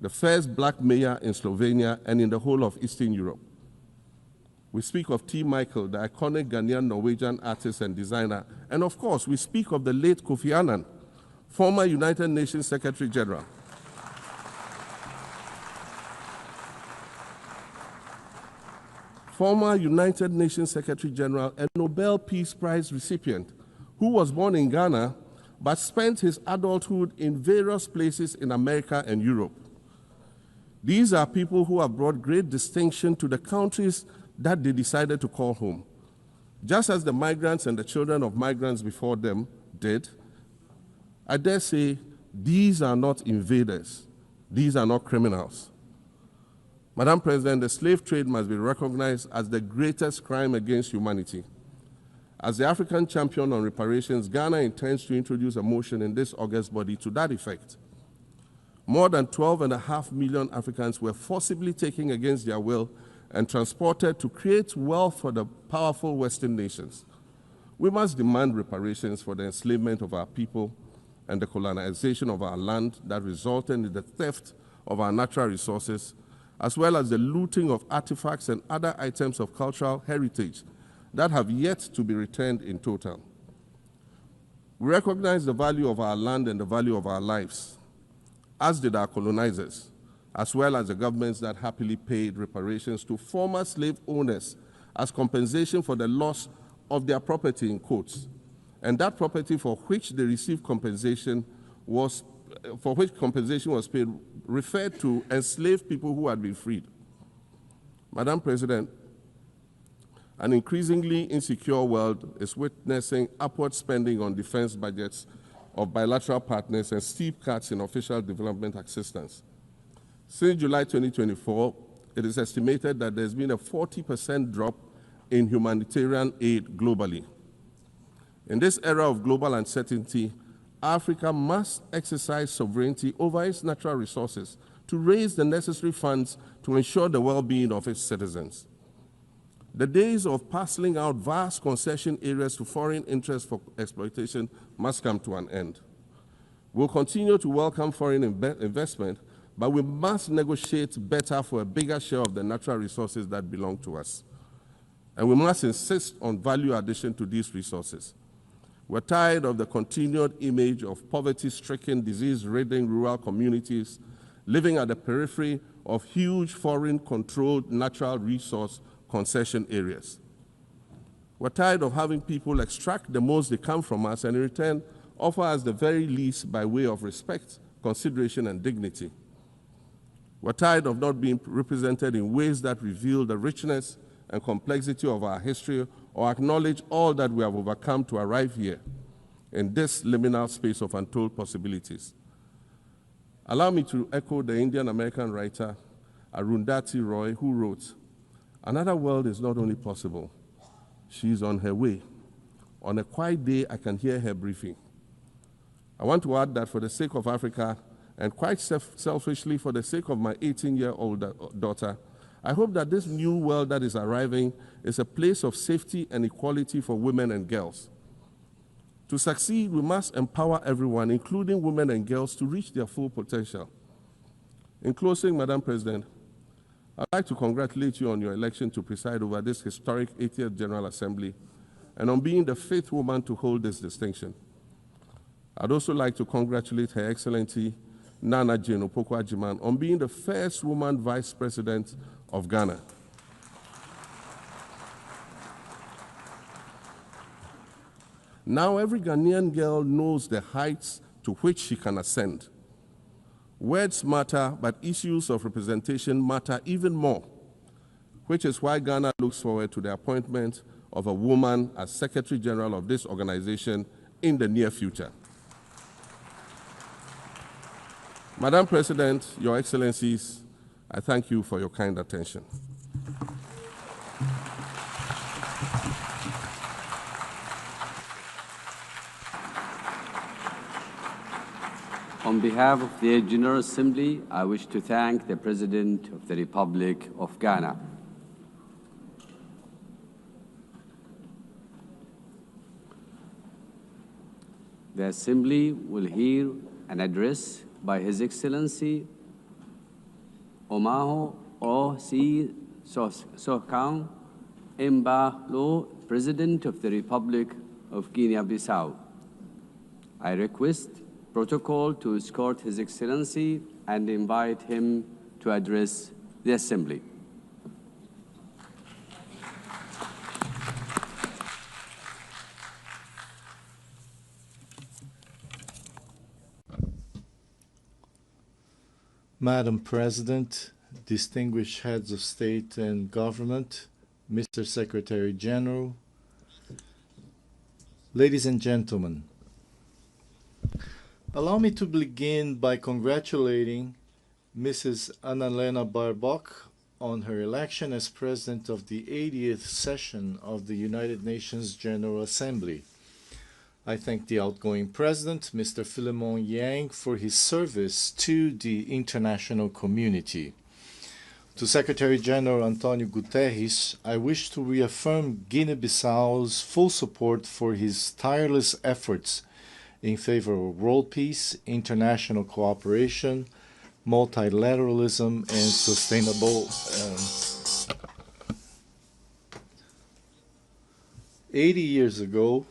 the first black mayor in Slovenia and in the whole of Eastern Europe. We speak of T. Michael, the iconic Ghanaian Norwegian artist and designer. And of course, we speak of the late Kofi Annan, former United Nations Secretary General. Former United Nations Secretary General and Nobel Peace Prize recipient, who was born in Ghana but spent his adulthood in various places in America and Europe. These are people who have brought great distinction to the countries that they decided to call home. Just as the migrants and the children of migrants before them did, I dare say these are not invaders. These are not criminals. Madam President, the slave trade must be recognized as the greatest crime against humanity. As the African champion on reparations, Ghana intends to introduce a motion in this August body to that effect. More than 12.5 million Africans were forcibly taken against their will and transported to create wealth for the powerful Western nations. We must demand reparations for the enslavement of our people and the colonization of our land that resulted in the theft of our natural resources, as well as the looting of artifacts and other items of cultural heritage that have yet to be returned in total. We recognize the value of our land and the value of our lives, as did our colonizers, as well as the governments that happily paid reparations to former slave owners as compensation for the loss of their property in quotes, and that property for which they received compensation was paid referred to enslaved people who had been freed. Madam President, an increasingly insecure world is witnessing upward spending on defense budgets of bilateral partners and steep cuts in official development assistance. Since July 2024, it is estimated that there's been a 40% drop in humanitarian aid globally. In this era of global uncertainty, Africa must exercise sovereignty over its natural resources to raise the necessary funds to ensure the well-being of its citizens. The days of parceling out vast concession areas to foreign interests for exploitation must come to an end. We'll continue to welcome foreign investment, but we must negotiate better for a bigger share of the natural resources that belong to us. And we must insist on value addition to these resources. We're tired of the continued image of poverty-stricken, disease-ridden rural communities living at the periphery of huge foreign-controlled natural resource concession areas. We're tired of having people extract the most they can from us and in return offer us the very least by way of respect, consideration, and dignity. We're tired of not being represented in ways that reveal the richness and complexity of our history or acknowledge all that we have overcome to arrive here in this liminal space of untold possibilities. Allow me to echo the Indian-American writer Arundhati Roy, who wrote, "Another world is not only possible, she is on her way. On a quiet day, I can hear her briefing." I want to add that for the sake of Africa, and quite selfishly for the sake of my 18-year-old daughter, I hope that this new world that is arriving is a place of safety and equality for women and girls. To succeed, we must empower everyone, including women and girls, to reach their full potential. In closing, Madam President, I'd like to congratulate you on your election to preside over this historic 80th General Assembly and on being the 5th woman to hold this distinction. I'd also like to congratulate Her Excellency Nana Jane Opoku-Agyeman on being the first woman Vice President of Ghana. Now every Ghanaian girl knows the heights to which she can ascend. Words matter, but issues of representation matter even more, which is why Ghana looks forward to the appointment of a woman as Secretary General of this organization in the near future. Madam President, Your Excellencies, I thank you for your kind attention. On behalf of the General Assembly, I wish to thank the President of the Republic of Ghana. The Assembly will hear an address by His Excellency Omaho O.C. Sokang Embalo, President of the Republic of Guinea-Bissau. I request protocol to escort His Excellency and invite him to address the Assembly. Madam President, distinguished heads of state and government, Mr. Secretary General, ladies and gentlemen, allow me to begin by congratulating Mrs. Annalena Baerbock on her election as President of the 80th session of the United Nations General Assembly. I thank the outgoing President, Mr. Philemon Yang, for his service to the international community. To Secretary General Antonio Guterres, I wish to reaffirm Guinea-Bissau's full support for his tireless efforts in favor of world peace, international cooperation, multilateralism, and sustainable 80 years ago,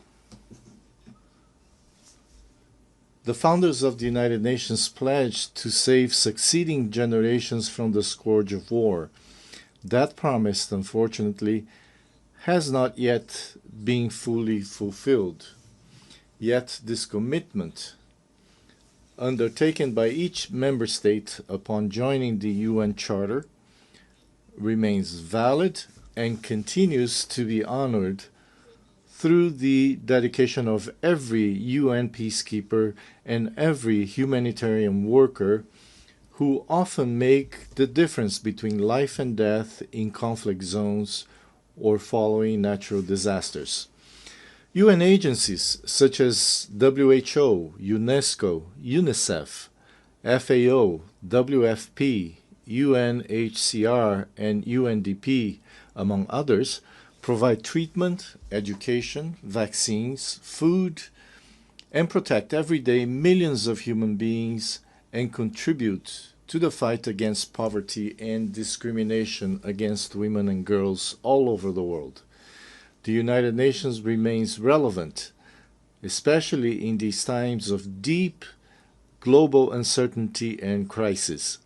the founders of the United Nations pledged to save succeeding generations from the scourge of war. That promise, unfortunately, has not yet been fully fulfilled. Yet this commitment, undertaken by each member state upon joining the UN Charter, remains valid and continues to be honored through the dedication of every UN peacekeeper and every humanitarian worker who often make the difference between life and death in conflict zones or following natural disasters. UN agencies such as WHO, UNESCO, UNICEF, FAO, WFP, UNHCR, and UNDP, among others, provide treatment, education, vaccines, food, and protect every day millions of human beings and contribute to the fight against poverty and discrimination against women and girls all over the world. The United Nations remains relevant, especially in these times of deep global uncertainty and crisis.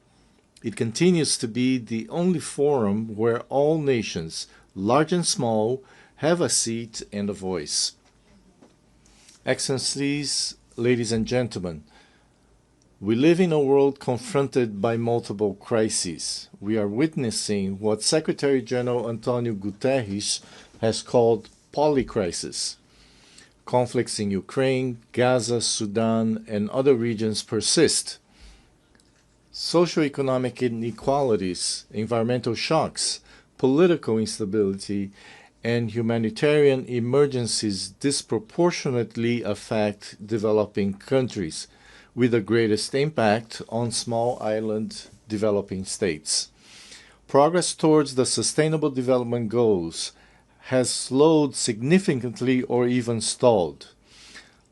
It continues to be the only forum where all nations, large and small, have a seat and a voice. Excellencies, ladies and gentlemen, we live in a world confronted by multiple crises. We are witnessing what Secretary General Antonio Guterres has called polycrisis. Conflicts in Ukraine, Gaza, Sudan, and other regions persist. Socioeconomic inequalities, environmental shocks, political instability, and humanitarian emergencies disproportionately affect developing countries, with the greatest impact on small island developing states. Progress towards the Sustainable Development Goals has slowed significantly or even stalled.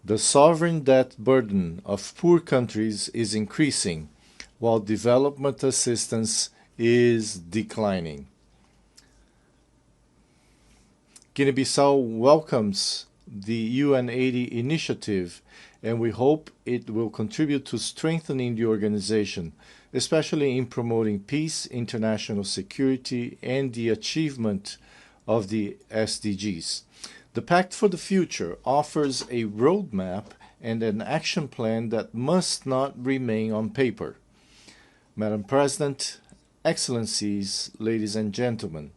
The sovereign debt burden of poor countries is increasing, while development assistance is declining. Guinea-Bissau welcomes the UN 80 initiative, and we hope it will contribute to strengthening the organization, especially in promoting peace, international security, and the achievement of the SDGs. The Pact for the Future offers a roadmap and an action plan that must not remain on paper. Madam President, Excellencies, ladies and gentlemen,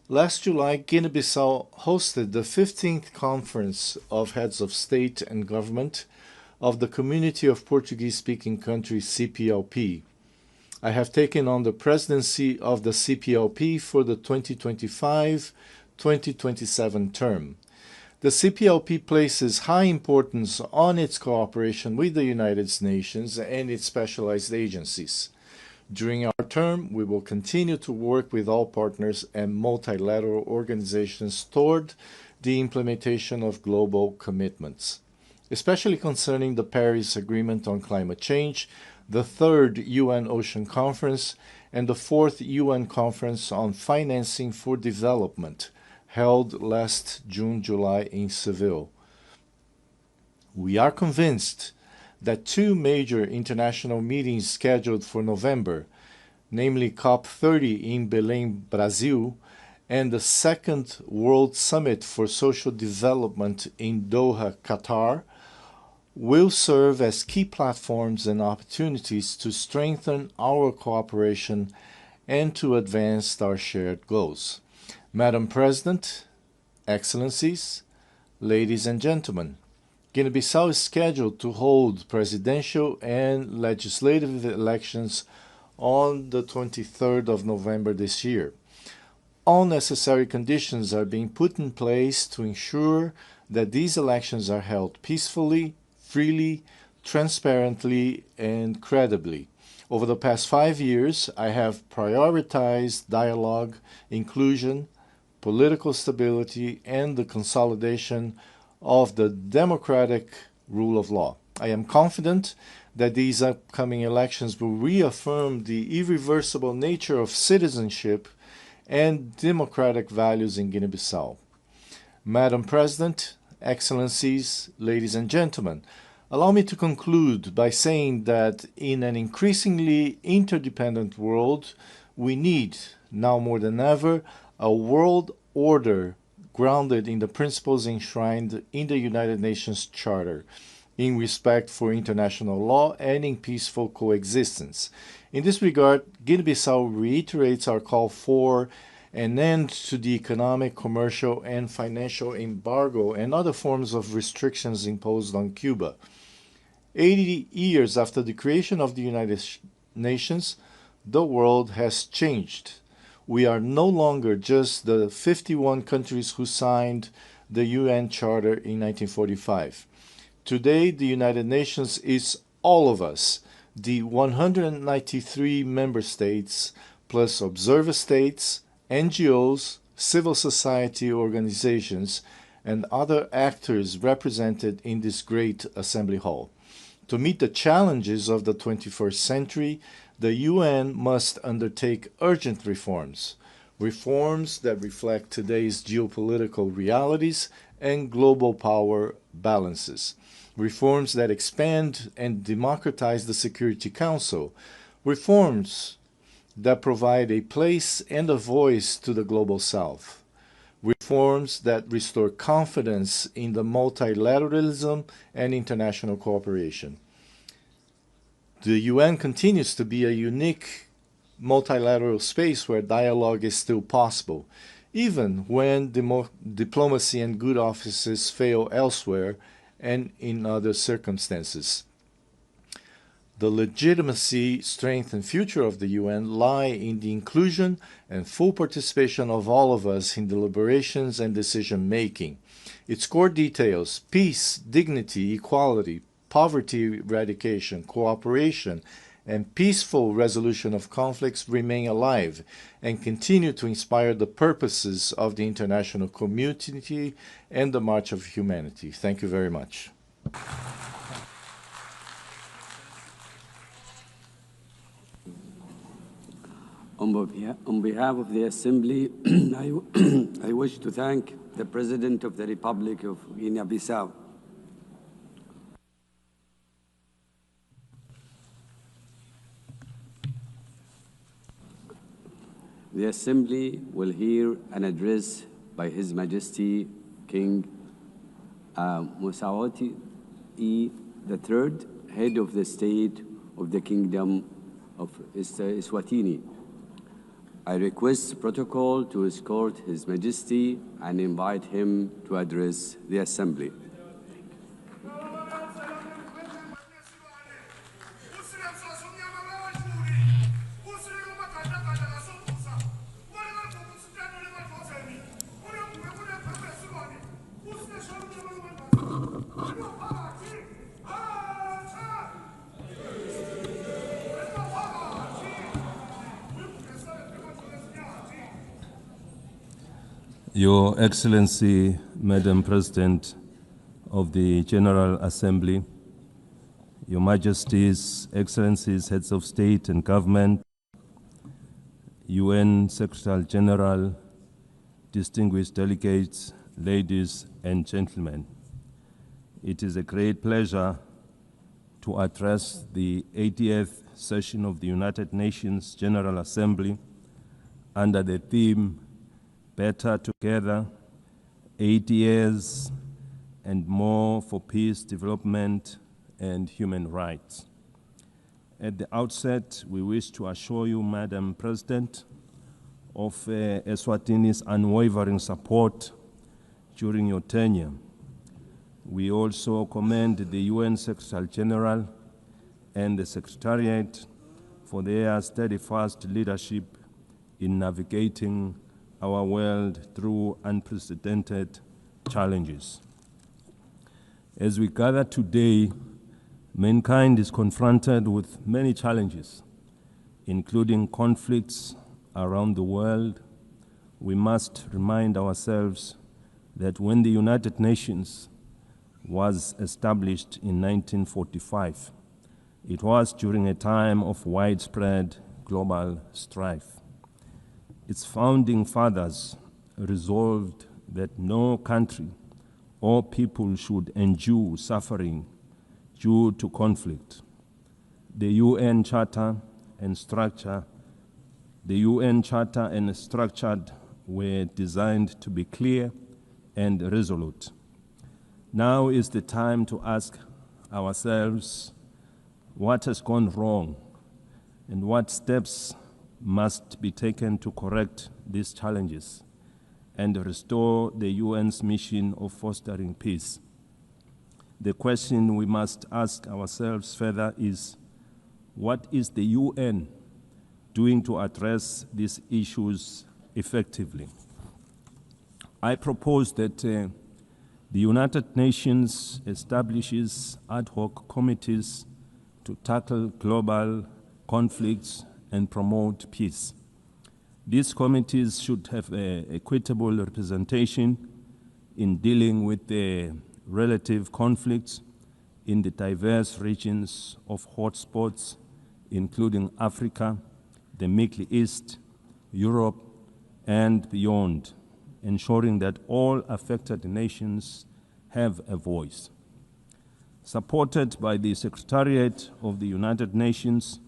last July, Guinea-Bissau hosted the 15th Conference of Heads of State and Government of the Community of Portuguese-Speaking Countries, CPLP. I have taken on the presidency of the CPLP for the 2025-2027 term. The CPLP places high importance on its cooperation with the United Nations and its specialized agencies. During our term, we will continue to work with all partners and multilateral organizations toward the implementation of global commitments, especially concerning the Paris Agreement on Climate Change, the 3rd UN Ocean Conference, and the 4th UN Conference on Financing for Development, held last June-July in Seville. We are convinced that 2 major international meetings scheduled for November, namely COP30 in Belém, Brazil, and the 2nd World Summit for Social Development in Doha, Qatar, will serve as key platforms and opportunities to strengthen our cooperation and to advance our shared goals. Madam President, Excellencies, ladies and gentlemen, Guinea-Bissau is scheduled to hold presidential and legislative elections on the 23rd of November this year. All necessary conditions are being put in place to ensure that these elections are held peacefully, freely, transparently, and credibly. Over the past 5 years, I have prioritized dialogue, inclusion, political stability, and the consolidation of the democratic rule of law. I am confident that these upcoming elections will reaffirm the irreversible nature of citizenship and democratic values in Guinea-Bissau. Madam President, Excellencies, ladies and gentlemen, allow me to conclude by saying that in an increasingly interdependent world, we need, now more than ever, a world order grounded in the principles enshrined in the United Nations Charter, in respect for international law and in peaceful coexistence. In this regard, Guinea-Bissau reiterates our call for an end to the economic, commercial, and financial embargo and other forms of restrictions imposed on Cuba. 80 years after the creation of the United Nations, the world has changed. We are no longer just the 51 countries who signed the UN Charter in 1945. Today, the United Nations is all of us, the 193 member states, plus observer states, NGOs, civil society organizations, and other actors represented in this great assembly hall. To meet the challenges of the 21st century, the UN must undertake urgent reforms, reforms that reflect today's geopolitical realities and global power balances, reforms that expand and democratize the Security Council, reforms that provide a place and a voice to the Global South, reforms that restore confidence in the multilateralism and international cooperation. The UN continues to be a unique multilateral space where dialogue is still possible, even when diplomacy and good offices fail elsewhere and in other circumstances. The legitimacy, strength, and future of the UN lie in the inclusion and full participation of all of us in deliberations and decision-making. Its core details, peace, dignity, equality, poverty eradication, cooperation, and peaceful resolution of conflicts remain alive and continue to inspire the purposes of the international community and the March of Humanity. Thank you very much. On behalf of the Assembly, I wish to thank the President of the Republic of Guinea-Bissau. The Assembly will hear an address by His Majesty King Musawati III, head of the state of the Kingdom of Eswatini. I request protocol to escort His Majesty and invite him to address the Assembly. Your Excellency, Madam President of the General Assembly, Your Majesties, Excellencies, Heads of State and Government, UN Secretary General, distinguished delegates, ladies and gentlemen. It is a great pleasure to address the 80th session of the United Nations General Assembly under the theme Better Together, 80 years and more for peace, development, and human rights. At the outset, we wish to assure you, Madam President, of Eswatini's unwavering support during your tenure. We also commend the UN Secretary General and the Secretariat for their steadfast leadership in navigating our world through unprecedented challenges. As we gather today, mankind is confronted with many challenges, including conflicts around the world. We must remind ourselves that when the United Nations was established in 1945, it was during a time of widespread global strife. Its founding fathers resolved that no country or people should endure suffering due to conflict. The UN Charter and structure were designed to be clear and resolute. Now is the time to ask ourselves what has gone wrong and what steps must be taken to correct these challenges and restore the UN's mission of fostering peace. The question we must ask ourselves further is, what is the UN doing to address these issues effectively? I propose that the United Nations establishes ad hoc committees to tackle global conflicts and promote peace. These committees should have equitable representation in dealing with the relative conflicts in the diverse regions of hotspots, including Africa, the Middle East, Europe, and beyond, ensuring that all affected nations have a voice. Supported by the Secretariat of the United Nations,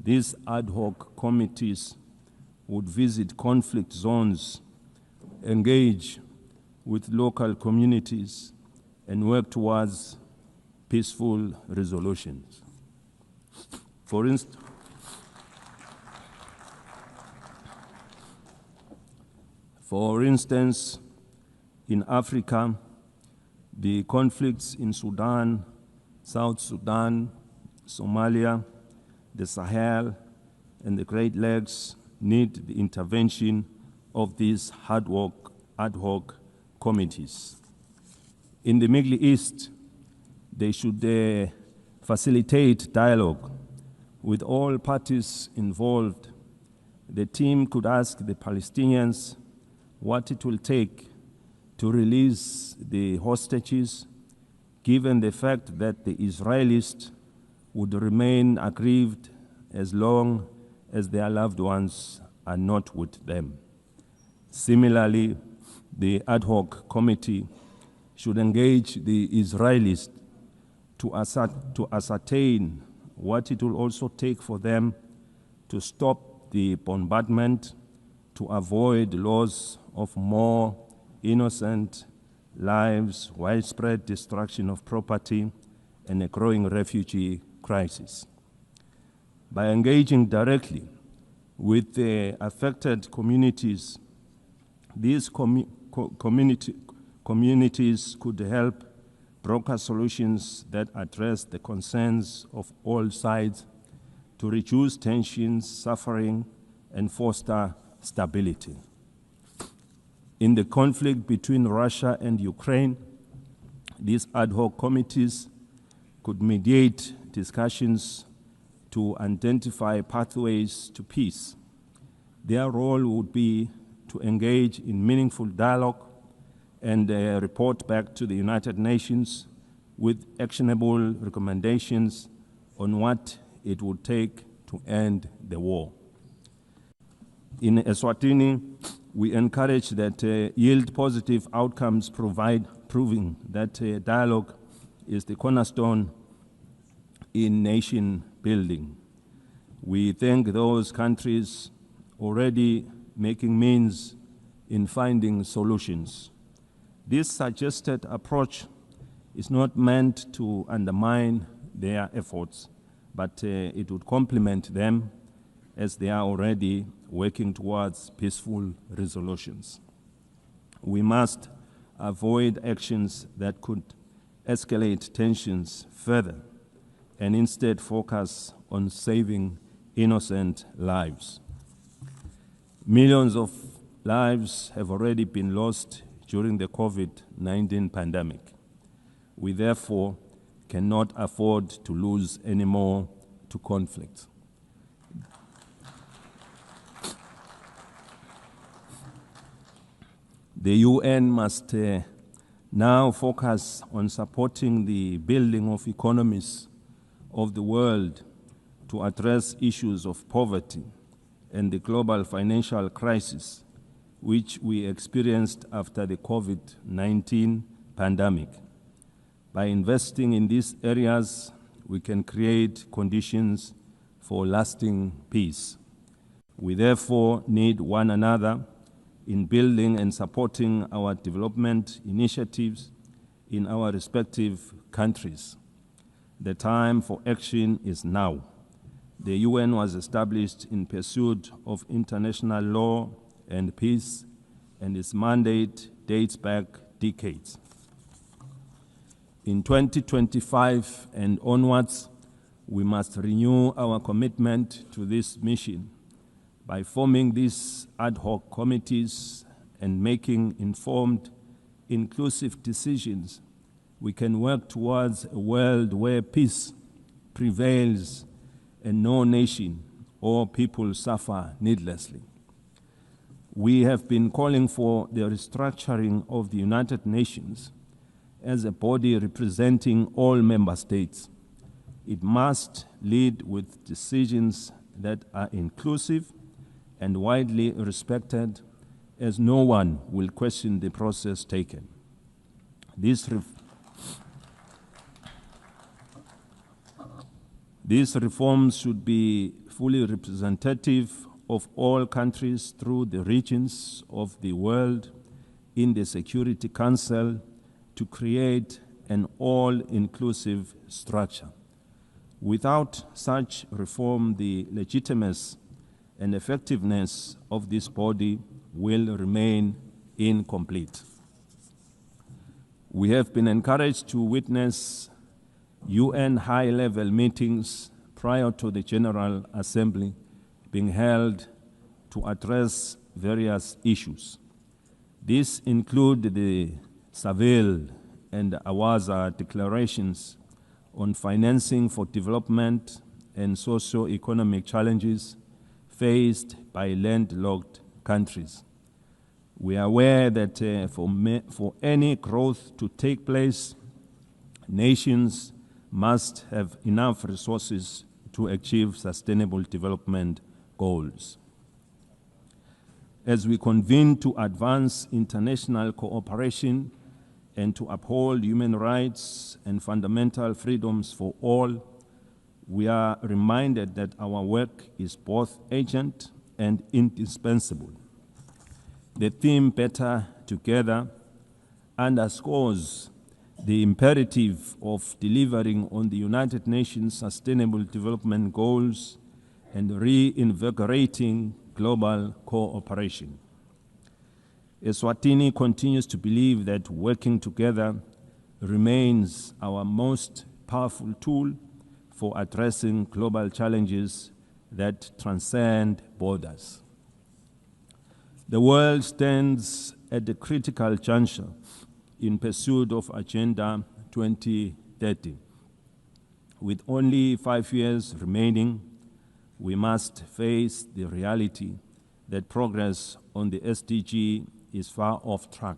these ad hoc committees would visit conflict zones, engage with local communities, and work towards peaceful resolutions. For instance, in Africa, the conflicts in Sudan, South Sudan, Somalia, the Sahel, and the Great Lakes need the intervention of these ad hoc committees. In the Middle East, they should facilitate dialogue with all parties involved. The team could ask the Palestinians what it will take to release the hostages, given the fact that the Israelis would remain aggrieved as long as their loved ones are not with them. Similarly, the ad hoc committee should engage the Israelis to ascertain what it will also take for them to stop the bombardment, to avoid loss of more innocent lives, widespread destruction of property, and a growing refugee crisis. By engaging directly with the affected communities, these communities could help broker solutions that address the concerns of all sides to reduce tensions, suffering, and foster stability. In the conflict between Russia and Ukraine, these ad hoc committees could mediate discussions to identify pathways to peace. Their role would be to engage in meaningful dialogue and report back to the United Nations with actionable recommendations on what it would take to end the war. In Eswatini, we encourage that yield positive outcomes proving that dialogue is the cornerstone in nation building. We thank those countries already making means in finding solutions. This suggested approach is not meant to undermine their efforts, but it would complement them as they are already working towards peaceful resolutions. We must avoid actions that could escalate tensions further and instead focus on saving innocent lives. Millions of lives have already been lost during the COVID-19 pandemic. We therefore cannot afford to lose any more to conflict. The UN must now focus on supporting the building of economies of the world to address issues of poverty and the global financial crisis which we experienced after the COVID-19 pandemic. By investing in these areas, we can create conditions for lasting peace. We therefore need one another in building and supporting our development initiatives in our respective countries. The time for action is now. The UN was established in pursuit of international law and peace, and its mandate dates back decades. In 2025 and onwards, we must renew our commitment to this mission by forming these ad hoc committees and making informed, inclusive decisions. We can work towards a world where peace prevails and no nation or people suffer needlessly. We have been calling for the restructuring of the United Nations as a body representing all member states. It must lead with decisions that are inclusive and widely respected, as no one will question the process taken. These reforms should be fully representative of all countries through the regions of the world in the Security Council to create an all-inclusive structure. Without such reform, the legitimacy and effectiveness of this body will remain incomplete. We have been encouraged to witness UN high-level meetings prior to the General Assembly being held to address various issues. These include the Seville and Awaza declarations on financing for development and socio-economic challenges faced by landlocked countries. We are aware that for any growth to take place, nations must have enough resources to achieve sustainable development goals. As we convene to advance international cooperation and to uphold human rights and fundamental freedoms for all, we are reminded that our work is both urgent and indispensable. The theme Better Together underscores the imperative of delivering on the United Nations Sustainable Development Goals and reinvigorating global cooperation. Eswatini continues to believe that working together remains our most powerful tool for addressing global challenges that transcend borders. The world stands at a critical juncture in pursuit of Agenda 2030. With only 5 years remaining, we must face the reality that progress on the SDG is far off track.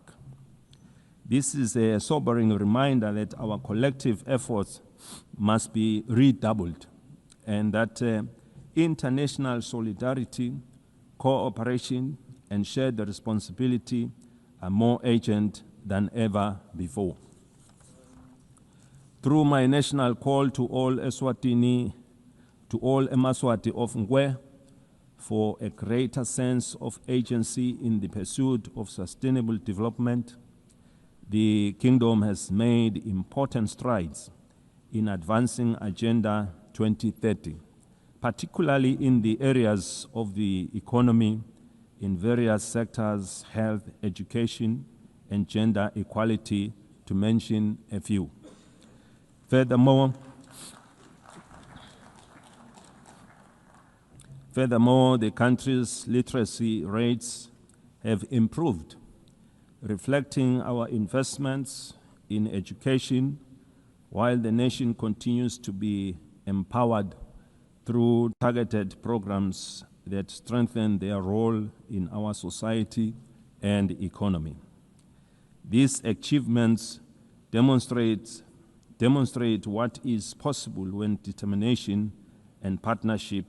This is a sobering reminder that our collective efforts must be redoubled and that international solidarity, cooperation, and shared responsibility are more urgent than ever before. Through my national call to all Eswatini, to all Emaswati of Ngwe, for a greater sense of agency in the pursuit of sustainable development, the Kingdom has made important strides in advancing Agenda 2030, particularly in the areas of the economy, in various sectors, health, education, and gender equality, to mention a few. Furthermore, the country's literacy rates have improved, reflecting our investments in education, while the nation continues to be empowered through targeted programs that strengthen their role in our society and economy. These achievements demonstrate what is possible when determination and partnership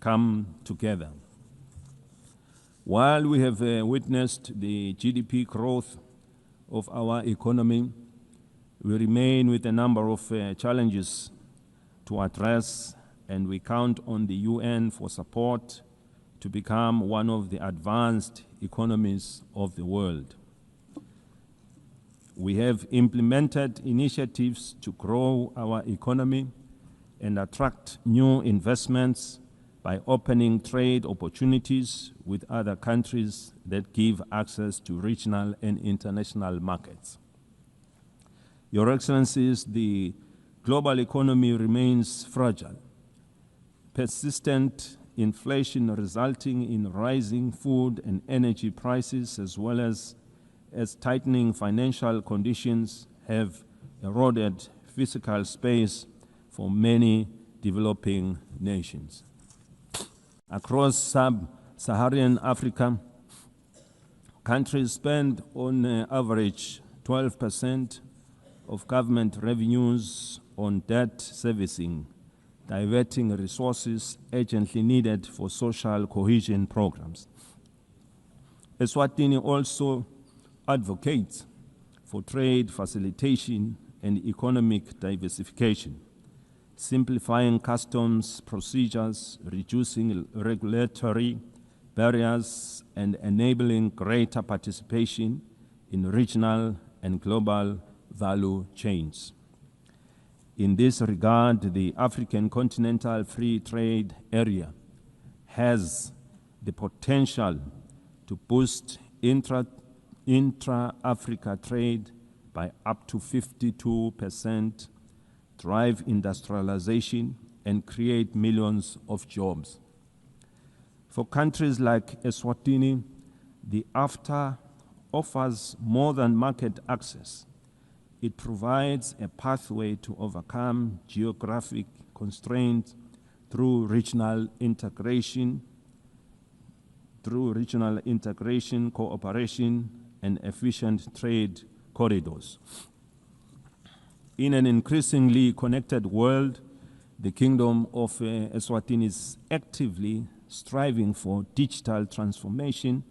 come together. While we have witnessed the GDP growth of our economy, we remain with a number of challenges to address, and we count on the UN for support to become one of the advanced economies of the world. We have implemented initiatives to grow our economy and attract new investments by opening trade opportunities with other countries that give access to regional and international markets. Your Excellencies, the global economy remains fragile. Persistent inflation resulting in rising food and energy prices, as well as tightening financial conditions, have eroded physical space for many developing nations. Across sub-Saharan Africa, countries spend on average 12% of government revenues on debt servicing, diverting resources urgently needed for social cohesion programs. Eswatini also advocates for trade facilitation and economic diversification, simplifying customs procedures, reducing regulatory barriers, and enabling greater participation in regional and global value chains. In this regard, the African Continental Free Trade Area has the potential to boost intra-Africa trade by up to 52%, drive industrialization, and create millions of jobs. For countries like Eswatini, the AfTA offers more than market access. It provides a pathway to overcome geographic constraints through regional integration, cooperation, and efficient trade corridors. In an increasingly connected world, the Kingdom of Eswatini is actively striving for digital transformation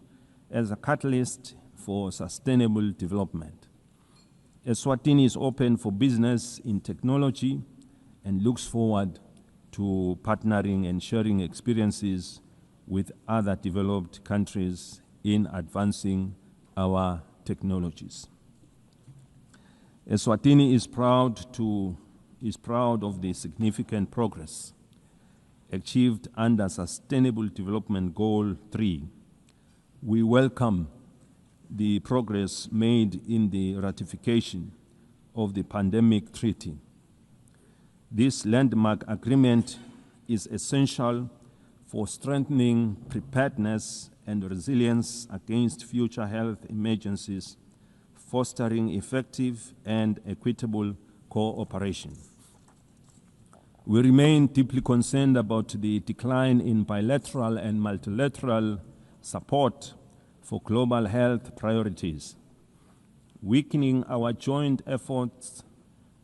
as a catalyst for sustainable development. Eswatini is open for business in technology and looks forward to partnering and sharing experiences with other developed countries in advancing our technologies. Eswatini is proud of the significant progress achieved under Sustainable Development Goal 3. We welcome the progress made in the ratification of the Pandemic Treaty. This landmark agreement is essential for strengthening preparedness and resilience against future health emergencies, fostering effective and equitable cooperation. We remain deeply concerned about the decline in bilateral and multilateral support for global health priorities. Weakening our joint efforts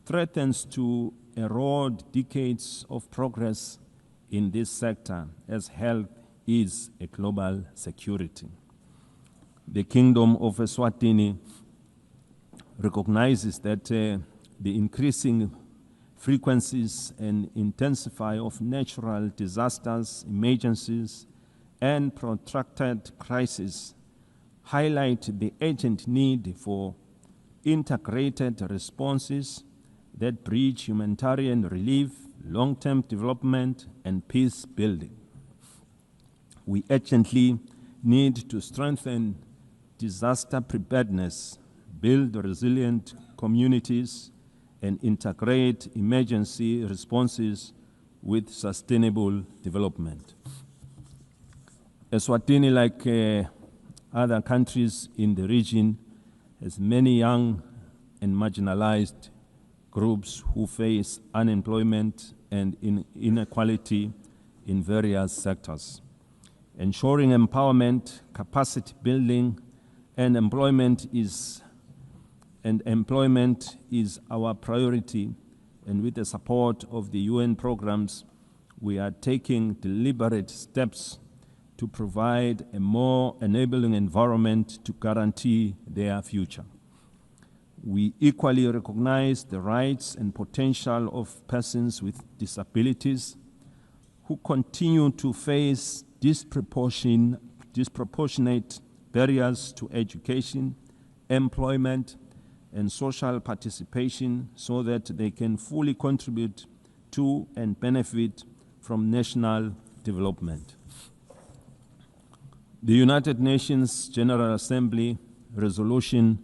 threatens to erode decades of progress in this sector, as health is a global security. The Kingdom of Eswatini recognizes that the increasing frequencies and intensity of natural disasters, emergencies, and protracted crises highlight the urgent need for integrated responses that bridge humanitarian relief, long-term development, and peace building. We urgently need to strengthen disaster preparedness, build resilient communities, and integrate emergency responses with sustainable development. Eswatini, like other countries in the region, has many young and marginalized groups who face unemployment and inequality in various sectors. Ensuring empowerment, capacity building, and employment is our priority, and with the support of the UN programs, we are taking deliberate steps to provide a more enabling environment to guarantee their future. We equally recognize the rights and potential of persons with disabilities who continue to face disproportionate barriers to education, employment, and social participation so that they can fully contribute to and benefit from national development. The United Nations General Assembly Resolution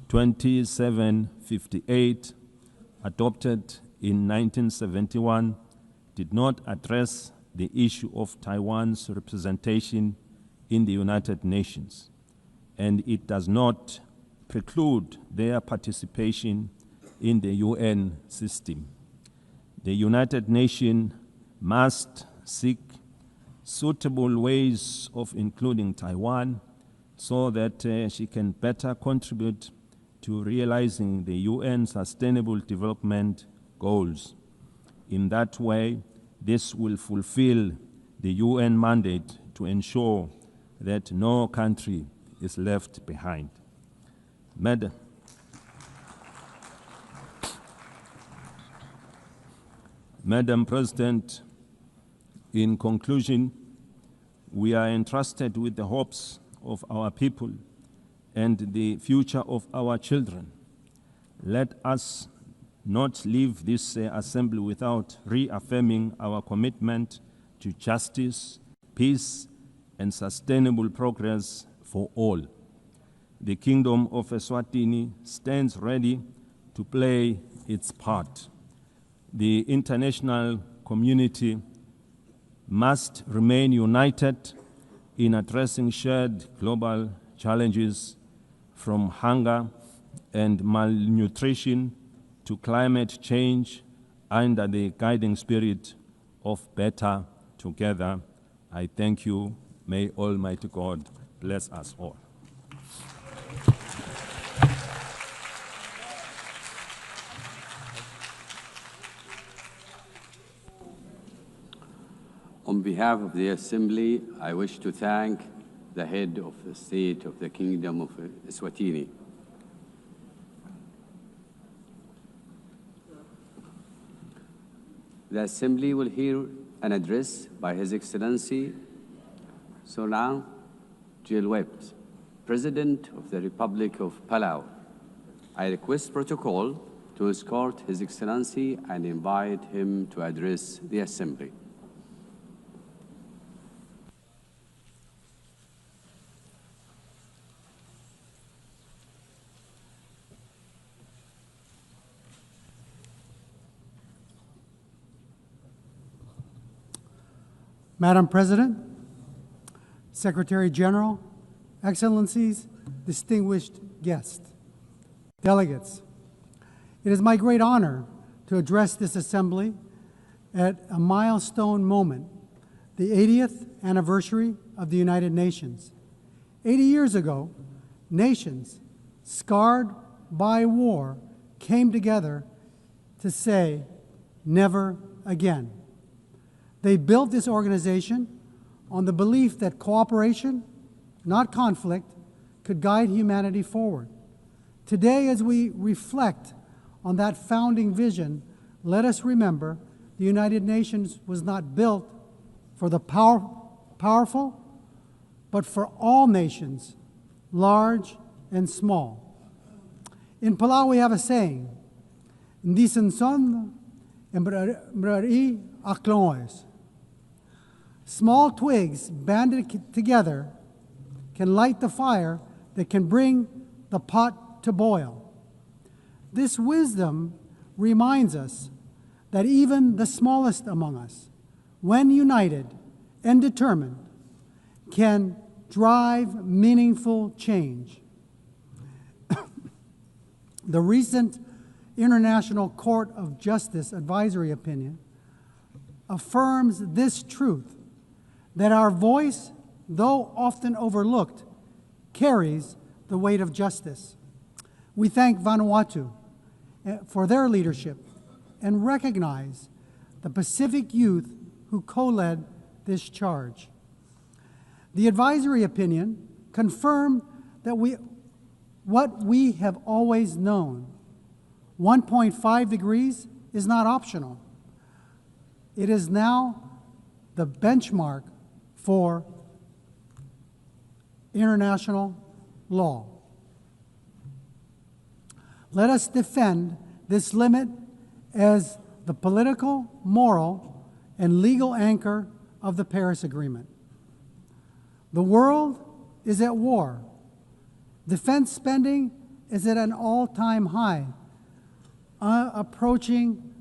2758, adopted in 1971, did not address the issue of Taiwan's representation in the United Nations, and it does not preclude their participation in the UN system. The United Nations must seek suitable ways of including Taiwan so that she can better contribute to realizing the UN Sustainable Development Goals. In that way, this will fulfill the UN mandate to ensure that no country is left behind. Madam President, in conclusion, we are entrusted with the hopes of our people and the future of our children. Let us not leave this assembly without reaffirming our commitment to justice, peace, and sustainable progress for all. The Kingdom of Eswatini stands ready to play its part. The international community must remain united in addressing shared global challenges, from hunger and malnutrition to climate change, under the guiding spirit of better together. I thank you. May Almighty God bless us all. On behalf of the Assembly, I wish to thank the head of the state of the Kingdom of Eswatini. The Assembly will hear an address by His Excellency Sonang Jilwept, President of the Republic of Palau. I request protocol to escort His Excellency and invite him to address the Assembly. Madam President, Secretary General, Excellencies, distinguished guests, delegates, it is my great honor to address this Assembly at a milestone moment, the 80th anniversary of the United Nations. 80 years ago, nations scarred by war came together to say, never again. They built this organization on the belief that cooperation, not conflict, could guide humanity forward. Today, as we reflect on that founding vision, let us remember the United Nations was not built for the powerful, but for all nations, large and small. In Palau, we have a saying, "Ndisan son embrari akloes." Small twigs banded together can light the fire that can bring the pot to boil. This wisdom reminds us that even the smallest among us, when united and determined, can drive meaningful change. The recent International Court of Justice advisory opinion affirms this truth, that our voice, though often overlooked, carries the weight of justice. We thank Vanuatu for their leadership and recognize the Pacific youth who co-led this charge. The advisory opinion confirmed that what we have always known, 1.5 degrees is not optional. It is now the benchmark for international law. Let us defend this limit as the political, moral, and legal anchor of the Paris Agreement. The world is at war. Defense spending is at an all-time high, approaching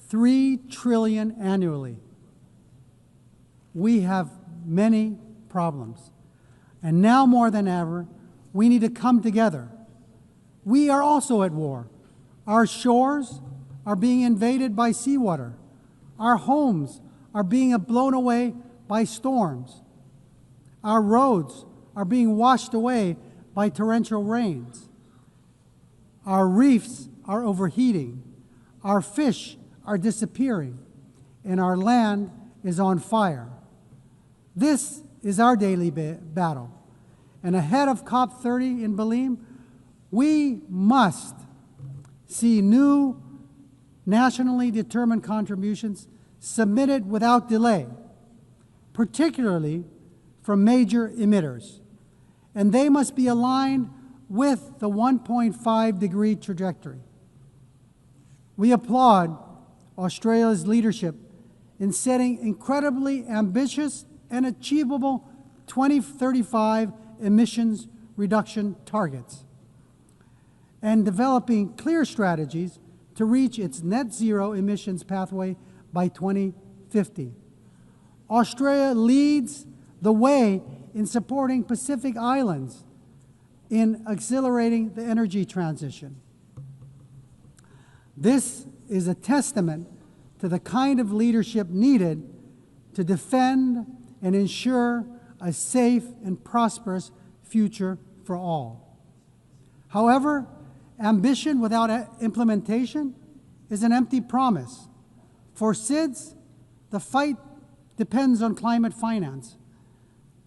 $3 trillion annually. We have many problems. And now more than ever, we need to come together. We are also at war. Our shores are being invaded by seawater. Our homes are being blown away by storms. Our roads are being washed away by torrential rains. Our reefs are overheating. Our fish are disappearing. And our land is on fire. This is our daily battle. And ahead of COP30 in Belém, we must see new nationally determined contributions submitted without delay, particularly from major emitters. And they must be aligned with the 1.5 degree trajectory. We applaud Australia's leadership in setting incredibly ambitious and achievable 2035 emissions reduction targets and developing clear strategies to reach its net zero emissions pathway by 2050. Australia leads the way in supporting Pacific Islands in accelerating the energy transition. This is a testament to the kind of leadership needed to defend and ensure a safe and prosperous future for all. However, ambition without implementation is an empty promise. For SIDS, the fight depends on climate finance.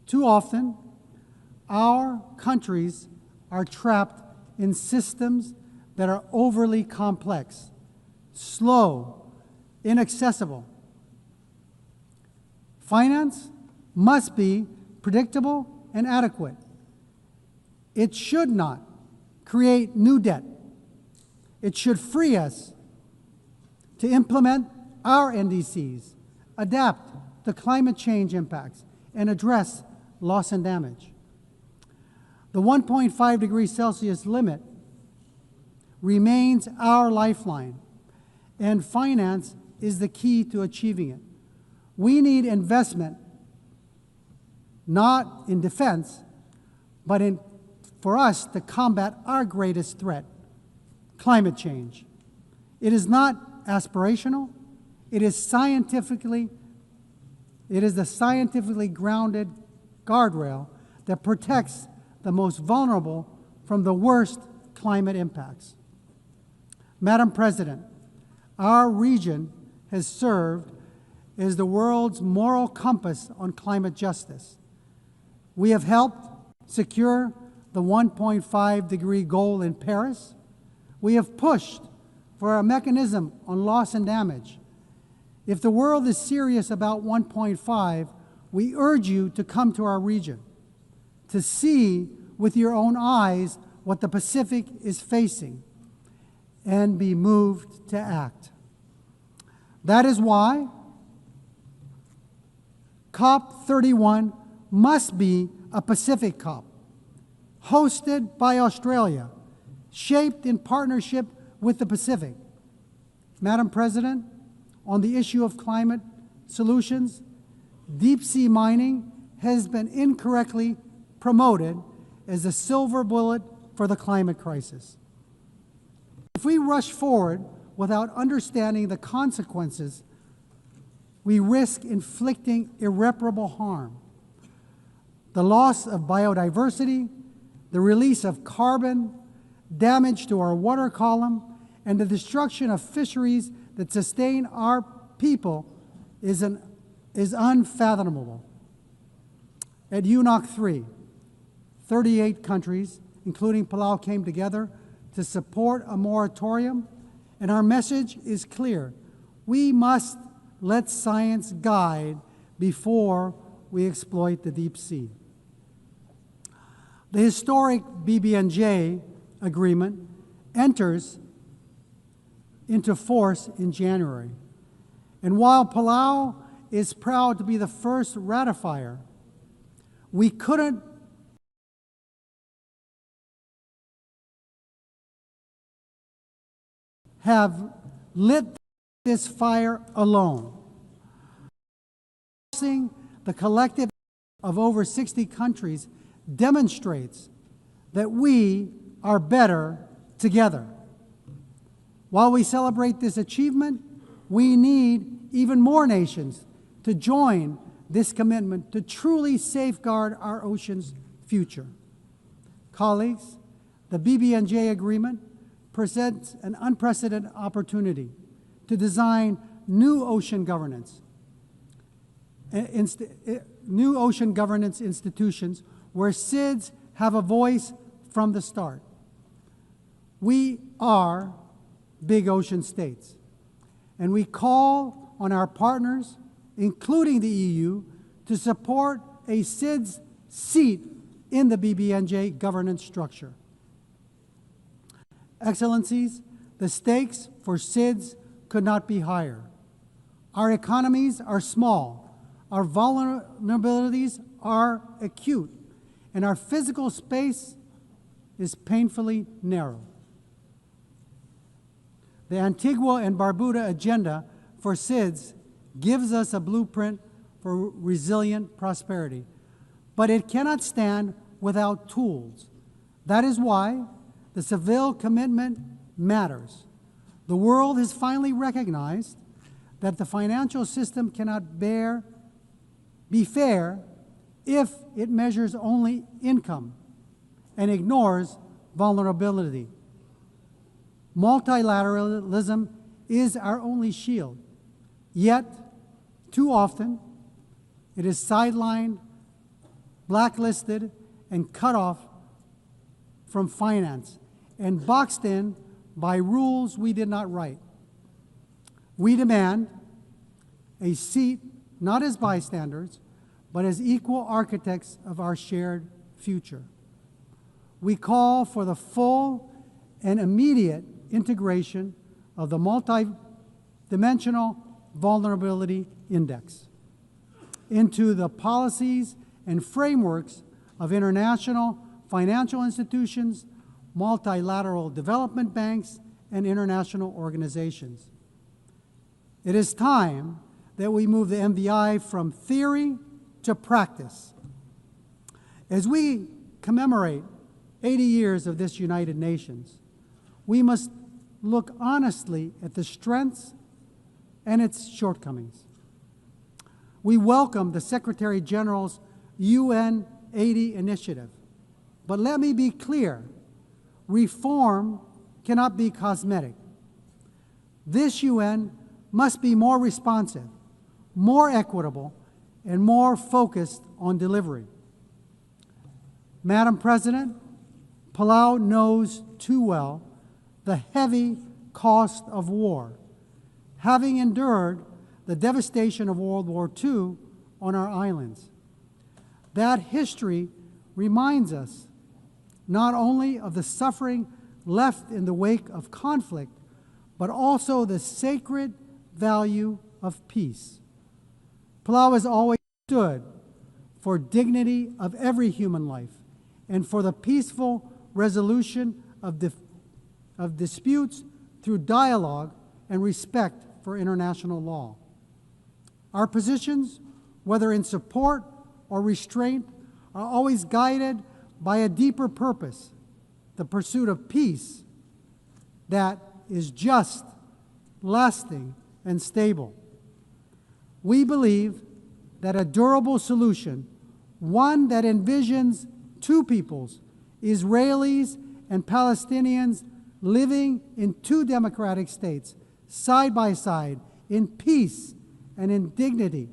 Too often, our countries are trapped in systems that are overly complex, slow, inaccessible. Finance must be predictable and adequate. It should not create new debt. It should free us to implement our NDCs, adapt to climate change impacts, and address loss and damage. The 1.5 degrees Celsius limit remains our lifeline, and finance is the key to achieving it. We need investment, not in defense, but for us to combat our greatest threat, climate change. It is not aspirational. It is the scientifically grounded guardrail that protects the most vulnerable from the worst climate impacts. Madam President, our region has served as the world's moral compass on climate justice. We have helped secure the 1.5 degree goal in Paris. We have pushed for a mechanism on loss and damage. If the world is serious about 1.5, we urge you to come to our region, to see with your own eyes what the Pacific is facing, and be moved to act. That is why COP31 must be a Pacific COP, hosted by Australia, shaped in partnership with the Pacific. Madam President, on the issue of climate solutions, deep-sea mining has been incorrectly promoted as a silver bullet for the climate crisis. If we rush forward without understanding the consequences, we risk inflicting irreparable harm. The loss of biodiversity, the release of carbon, damage to our water column, and the destruction of fisheries that sustain our people is unfathomable. At UNOC 3, 38 countries, including Palau, came together to support a moratorium, and our message is clear. We must let science guide before we exploit the deep sea. The historic BBNJ agreement enters into force in January. And while Palau is proud to be the first ratifier, we couldn't have lit this fire alone. The collective of over 60 countries demonstrates that we are better together. While we celebrate this achievement, we need even more nations to join this commitment to truly safeguard our ocean's future. Colleagues, the BBNJ agreement presents an unprecedented opportunity to design new ocean governance institutions where SIDS have a voice from the start. We are big ocean states, and we call on our partners, including the EU, to support a SIDS seat in the BBNJ governance structure. Excellencies, the stakes for SIDS could not be higher. Our economies are small, our vulnerabilities are acute, and our physical space is painfully narrow. The Antigua and Barbuda agenda for SIDS gives us a blueprint for resilient prosperity, but it cannot stand without tools. That is why the Seville commitment matters. The world has finally recognized that the financial system cannot be fair if it measures only income and ignores vulnerability. Multilateralism is our only shield, yet too often it is sidelined, blacklisted, and cut off from finance and boxed in by rules we did not write. We demand a seat not as bystanders, but as equal architects of our shared future. we call for the full and immediate integration of the multi-dimensional vulnerability index into the policies and frameworks of international financial institutions, multilateral development banks, and international organizations. It is time that we move the MVI from theory to practice. As we commemorate 80 years of this United Nations, we must look honestly at the strengths and its shortcomings. We welcome the Secretary General's UN 80 initiative, but let me be clear, reform cannot be cosmetic. This UN must be more responsive, more equitable, and more focused on delivery. Madam President, Palau knows too well the heavy cost of war, having endured the devastation of World War II on our islands. That history reminds us not only of the suffering left in the wake of conflict, but also the sacred value of peace. Palau has always stood for dignity of every human life and for the peaceful resolution of disputes through dialogue and respect for international law. Our positions, whether in support or restraint, are always guided by a deeper purpose, the pursuit of peace that is just, lasting, and stable. We believe that a durable solution, one that envisions two peoples, Israelis and Palestinians living in two democratic states, side by side, in peace and in dignity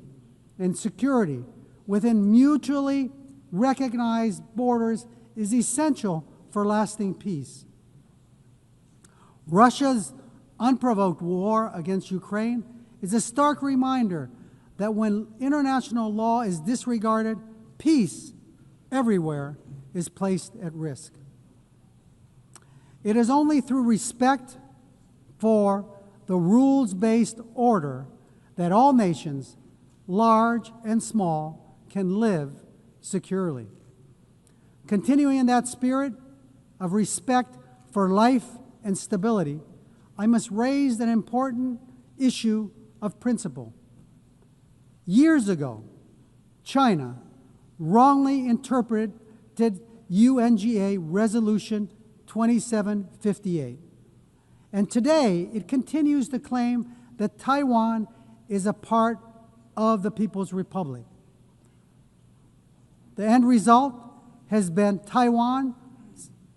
and security, within mutually recognized borders, is essential for lasting peace. Russia's unprovoked war against Ukraine is a stark reminder that when international law is disregarded, peace everywhere is placed at risk. It is only through respect for the rules-based order that all nations, large and small, can live securely. Continuing in that spirit of respect for life and stability, I must raise an important issue of principle. Years ago, China wrongly interpreted UNGA Resolution 2758. And today, it continues to claim that Taiwan is a part of the People's Republic. The end result has been Taiwan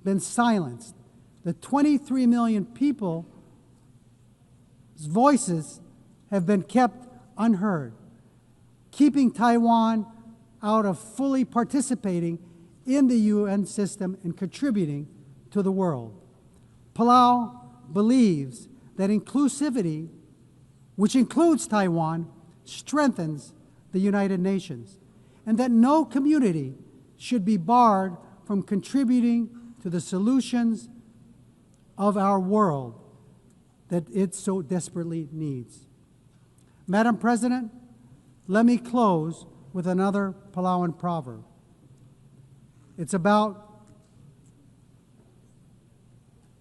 been silenced. The 23 million people's voices have been kept unheard, keeping Taiwan out of fully participating in the UN system and contributing to the world. Palau believes that inclusivity, which includes Taiwan, strengthens the United Nations, and that no community should be barred from contributing to the solutions of our world that it so desperately needs. Madam President, let me close with another Palauan proverb. It's about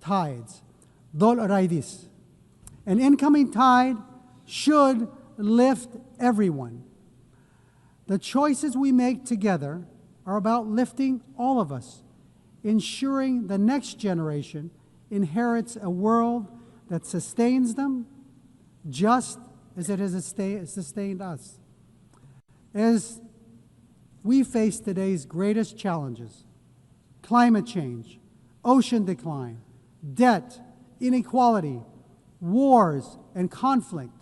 tides. Dol raidis. An incoming tide should lift everyone. The choices we make together are about lifting all of us, ensuring the next generation inherits a world that sustains them just as it has sustained us. As we face today's greatest challenges, climate change, ocean decline, debt, inequality, wars, and conflict,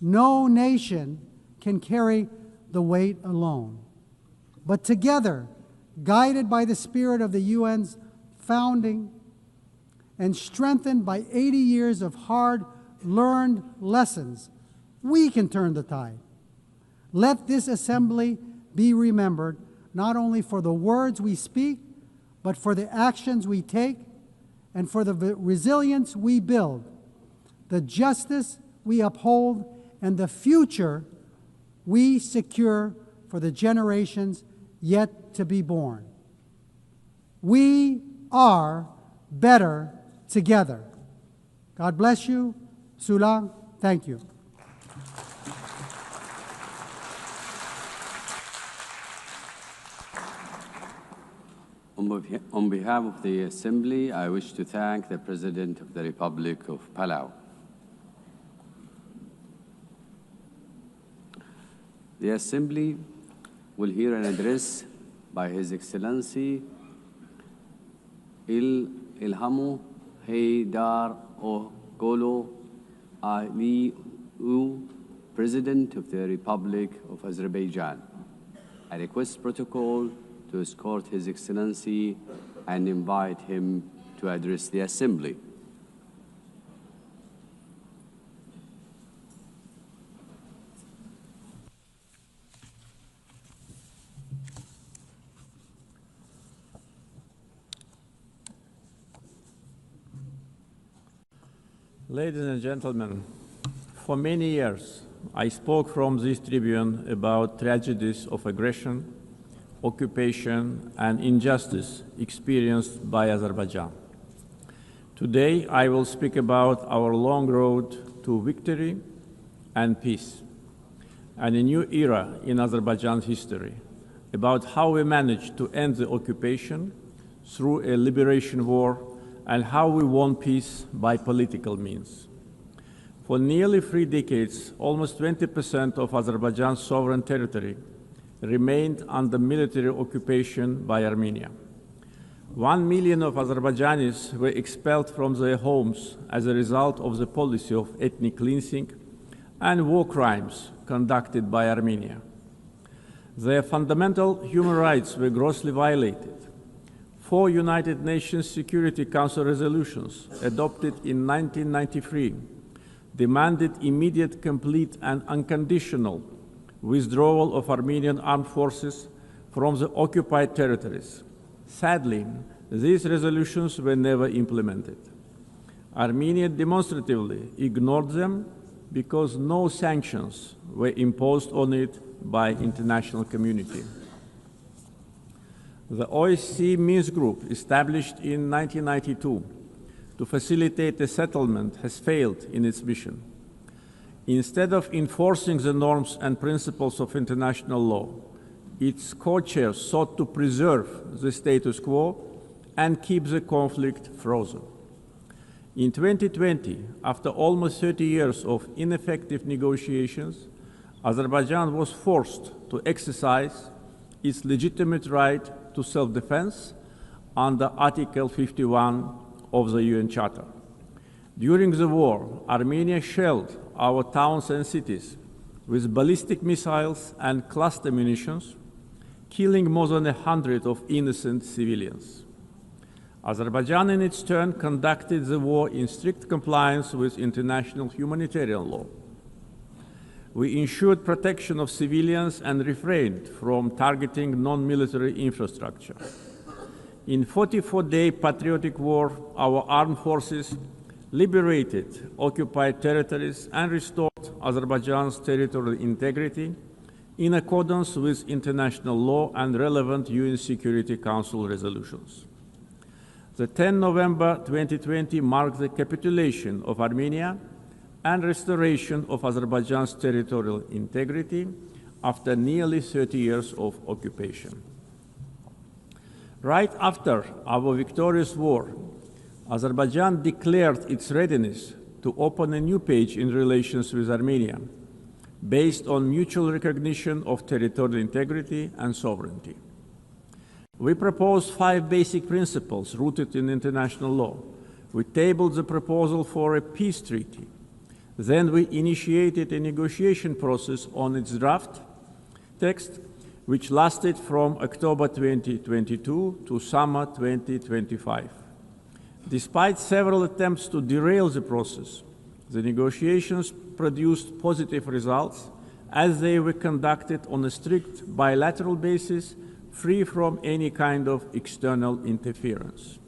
no nation can carry the weight alone. But together, guided by the spirit of the UN's founding and strengthened by 80 years of hard-learned lessons, we can turn the tide. Let this assembly be remembered not only for the words we speak, but for the actions we take and for the resilience we build, the justice we uphold, and the future we secure for the generations yet to be born. We are better together. God bless you. Sulang, thank you. On behalf of the Assembly, I wish to thank the President of the Republic of Palau. The Assembly will hear an address by His Excellency Ilhamu Haydar Ogolo Aliou, President of the Republic of Azerbaijan. I request protocol to escort His Excellency and invite him to address the Assembly. Ladies and gentlemen, for many years, I spoke from this tribune about tragedies of aggression, occupation, and injustice experienced by Azerbaijan. Today, I will speak about our long road to victory and peace, and a new era in Azerbaijan's history, about how we managed to end the occupation through a liberation war and how we won peace by political means. For nearly 3 decades, almost 20% of Azerbaijan's sovereign territory remained under military occupation by Armenia. 1 million of Azerbaijanis were expelled from their homes as a result of the policy of ethnic cleansing and war crimes conducted by Armenia. Their fundamental human rights were grossly violated. 4 United Nations Security Council resolutions adopted in 1993 demanded immediate, complete, and unconditional withdrawal of Armenian armed forces from the occupied territories. Sadly, these resolutions were never implemented. Armenia demonstratively ignored them because no sanctions were imposed on it by international community. The OSCE Minsk Group, established in 1992 to facilitate a settlement, has failed in its mission. Instead of enforcing the norms and principles of international law, its co-chairs sought to preserve the status quo and keep the conflict frozen. In 2020, after almost 30 years of ineffective negotiations, Azerbaijan was forced to exercise its legitimate right to self-defense under Article 51 of the UN Charter. During the war, Armenia shelled our towns and cities with ballistic missiles and cluster munitions, killing more than 100 of innocent civilians. Azerbaijan, in its turn, conducted the war in strict compliance with international humanitarian law. We ensured protection of civilians and refrained from targeting non-military infrastructure. In 44-day patriotic war, our armed forces liberated occupied territories and restored Azerbaijan's territorial integrity in accordance with international law and relevant UN Security Council resolutions. The 10 November 2020 marked the capitulation of Armenia and restoration of Azerbaijan's territorial integrity after nearly 30 years of occupation. Right after our victorious war, Azerbaijan declared its readiness to open a new page in relations with Armenia, based on mutual recognition of territorial integrity and sovereignty. We proposed 5 basic principles rooted in international law. We tabled the proposal for a peace treaty. Then we initiated a negotiation process on its draft text, which lasted from October 2022 to summer 2025. Despite several attempts to derail the process, the negotiations produced positive results as they were conducted on a strict bilateral basis free from any kind of external interference.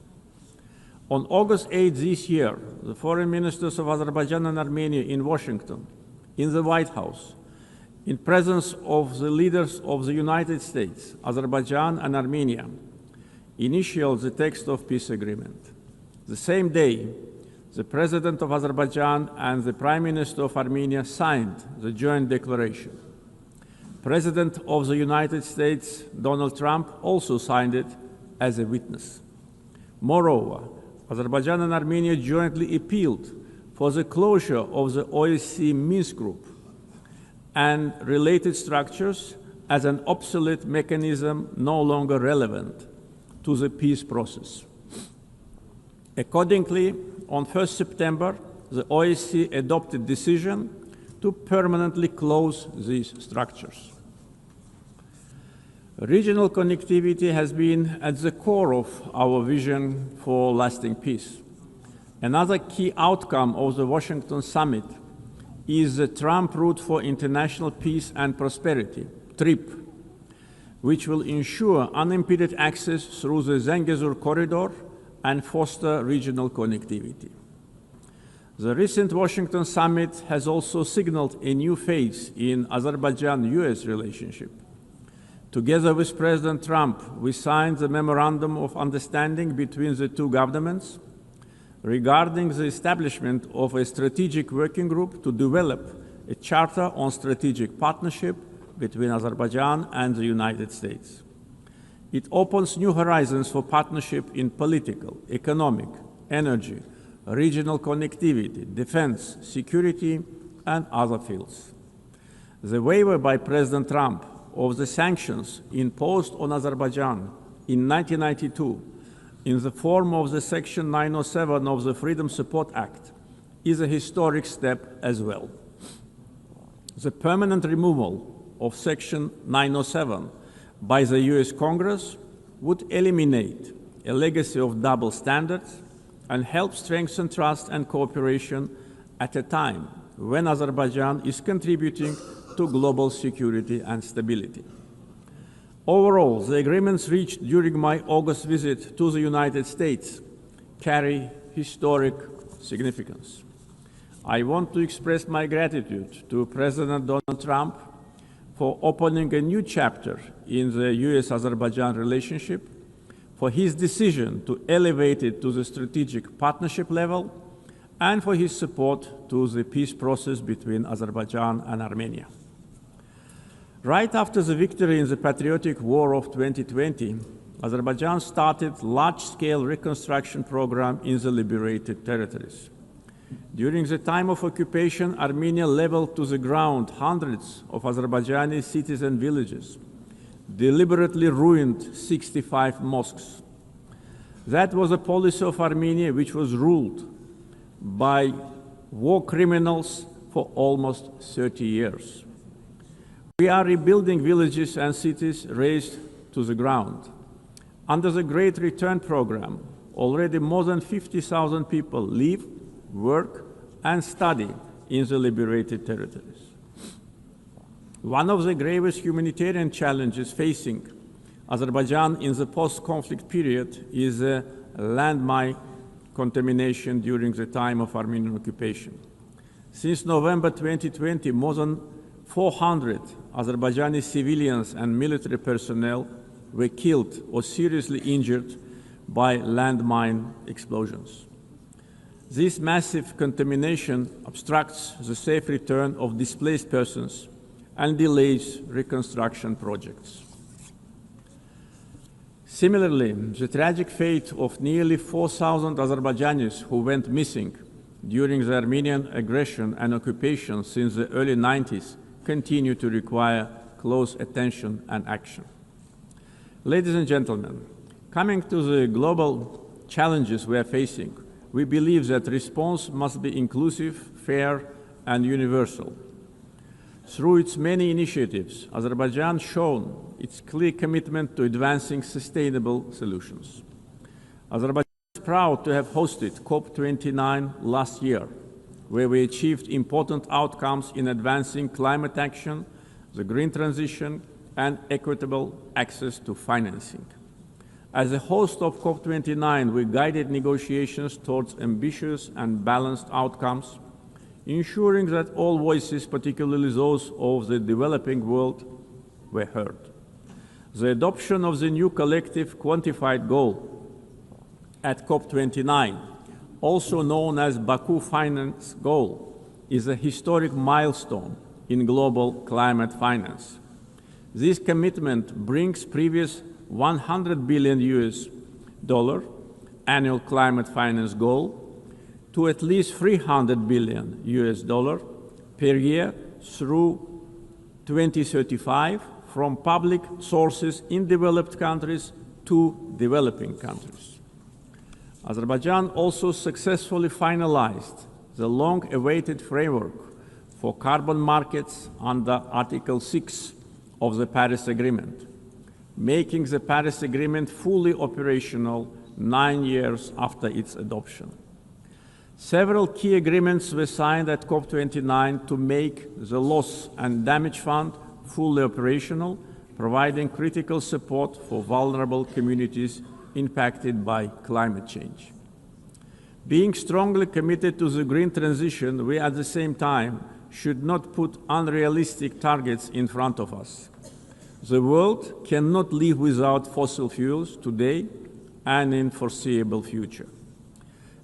On August 8 this year, the foreign ministers of Azerbaijan and Armenia in Washington, in the White House, in presence of the leaders of the United States, Azerbaijan and Armenia, initialed the text of peace agreement. The same day, the President of Azerbaijan and the Prime Minister of Armenia signed the joint declaration. President of the United States, Donald Trump, also signed it as a witness. Moreover, Azerbaijan and Armenia jointly appealed for the closure of the OSCE Minsk Group and related structures as an obsolete mechanism no longer relevant to the peace process. Accordingly, on 1 September, the OSCE adopted a decision to permanently close these structures. Regional connectivity has been at the core of our vision for lasting peace. Another key outcome of the Washington summit is the Trump Route for International Peace and Prosperity, TRIP, which will ensure unimpeded access through the Zangezur corridor and foster regional connectivity. The recent Washington summit has also signaled a new phase in Azerbaijan-US relationship. Together with President Trump, we signed the Memorandum of Understanding between the two governments regarding the establishment of a strategic working group to develop a charter on strategic partnership between Azerbaijan and the United States. It opens new horizons for partnership in political, economic, energy, regional connectivity, defense, security, and other fields. The waiver by President Trump of the sanctions imposed on Azerbaijan in 1992 in the form of the Section 907 of the Freedom Support Act is a historic step as well. The permanent removal of Section 907 by the US Congress would eliminate a legacy of double standards and help strengthen trust and cooperation at a time when Azerbaijan is contributing to global security and stability. Overall, the agreements reached during my August visit to the United States carry historic significance. I want to express my gratitude to President Donald Trump for opening a new chapter in the US-Azerbaijan relationship, for his decision to elevate it to the strategic partnership level, and for his support to the peace process between Azerbaijan and Armenia. Right after the victory in the patriotic war of 2020, Azerbaijan started a large-scale reconstruction program in the liberated territories. During the time of occupation, Armenia leveled to the ground hundreds of Azerbaijani cities and villages, deliberately ruined 65 mosques. That was a policy of Armenia which was ruled by war criminals for almost 30 years. We are rebuilding villages and cities razed to the ground. Under the Great Return Program, already more than 50,000 people live, work, and study in the liberated territories. One of the gravest humanitarian challenges facing Azerbaijan in the post-conflict period is landmine contamination during the time of Armenian occupation. Since November 2020, more than 400 Azerbaijani civilians and military personnel were killed or seriously injured by landmine explosions. This massive contamination obstructs the safe return of displaced persons and delays reconstruction projects. Similarly, the tragic fate of nearly 4,000 Azerbaijanis who went missing during the Armenian aggression and occupation since the early 90s continue to require close attention and action. Ladies and gentlemen, coming to the global challenges we are facing, we believe that response must be inclusive, fair, and universal. Through its many initiatives, Azerbaijan has shown its clear commitment to advancing sustainable solutions. Azerbaijan is proud to have hosted COP29 last year, where we achieved important outcomes in advancing climate action, the green transition, and equitable access to financing. As a host of COP29, we guided negotiations towards ambitious and balanced outcomes, ensuring that all voices, particularly those of the developing world, were heard. The adoption of the new collective quantified goal at COP29, also known as Baku Finance Goal, is a historic milestone in global climate finance. This commitment brings previous $100 billion annual climate finance goal to at least $300 billion per year through 2035 from public sources in developed countries to developing countries. Azerbaijan also successfully finalized the long-awaited framework for carbon markets under Article 6 of the Paris Agreement, making the Paris Agreement fully operational 9 years after its adoption. Several key agreements were signed at COP29 to make the Loss and Damage Fund fully operational, providing critical support for vulnerable communities impacted by climate change. Being strongly committed to the green transition, we at the same time should not put unrealistic targets in front of us. The world cannot live without fossil fuels today and in foreseeable future.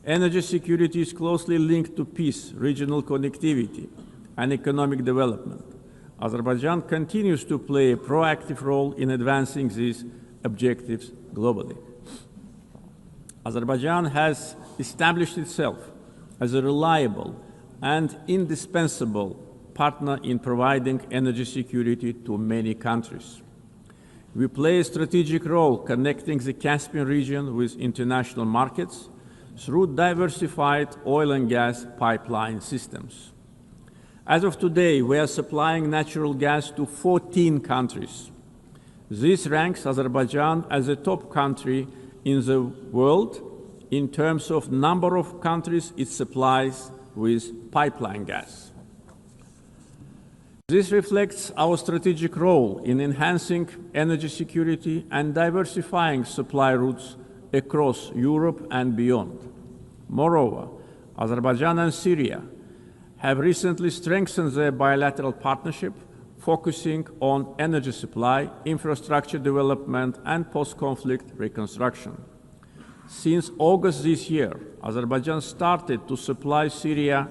Energy security is closely linked to peace, regional connectivity, and economic development. Azerbaijan continues to play a proactive role in advancing these objectives globally. Azerbaijan has established itself as a reliable and indispensable partner in providing energy security to many countries. We play a strategic role connecting the Caspian region with international markets through diversified oil and gas pipeline systems. As of today, we are supplying natural gas to 14 countries. This ranks Azerbaijan as a top country in the world in terms of number of countries it supplies with pipeline gas. This reflects our strategic role in enhancing energy security and diversifying supply routes across Europe and beyond. Moreover, Azerbaijan and Syria have recently strengthened their bilateral partnership, focusing on energy supply, infrastructure development, and post-conflict reconstruction. Since August this year, Azerbaijan started to supply Syria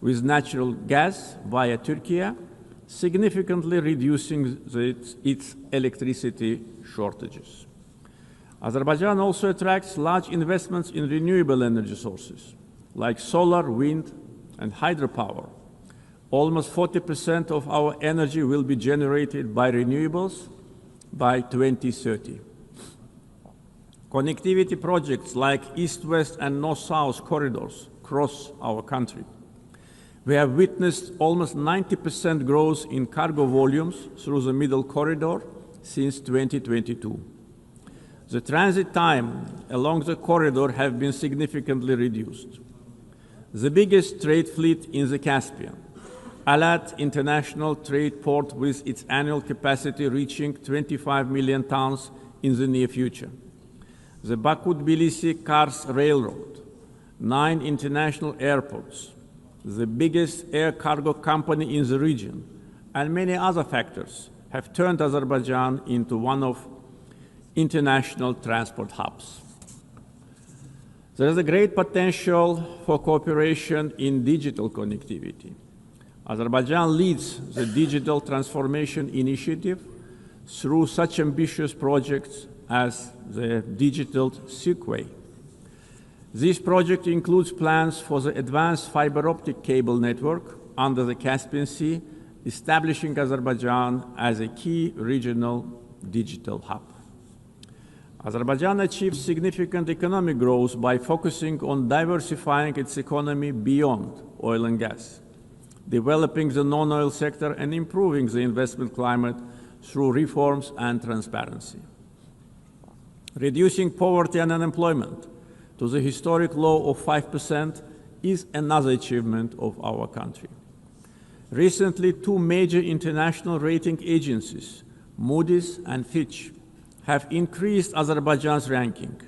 with natural gas via Turkey, significantly reducing its electricity shortages. Azerbaijan also attracts large investments in renewable energy sources, like solar, wind, and hydropower. Almost 40% of our energy will be generated by renewables by 2030. Connectivity projects like East-West and North-South corridors cross our country. We have witnessed almost 90% growth in cargo volumes through the Middle Corridor since 2022. The transit time along the corridor have been significantly reduced. The biggest trade fleet in the Caspian, Alat International Trade Port, with its annual capacity reaching 25 million tons in the near future. The Baku-Tbilisi-Kars Railroad, 9 international airports, the biggest air cargo company in the region, and many other factors have turned Azerbaijan into one of international transport hubs. There is a great potential for cooperation in digital connectivity. Azerbaijan leads the Digital Transformation Initiative through such ambitious projects as the Digital Seaway. This project includes plans for the advanced fiber optic cable network under the Caspian Sea, establishing Azerbaijan as a key regional digital hub. Azerbaijan achieved significant economic growth by focusing on diversifying its economy beyond oil and gas, developing the non-oil sector, and improving the investment climate through reforms and transparency. Reducing poverty and unemployment to the historic low of 5% is another achievement of our country. Recently, 2 major international rating agencies, Moody's, and Fitch have increased Azerbaijan's ranking.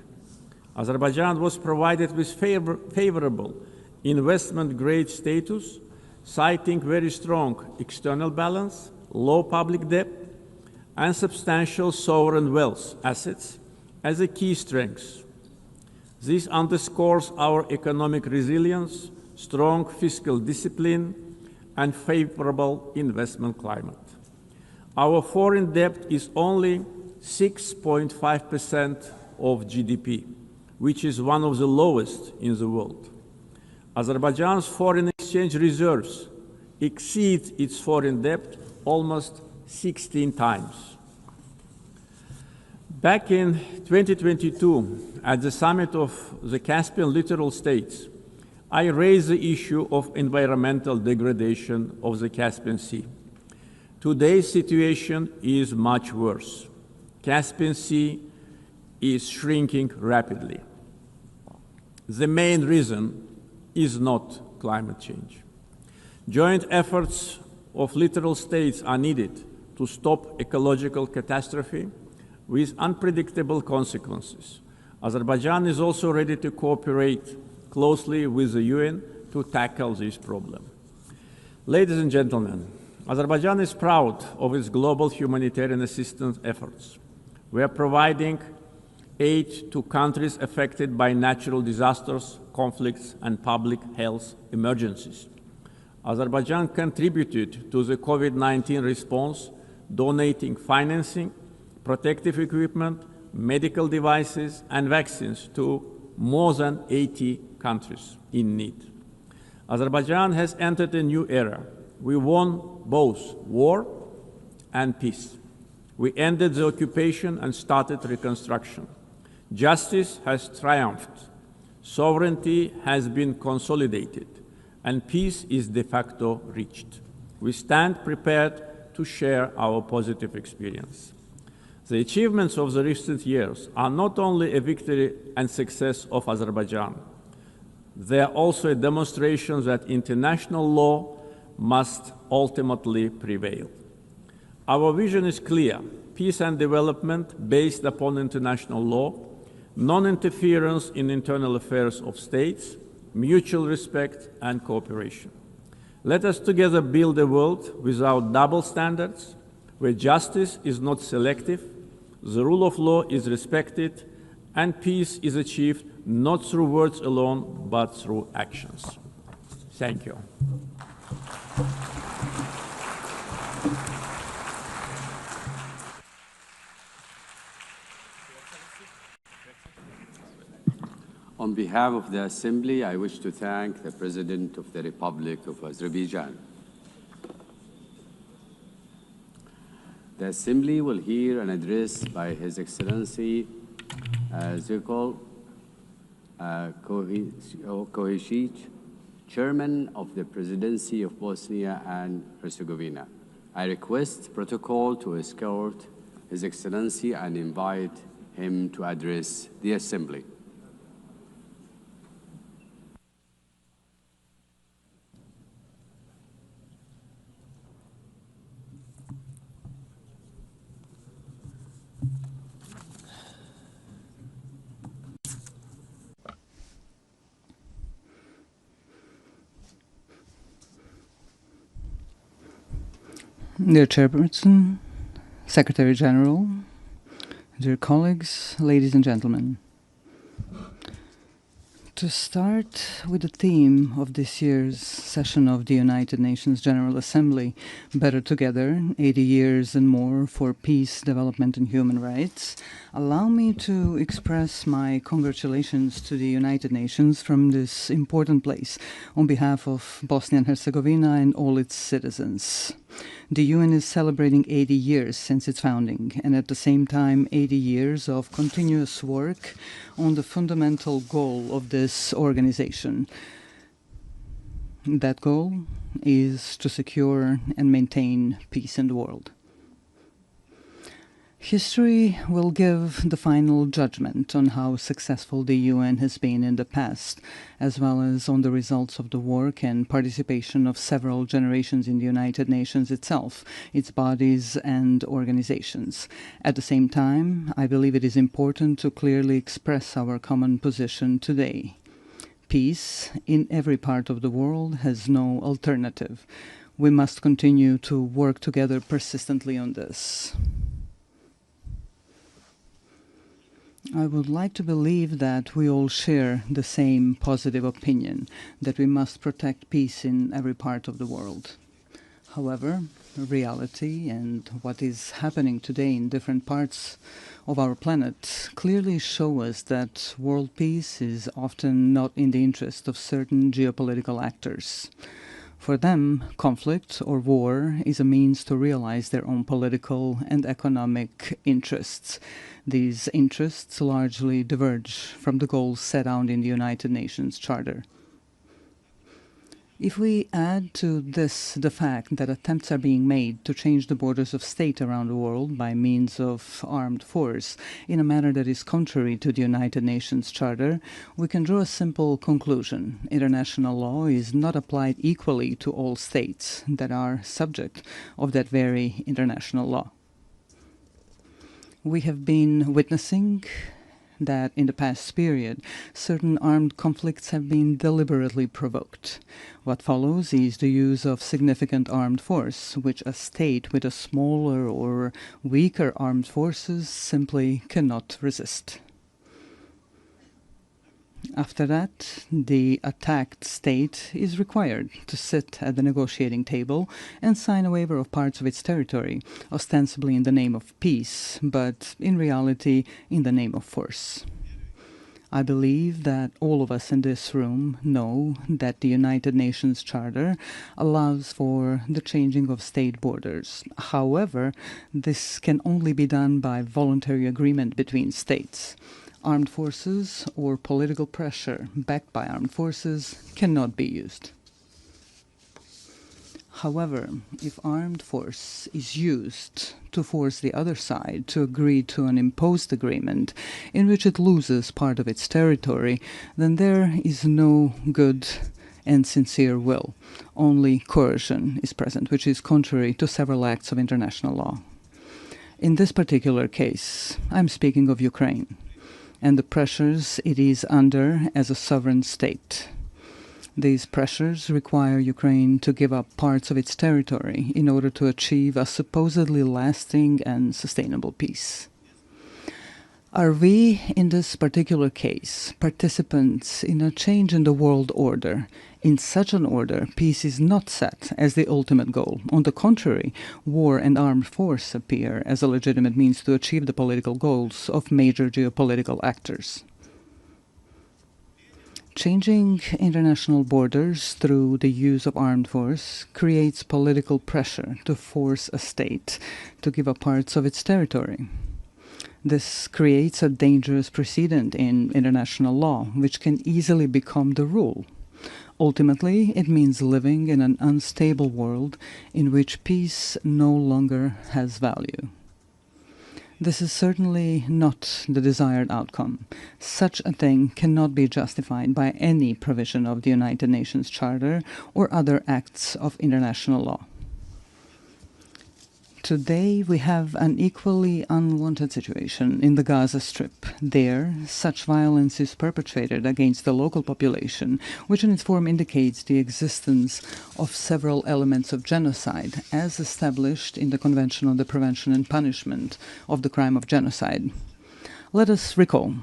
Azerbaijan was provided with favorable investment-grade status, citing very strong external balance, low public debt, and substantial sovereign wealth assets as a key strength. This underscores our economic resilience, strong fiscal discipline, and favorable investment climate. Our foreign debt is only 6.5% of GDP, which is one of the lowest in the world. Azerbaijan's foreign exchange reserves exceed its foreign debt almost 16 times. Back in 2022, at the summit of the Caspian littoral states, I raised the issue of environmental degradation of the Caspian Sea. Today's situation is much worse. Caspian Sea is shrinking rapidly. The main reason is not climate change. Joint efforts of littoral states are needed to stop ecological catastrophe with unpredictable consequences. Azerbaijan is also ready to cooperate closely with the UN to tackle this problem. Ladies and gentlemen, Azerbaijan is proud of its global humanitarian assistance efforts. We are providing aid to countries affected by natural disasters, conflicts, and public health emergencies. Azerbaijan contributed to the COVID-19 response, donating financing, protective equipment, medical devices, and vaccines to more than 80 countries in need. Azerbaijan has entered a new era. We won both war and peace. We ended the occupation and started reconstruction. Justice has triumphed. Sovereignty has been consolidated, and peace is de facto reached. We stand prepared to share our positive experience. The achievements of the recent years are not only a victory and success of Azerbaijan, they are also a demonstration that international law must ultimately prevail. Our vision is clear: peace and development based upon international law, non-interference in internal affairs of states, mutual respect and cooperation. Let us together build a world without double standards, where justice is not selective, the rule of law is respected, and peace is achieved not through words alone, but through actions. Thank you. On behalf of the Assembly, I wish to thank the President of the Republic of Azerbaijan. The Assembly will hear an address by His Excellency Zirkol Kohesic, Chairman of the Presidency of Bosnia and Herzegovina. I request protocol to escort His Excellency and invite him to address the Assembly. Dear Chairperson, Secretary General, dear colleagues, ladies and gentlemen. To start with the theme of this year's session of the United Nations General Assembly, Better Together, 80 Years and More for Peace, Development and Human Rights, allow me to express my congratulations to the United Nations from this important place on behalf of Bosnia and Herzegovina and all its citizens. The UN is celebrating 80 years since its founding, and at the same time 80 years of continuous work on the fundamental goal of this organization. That goal is to secure and maintain peace in the world. History will give the final judgment on how successful the UN has been in the past, as well as on the results of the work and participation of several generations in the United Nations itself, its bodies and organizations. At the same time, I believe it is important to clearly express our common position today. Peace in every part of the world has no alternative. We must continue to work together persistently on this. I would like to believe that we all share the same positive opinion, that we must protect peace in every part of the world. However, reality and what is happening today in different parts of our planet clearly show us that world peace is often not in the interest of certain geopolitical actors. For them, conflict or war is a means to realize their own political and economic interests. These interests largely diverge from the goals set out in the United Nations Charter. If we add to this the fact that attempts are being made to change the borders of state around the world by means of armed force in a manner that is contrary to the United Nations Charter, we can draw a simple conclusion. International law is not applied equally to all states that are subject of that very international law. We have been witnessing that in the past period, certain armed conflicts have been deliberately provoked. What follows is the use of significant armed force, which a state with a smaller or weaker armed forces simply cannot resist. After that, the attacked state is required to sit at the negotiating table and sign a waiver of parts of its territory, ostensibly in the name of peace, but in reality in the name of force. I believe that all of us in this room know that the United Nations Charter allows for the changing of state borders. However, this can only be done by voluntary agreement between states. Armed forces or political pressure backed by armed forces cannot be used. However, if armed force is used to force the other side to agree to an imposed agreement in which it loses part of its territory, then there is no good and sincere will. Only coercion is present, which is contrary to several acts of international law. In this particular case, I'm speaking of Ukraine and the pressures it is under as a sovereign state. These pressures require Ukraine to give up parts of its territory in order to achieve a supposedly lasting and sustainable peace. Are we, in this particular case, participants in a change in the world order? In such an order, peace is not set as the ultimate goal. On the contrary, war and armed force appear as a legitimate means to achieve the political goals of major geopolitical actors. Changing international borders through the use of armed force creates political pressure to force a state to give up parts of its territory. This creates a dangerous precedent in international law, which can easily become the rule. Ultimately, it means living in an unstable world in which peace no longer has value. This is certainly not the desired outcome. Such a thing cannot be justified by any provision of the United Nations Charter or other acts of international law. Today, we have an equally unwanted situation in the Gaza Strip. There, such violence is perpetrated against the local population, which in its form indicates the existence of several elements of genocide, as established in the Convention on the Prevention and Punishment of the Crime of Genocide. Let us recall,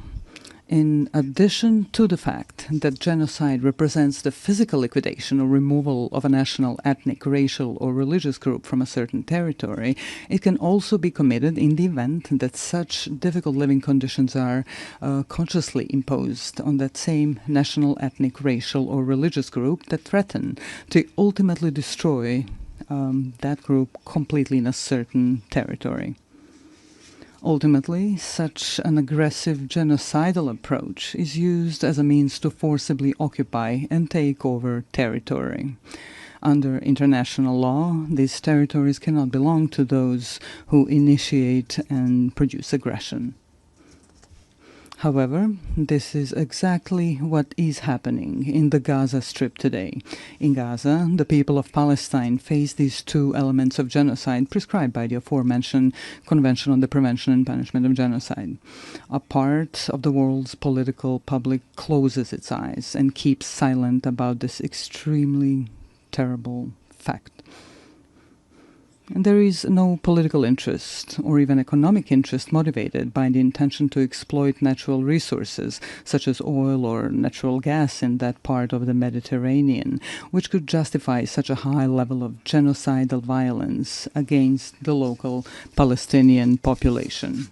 in addition to the fact that genocide represents the physical liquidation or removal of a national, ethnic, racial, or religious group from a certain territory, it can also be committed in the event that such difficult living conditions are consciously imposed on that same national, ethnic, racial, or religious group that threaten to ultimately destroy that group completely in a certain territory. Ultimately, such an aggressive genocidal approach is used as a means to forcibly occupy and take over territory. Under international law, these territories cannot belong to those who initiate and produce aggression. However, this is exactly what is happening in the Gaza Strip today. In Gaza, the people of Palestine face these two elements of genocide prescribed by the aforementioned Convention on the Prevention and Punishment of Genocide. A part of the world's political public closes its eyes and keeps silent about this extremely terrible fact. And there is no political interest or even economic interest motivated by the intention to exploit natural resources such as oil or natural gas in that part of the Mediterranean, which could justify such a high level of genocidal violence against the local Palestinian population.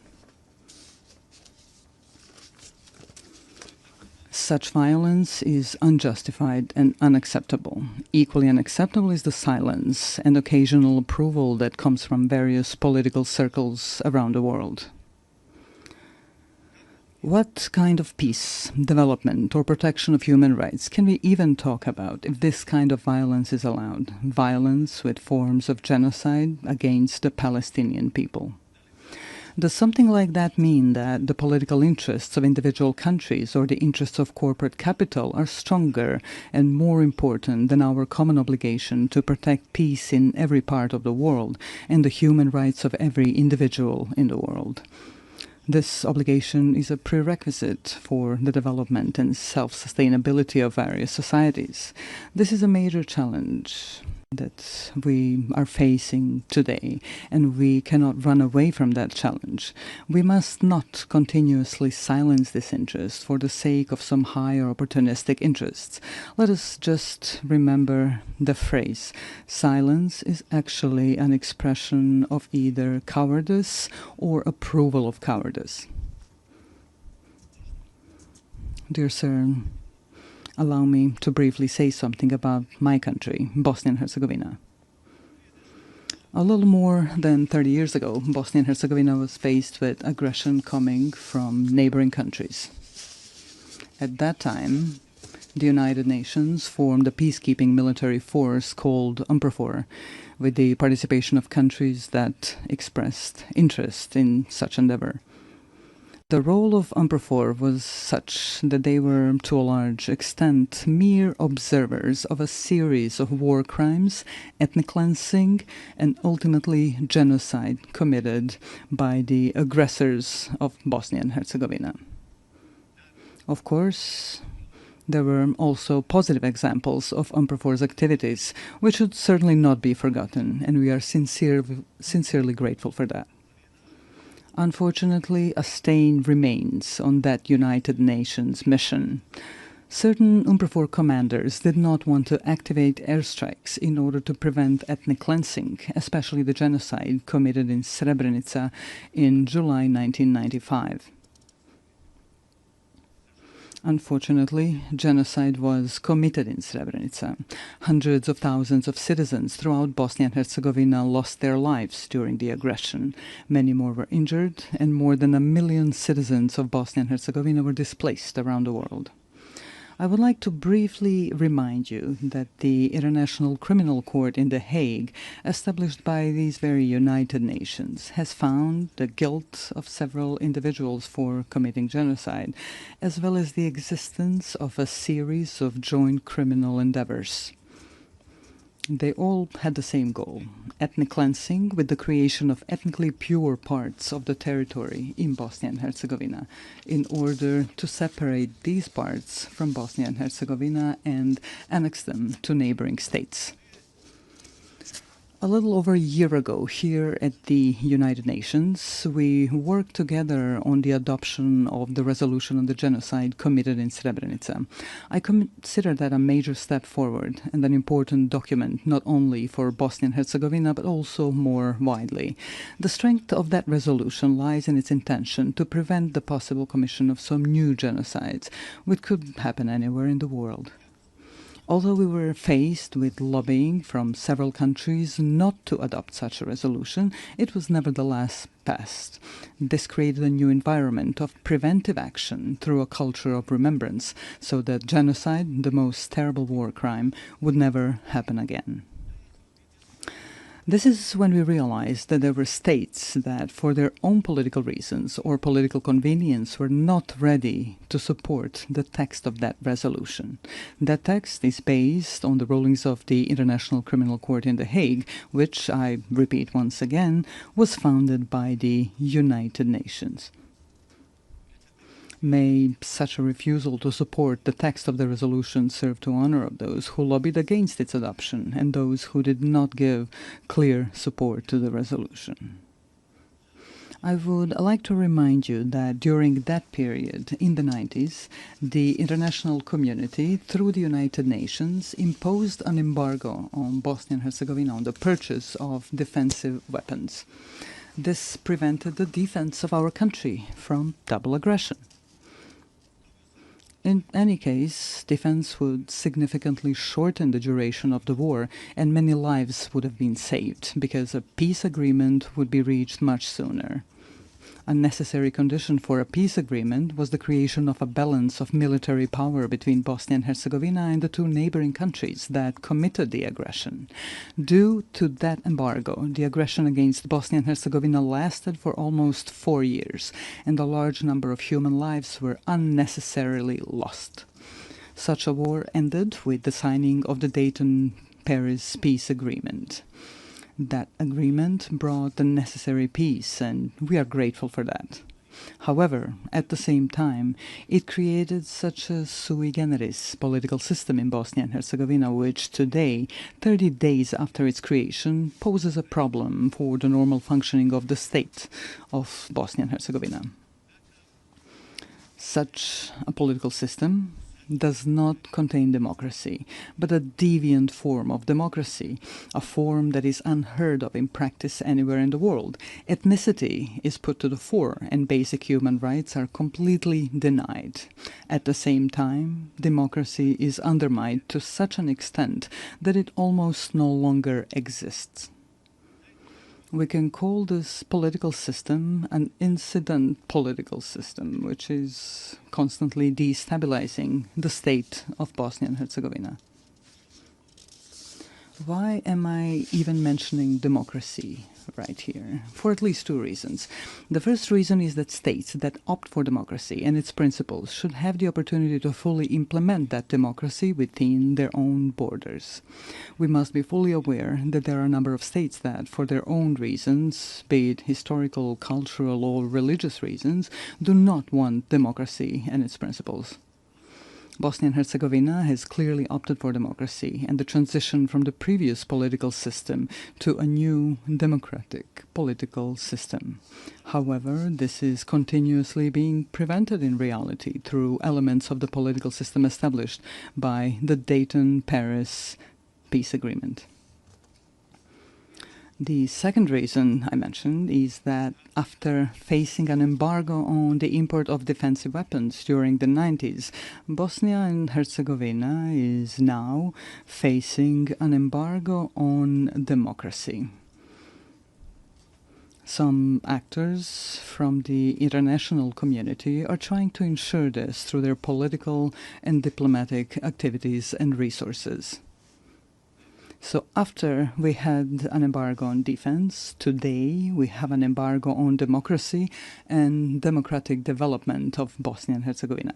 Such violence is unjustified and unacceptable. Equally unacceptable is the silence and occasional approval that comes from various political circles around the world. What kind of peace, development, or protection of human rights can we even talk about if this kind of violence is allowed? Violence with forms of genocide against the Palestinian people. Does something like that mean that the political interests of individual countries or the interests of corporate capital are stronger and more important than our common obligation to protect peace in every part of the world and the human rights of every individual in the world? This obligation is a prerequisite for the development and self-sustainability of various societies. This is a major challenge that we are facing today, and we cannot run away from that challenge. We must not continuously silence this interest for the sake of some higher opportunistic interests. Let us just remember the phrase, silence is actually an expression of either cowardice or approval of cowardice. Dear sir, allow me to briefly say something about my country, Bosnia and Herzegovina. A little more than 30 years ago, Bosnia and Herzegovina was faced with aggression coming from neighboring countries. At that time, the United Nations formed a peacekeeping military force called UNPROFOR, with the participation of countries that expressed interest in such endeavor. The role of UNPROFOR was such that they were, to a large extent, mere observers of a series of war crimes, ethnic cleansing, and ultimately genocide committed by the aggressors of Bosnia and Herzegovina. Of course, there were also positive examples of UNPROFOR's activities, which should certainly not be forgotten, and we are sincerely grateful for that. Unfortunately, a stain remains on that United Nations mission. Certain UNPROFOR commanders did not want to activate airstrikes in order to prevent ethnic cleansing, especially the genocide committed in Srebrenica in July 1995. Unfortunately, genocide was committed in Srebrenica. Hundreds of thousands of citizens throughout Bosnia and Herzegovina lost their lives during the aggression. Many more were injured, and more than 1 million citizens of Bosnia and Herzegovina were displaced around the world. I would like to briefly remind you that the International Criminal Court in The Hague, established by these very United Nations, has found the guilt of several individuals for committing genocide, as well as the existence of a series of joint criminal endeavors. They all had the same goal, ethnic cleansing with the creation of ethnically pure parts of the territory in Bosnia and Herzegovina, in order to separate these parts from Bosnia and Herzegovina and annex them to neighboring states. A little over a year ago, here at the United Nations, we worked together on the adoption of the resolution on the genocide committed in Srebrenica. I consider that a major step forward and an important document, not only for Bosnia and Herzegovina, but also more widely. The strength of that resolution lies in its intention to prevent the possible commission of some new genocides, which could happen anywhere in the world. Although we were faced with lobbying from several countries not to adopt such a resolution, it was nevertheless passed. This created a new environment of preventive action through a culture of remembrance, so that genocide, the most terrible war crime, would never happen again. This is when we realized that there were states that, for their own political reasons or political convenience, were not ready to support the text of that resolution. That text is based on the rulings of the International Criminal Court in The Hague, which, I repeat once again, was founded by the United Nations. May such a refusal to support the text of the resolution serve to honor of those who lobbied against its adoption and those who did not give clear support to the resolution. I would like to remind you that during that period, in the 90s, the international community, through the United Nations, imposed an embargo on Bosnia and Herzegovina on the purchase of defensive weapons. This prevented the defense of our country from double aggression. In any case, defense would significantly shorten the duration of the war, and many lives would have been saved, because a peace agreement would be reached much sooner. A necessary condition for a peace agreement was the creation of a balance of military power between Bosnia and Herzegovina and the two neighboring countries that committed the aggression. Due to that embargo, the aggression against Bosnia and Herzegovina lasted for almost 4 years, and a large number of human lives were unnecessarily lost. Such a war ended with the signing of the Dayton-Paris peace agreement. That agreement brought the necessary peace, and we are grateful for that. However, at the same time, it created such a sui generis political system in Bosnia and Herzegovina, which today, 30 days after its creation, poses a problem for the normal functioning of the state of Bosnia and Herzegovina. Such a political system does not contain democracy, but a deviant form of democracy, a form that is unheard of in practice anywhere in the world. Ethnicity is put to the fore, and basic human rights are completely denied. At the same time, democracy is undermined to such an extent that it almost no longer exists. We can call this political system an incident political system, which is constantly destabilizing the state of Bosnia and Herzegovina. Why am I even mentioning democracy right here? For at least 2 reasons. The first reason is that states that opt for democracy and its principles should have the opportunity to fully implement that democracy within their own borders. We must be fully aware that there are a number of states that, for their own reasons, be it historical, cultural, or religious reasons, do not want democracy and its principles. Bosnia and Herzegovina has clearly opted for democracy and the transition from the previous political system to a new democratic political system. However, this is continuously being prevented in reality through elements of the political system established by the Dayton-Paris peace agreement. The second reason I mentioned is that after facing an embargo on the import of defensive weapons during the 90s, Bosnia and Herzegovina is now facing an embargo on democracy. Some actors from the international community are trying to ensure this through their political and diplomatic activities and resources. So after we had an embargo on defense, today we have an embargo on democracy and democratic development of Bosnia and Herzegovina.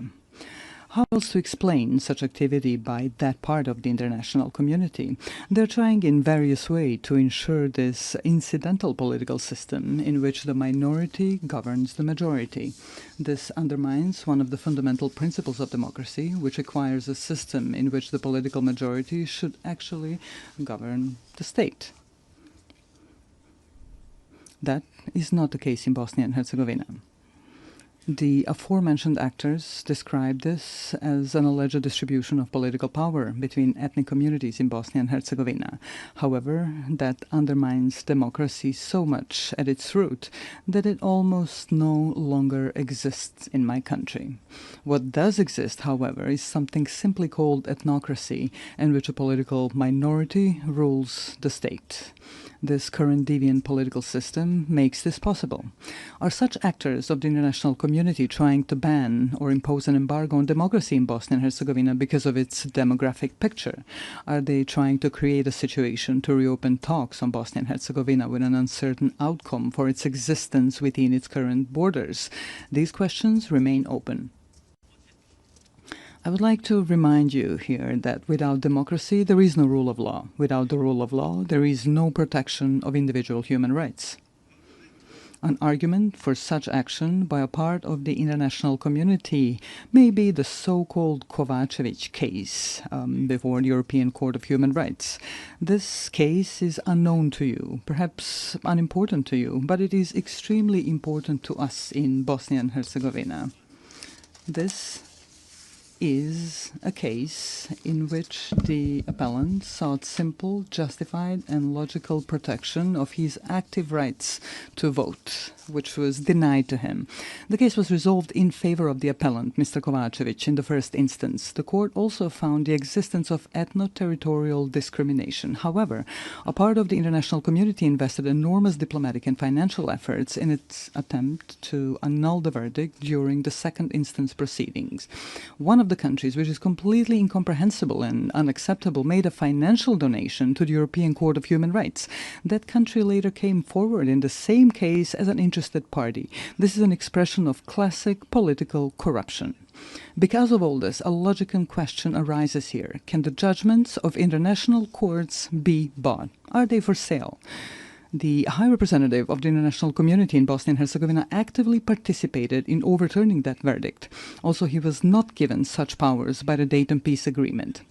How else to explain such activity by that part of the international community? They're trying in various ways to ensure this incidental political system in which the minority governs the majority. This undermines one of the fundamental principles of democracy, which requires a system in which the political majority should actually govern the state. That is not the case in Bosnia and Herzegovina. The aforementioned actors describe this as an alleged distribution of political power between ethnic communities in Bosnia and Herzegovina. However, that undermines democracy so much at its root that it almost no longer exists in my country. What does exist, however, is something simply called ethnocracy, in which a political minority rules the state. This current deviant political system makes this possible. Are such actors of the international community trying to ban or impose an embargo on democracy in Bosnia and Herzegovina because of its demographic picture? Are they trying to create a situation to reopen talks on Bosnia and Herzegovina with an uncertain outcome for its existence within its current borders? These questions remain open. I would like to remind you here that without democracy, there is no rule of law. Without the rule of law, there is no protection of individual human rights. An argument for such action by a part of the international community may be the so-called Kovacevic case before the European Court of Human Rights. This case is unknown to you, perhaps unimportant to you, but it is extremely important to us in Bosnia and Herzegovina. This is a case in which the appellant sought simple, justified, and logical protection of his active rights to vote, which was denied to him. The case was resolved in favor of the appellant, Mr. Kovacevic, in the first instance. The court also found the existence of ethno-territorial discrimination. However, a part of the international community invested enormous diplomatic and financial efforts in its attempt to annul the verdict during the second instance proceedings. One of the countries, which is completely incomprehensible and unacceptable, made a financial donation to the European Court of Human Rights. That country later came forward in the same case as an interested party. This is an expression of classic political corruption. Because of all this, a logical question arises here. Can the judgments of international courts be bought? Are they for sale? The High Representative of the international community in Bosnia and Herzegovina actively participated in overturning that verdict. Also, he was not given such powers by the Dayton Peace Agreement.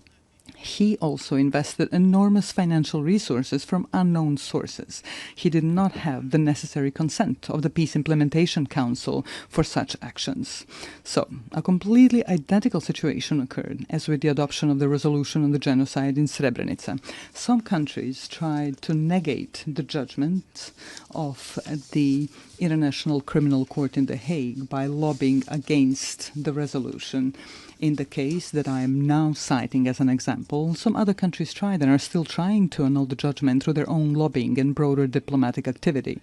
He also invested enormous financial resources from unknown sources. He did not have the necessary consent of the Peace Implementation Council for such actions. So, a completely identical situation occurred as with the adoption of the resolution on the genocide in Srebrenica. Some countries tried to negate the judgment of the International Criminal Court in The Hague by lobbying against the resolution. In the case that I am now citing as an example, some other countries tried and are still trying to annul the judgment through their own lobbying and broader diplomatic activity.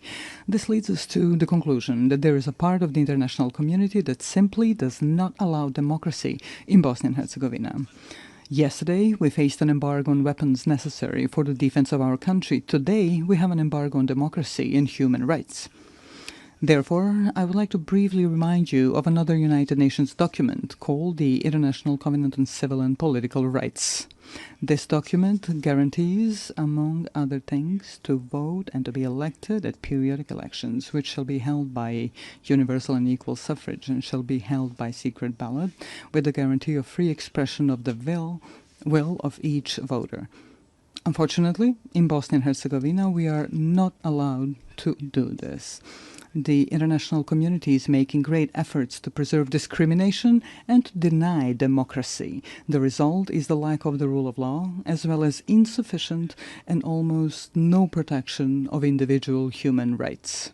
This leads us to the conclusion that there is a part of the international community that simply does not allow democracy in Bosnia and Herzegovina. Yesterday, we faced an embargo on weapons necessary for the defense of our country. Today, we have an embargo on democracy and human rights. Therefore, I would like to briefly remind you of another United Nations document called the International Covenant on Civil and Political Rights. This document guarantees, among other things, to vote and to be elected at periodic elections, which shall be held by universal and equal suffrage and shall be held by secret ballot, with the guarantee of free expression of the will of each voter. Unfortunately, in Bosnia and Herzegovina, we are not allowed to do this. The international community is making great efforts to preserve discrimination and to deny democracy. The result is the lack of the rule of law, as well as insufficient and almost no protection of individual human rights.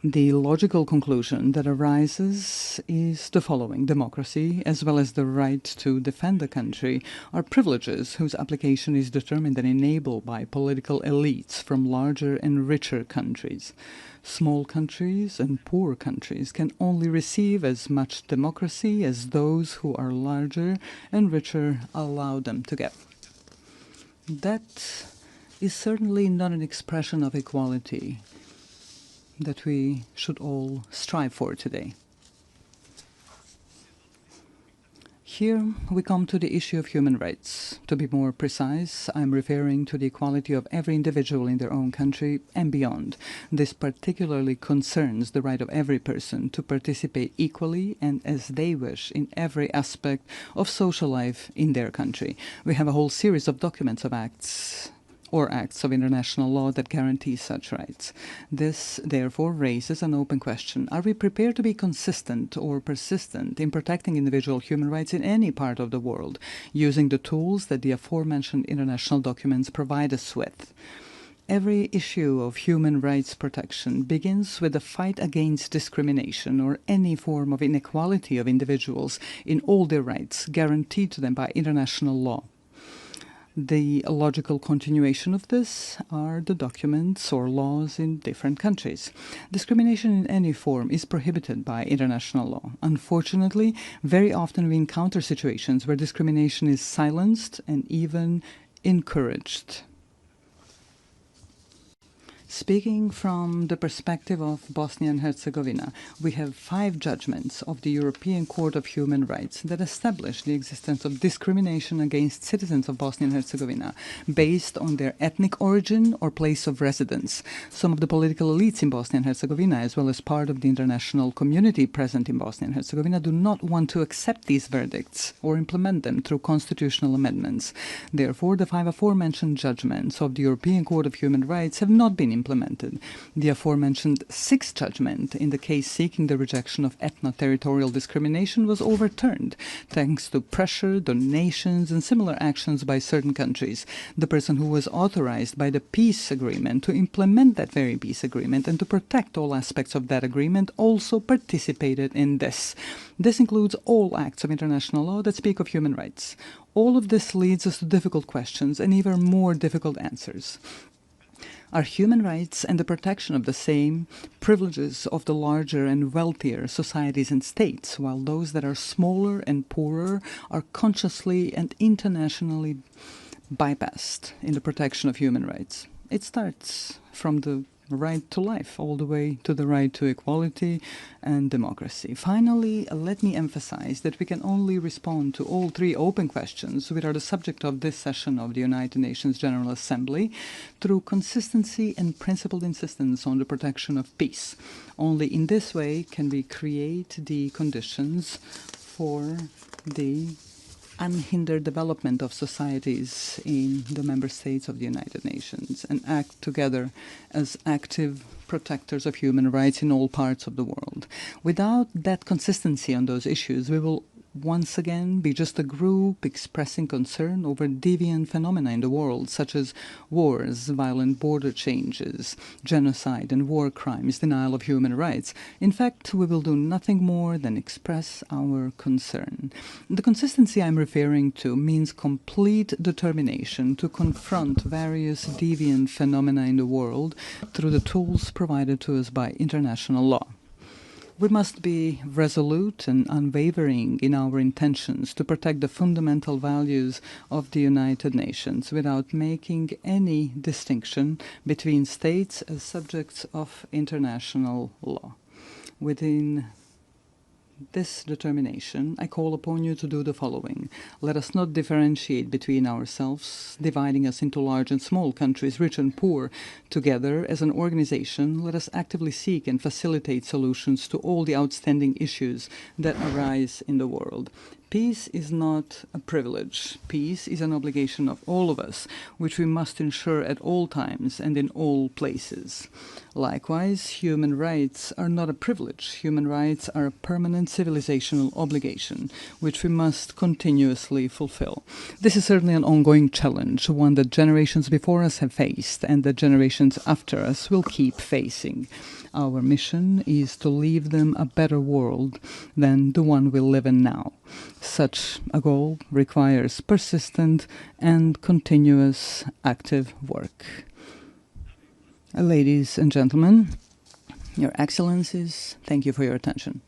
The logical conclusion that arises is the following. Democracy, as well as the right to defend the country, are privileges whose application is determined and enabled by political elites from larger and richer countries. Small countries and poor countries can only receive as much democracy as those who are larger and richer allow them to get. That is certainly not an expression of equality that we should all strive for today. Here we come to the issue of human rights. To be more precise, I'm referring to the equality of every individual in their own country and beyond. This particularly concerns the right of every person to participate equally and as they wish in every aspect of social life in their country. We have a whole series of documents of acts or acts of international law that guarantee such rights. This, therefore, raises an open question. Are we prepared to be consistent or persistent in protecting individual human rights in any part of the world, using the tools that the aforementioned international documents provide us with? Every issue of human rights protection begins with the fight against discrimination or any form of inequality of individuals in all their rights guaranteed to them by international law. The logical continuation of this are the documents or laws in different countries. Discrimination in any form is prohibited by international law. Unfortunately, very often we encounter situations where discrimination is silenced and even encouraged. Speaking from the perspective of Bosnia and Herzegovina, we have 5 judgments of the European Court of Human Rights that establish the existence of discrimination against citizens of Bosnia and Herzegovina based on their ethnic origin or place of residence. Some of the political elites in Bosnia and Herzegovina, as well as part of the international community present in Bosnia and Herzegovina, do not want to accept these verdicts or implement them through constitutional amendments. Therefore, the 5 aforementioned judgments of the European Court of Human Rights have not been implemented. The aforementioned 6th judgment in the case seeking the rejection of ethno-territorial discrimination was overturned thanks to pressure, donations, and similar actions by certain countries. The person who was authorized by the peace agreement to implement that very peace agreement and to protect all aspects of that agreement also participated in this. This includes all acts of international law that speak of human rights. All of this leads us to difficult questions and even more difficult answers. Are human rights and the protection of the same privileges of the larger and wealthier societies and states, while those that are smaller and poorer are consciously and internationally bypassed in the protection of human rights? It starts from the right to life all the way to the right to equality and democracy. Finally, let me emphasize that we can only respond to all 3 open questions, which are the subject of this session of the United Nations General Assembly, through consistency and principled insistence on the protection of peace. Only in this way can we create the conditions for the unhindered development of societies in the member states of the United Nations and act together as active protectors of human rights in all parts of the world. Without that consistency on those issues, we will once again be just a group expressing concern over deviant phenomena in the world, such as wars, violent border changes, genocide and war crimes, denial of human rights. In fact, we will do nothing more than express our concern. The consistency I'm referring to means complete determination to confront various deviant phenomena in the world through the tools provided to us by international law. We must be resolute and unwavering in our intentions to protect the fundamental values of the United Nations without making any distinction between states as subjects of international law. Within this determination, I call upon you to do the following. Let us not differentiate between ourselves, dividing us into large and small countries, rich and poor. Together, as an organization, let us actively seek and facilitate solutions to all the outstanding issues that arise in the world. Peace is not a privilege. Peace is an obligation of all of us, which we must ensure at all times and in all places. Likewise, human rights are not a privilege. Human rights are a permanent civilizational obligation, which we must continuously fulfill. This is certainly an ongoing challenge, one that generations before us have faced and that generations after us will keep facing. Our mission is to leave them a better world than the one we live in now. Such a goal requires persistent and continuous active work. Ladies and gentlemen, Your Excellencies, thank you for your attention.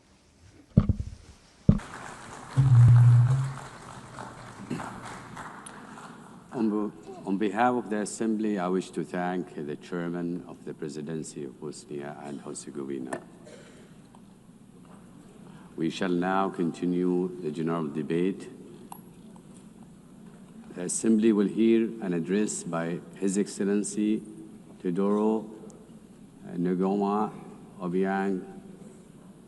On behalf of the Assembly, I wish to thank the Chairman of the Presidency of Bosnia and Herzegovina. We shall now continue the general debate. The Assembly will hear an address by His Excellency Teodoro Ngoma Obiang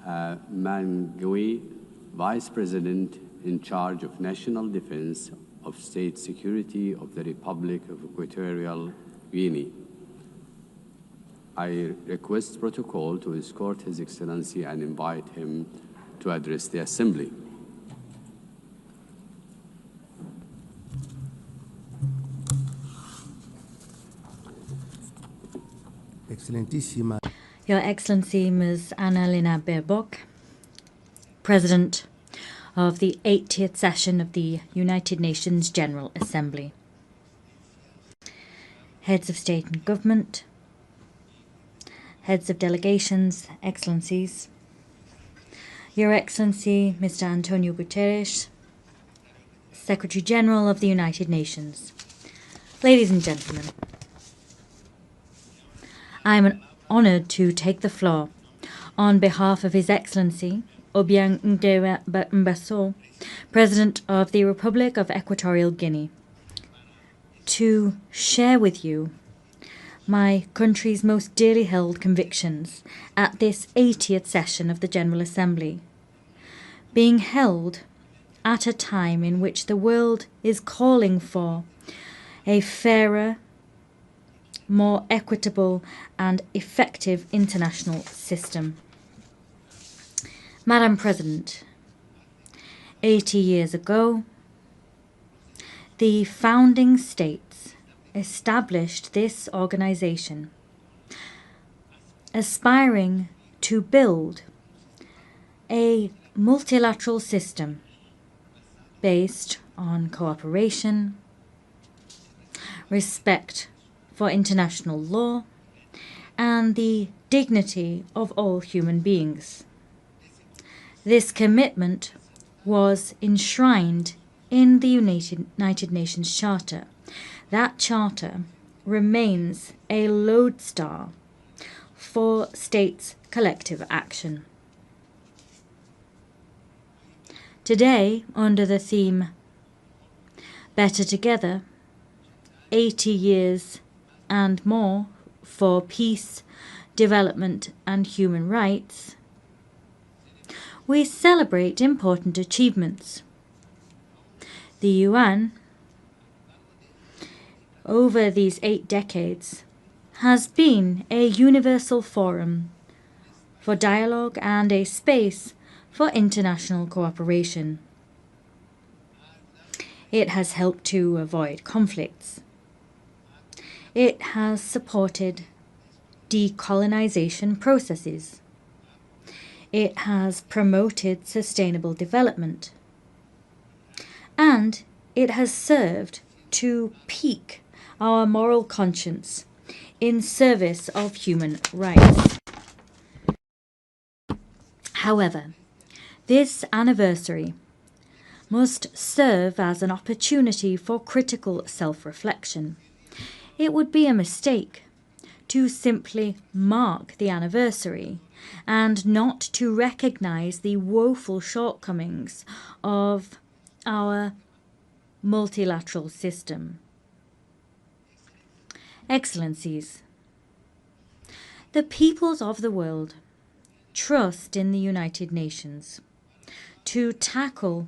Mangui, Vice President in charge of National Defense of State Security of the Republic of Equatorial Guinea. I request protocol to escort His Excellency and invite him to address the Assembly. Excelentissima. Your Excellency Ms. Annalena Baerbock, President of the 80th session of the United Nations General Assembly, Heads of State and Government, Heads of Delegations, Excellencies, Your Excellency Mr. Antonio Guterres, Secretary General of the United Nations, ladies and gentlemen, I am honoured to take the floor on behalf of His Excellency Obiang Nguema, President of the Republic of Equatorial Guinea, to share with you my country's most dearly held convictions at this 80th session of the General Assembly, being held at a time in which the world is calling for a fairer, more equitable and effective international system. Madam President, 80 years ago, the founding states established this organization, aspiring to build a multilateral system based on cooperation, respect for international law, and the dignity of all human beings. This commitment was enshrined in the United Nations Charter. That charter remains a lodestar for states' collective action. Today, under the theme Better Together, 80 years and more for peace, development and human rights, we celebrate important achievements. The UN, over these 8 decades, has been a universal forum for dialogue and a space for international cooperation. It has helped to avoid conflicts. It has supported decolonization processes. It has promoted sustainable development. And it has served to pique our moral conscience in service of human rights. However, this anniversary must serve as an opportunity for critical self-reflection. It would be a mistake to simply mark the anniversary and not to recognize the woeful shortcomings of our multilateral system. Excellencies, the peoples of the world trust in the United Nations to tackle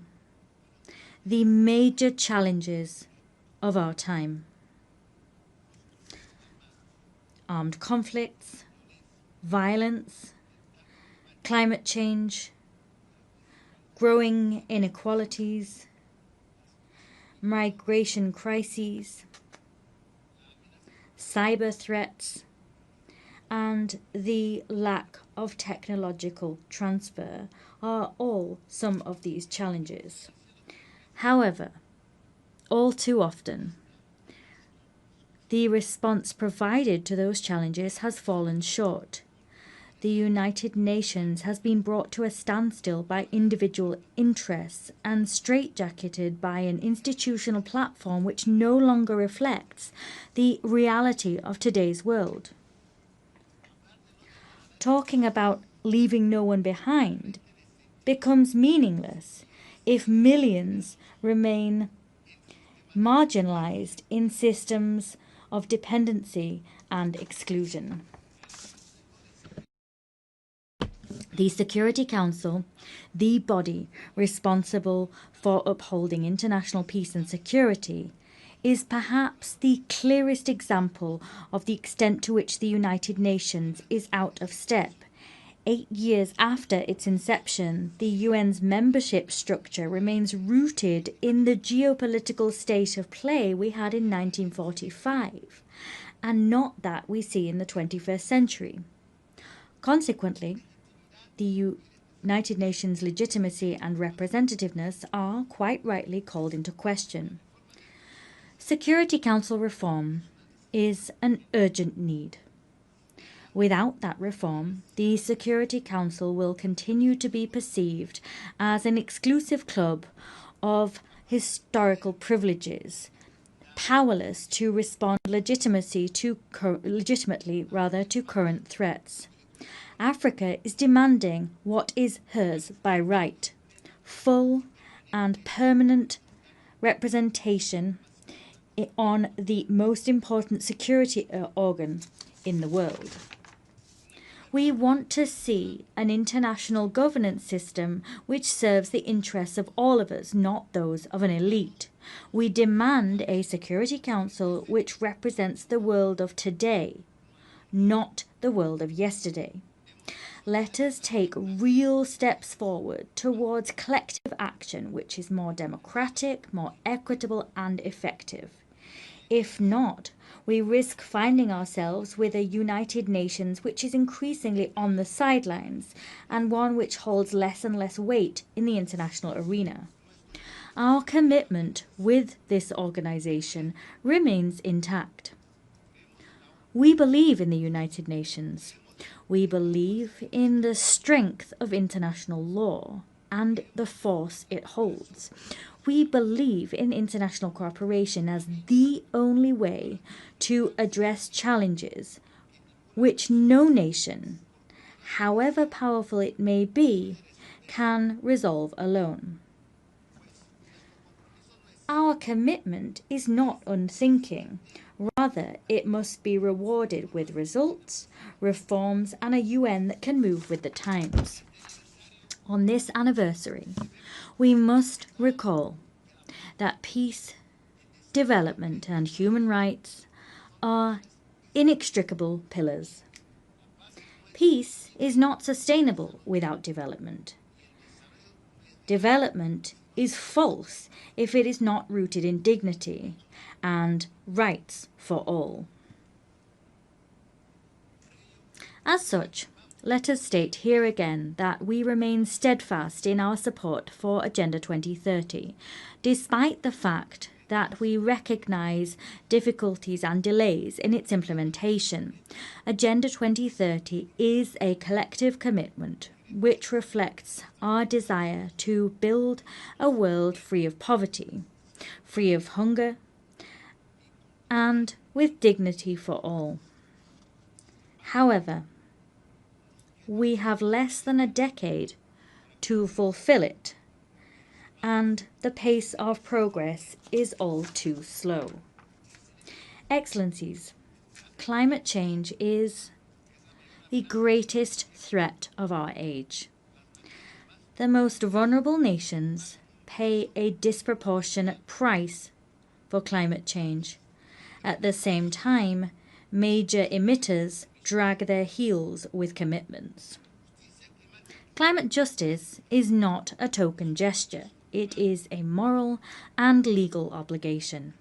the major challenges of our time. Armed conflicts, violence, climate change, growing inequalities, migration crises, cyber threats, and the lack of technological transfer are all some of these challenges. However, all too often, the response provided to those challenges has fallen short. The United Nations has been brought to a standstill by individual interests and straitjacketed by an institutional platform which no longer reflects the reality of today's world. Talking about leaving no one behind becomes meaningless if millions remain marginalized in systems of dependency and exclusion. The Security Council, the body responsible for upholding international peace and security, is perhaps the clearest example of the extent to which the United Nations is out of step. 8 years after its inception, the UN's membership structure remains rooted in the geopolitical state of play we had in 1945, and not that we see in the 21st century. Consequently, the United Nations' legitimacy and representativeness are quite rightly called into question. Security Council reform is an urgent need. Without that reform, the Security Council will continue to be perceived as an exclusive club of historical privileges, powerless to respond legitimately to current threats. Africa is demanding what is hers by right: full and permanent representation on the most important security organ in the world. We want to see an international governance system which serves the interests of all of us, not those of an elite. We demand a Security Council which represents the world of today, not the world of yesterday. Let us take real steps forward towards collective action which is more democratic, more equitable and effective. If not, we risk finding ourselves with a United Nations which is increasingly on the sidelines, and one which holds less and less weight in the international arena. Our commitment with this organization remains intact. We believe in the United Nations. We believe in the strength of international law and the force it holds. We believe in international cooperation as the only way to address challenges which no nation, however powerful it may be, can resolve alone. Our commitment is not unthinking. Rather, it must be rewarded with results, reforms, and a UN that can move with the times. On this anniversary, we must recall that peace, development, and human rights are inextricable pillars. Peace is not sustainable without development. Development is false if it is not rooted in dignity and rights for all. As such, let us state here again that we remain steadfast in our support for Agenda 2030, despite the fact that we recognize difficulties and delays in its implementation. Agenda 2030 is a collective commitment which reflects our desire to build a world free of poverty, free of hunger, and with dignity for all. However, we have less than a decade to fulfill it, and the pace of progress is all too slow. Excellencies, climate change is the greatest threat of our age. The most vulnerable nations pay a disproportionate price for climate change. At the same time, major emitters drag their heels with commitments. Climate justice is not a token gesture. It is a moral and legal obligation.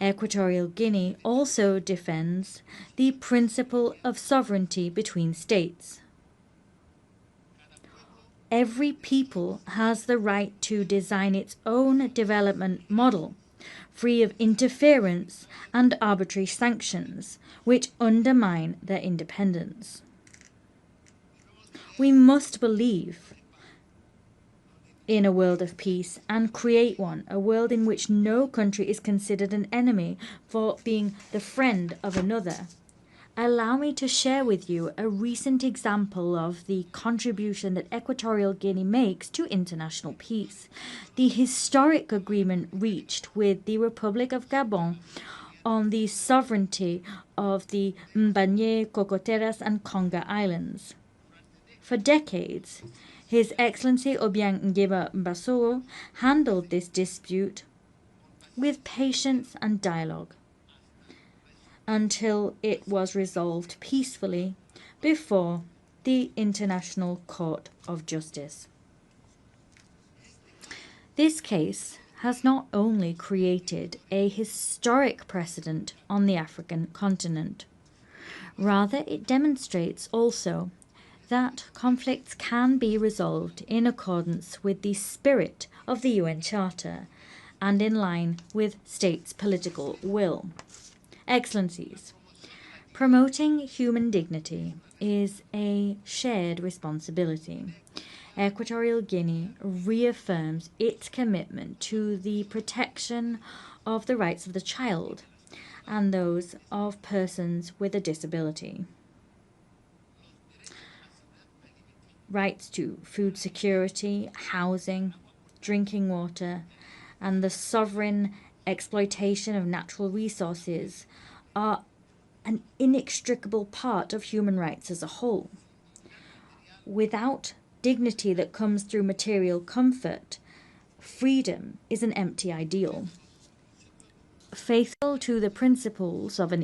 Equatorial Guinea also defends the principle of sovereignty between states. Every people has the right to design its own development model, free of interference and arbitrary sanctions, which undermine their independence. We must believe in a world of peace and create one, a world in which no country is considered an enemy for being the friend of another. Allow me to share with you a recent example of the contribution that Equatorial Guinea makes to international peace. The historic agreement reached with the Republic of Gabon on the sovereignty of the Mbanye, Cocoteras, and Conga Islands. For decades, His Excellency Obiang Nguema Mbasoro handled this dispute with patience and dialogue until it was resolved peacefully before the International Court of Justice. This case has not only created a historic precedent on the African continent, rather it demonstrates also that conflicts can be resolved in accordance with the spirit of the UN Charter and in line with states' political will. Excellencies, promoting human dignity is a shared responsibility. Equatorial Guinea reaffirms its commitment to the protection of the rights of the child and those of persons with a disability. Rights to food security, housing, drinking water, and the sovereign exploitation of natural resources are an inextricable part of human rights as a whole. Without dignity that comes through material comfort, freedom is an empty ideal. Faithful to the principles of an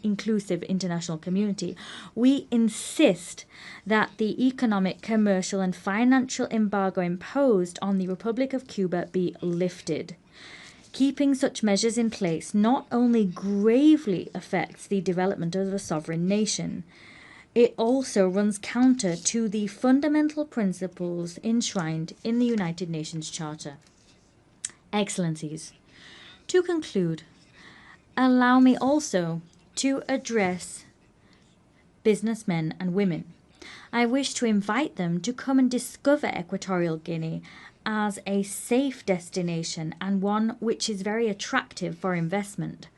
inclusive international community, we insist that the economic, commercial, and financial embargo imposed on the Republic of Cuba be lifted. Keeping such measures in place not only gravely affects the development of a sovereign nation, it also runs counter to the fundamental principles enshrined in the United Nations Charter. Excellencies, to conclude, allow me also to address businessmen and women. I wish to invite them to come and discover Equatorial Guinea as a safe destination and one which is very attractive for investment.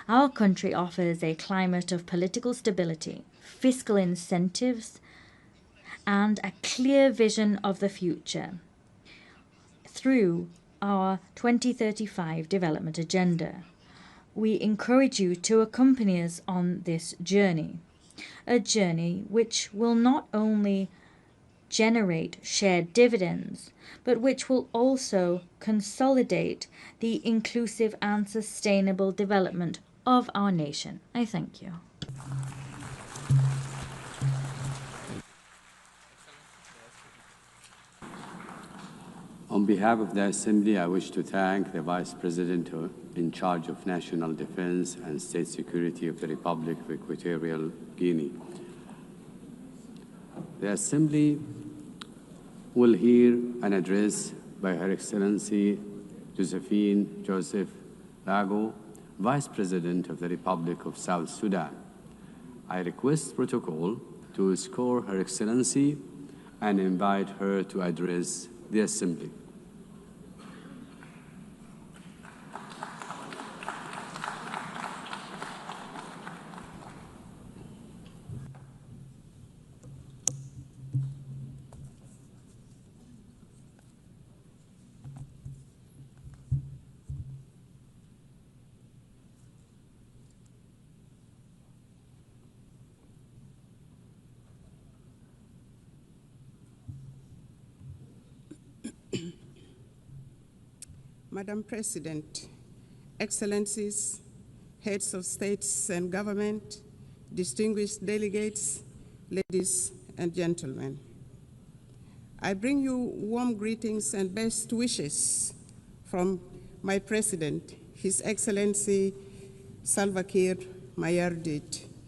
Our country offers a climate of political stability, fiscal incentives, and a clear vision of the future through our 2035 development agenda. We encourage you to accompany us on this journey, a journey which will not only generate shared dividends, but which will also consolidate the inclusive and sustainable development of our nation. I thank you. On behalf of the Assembly, I wish to thank the Vice President in charge of National Defense and State Security of the Republic of Equatorial Guinea. The Assembly will hear an address by Her Excellency Josephine Joseph Lago, Vice President of the Republic of South Sudan. I request protocol to escort Her Excellency and invite her to address the Assembly. Madam President, Excellencies, heads of states and government, distinguished delegates, ladies and gentlemen. I bring you warm greetings and best wishes from my President, His Excellency Salva Kiir Mayardit.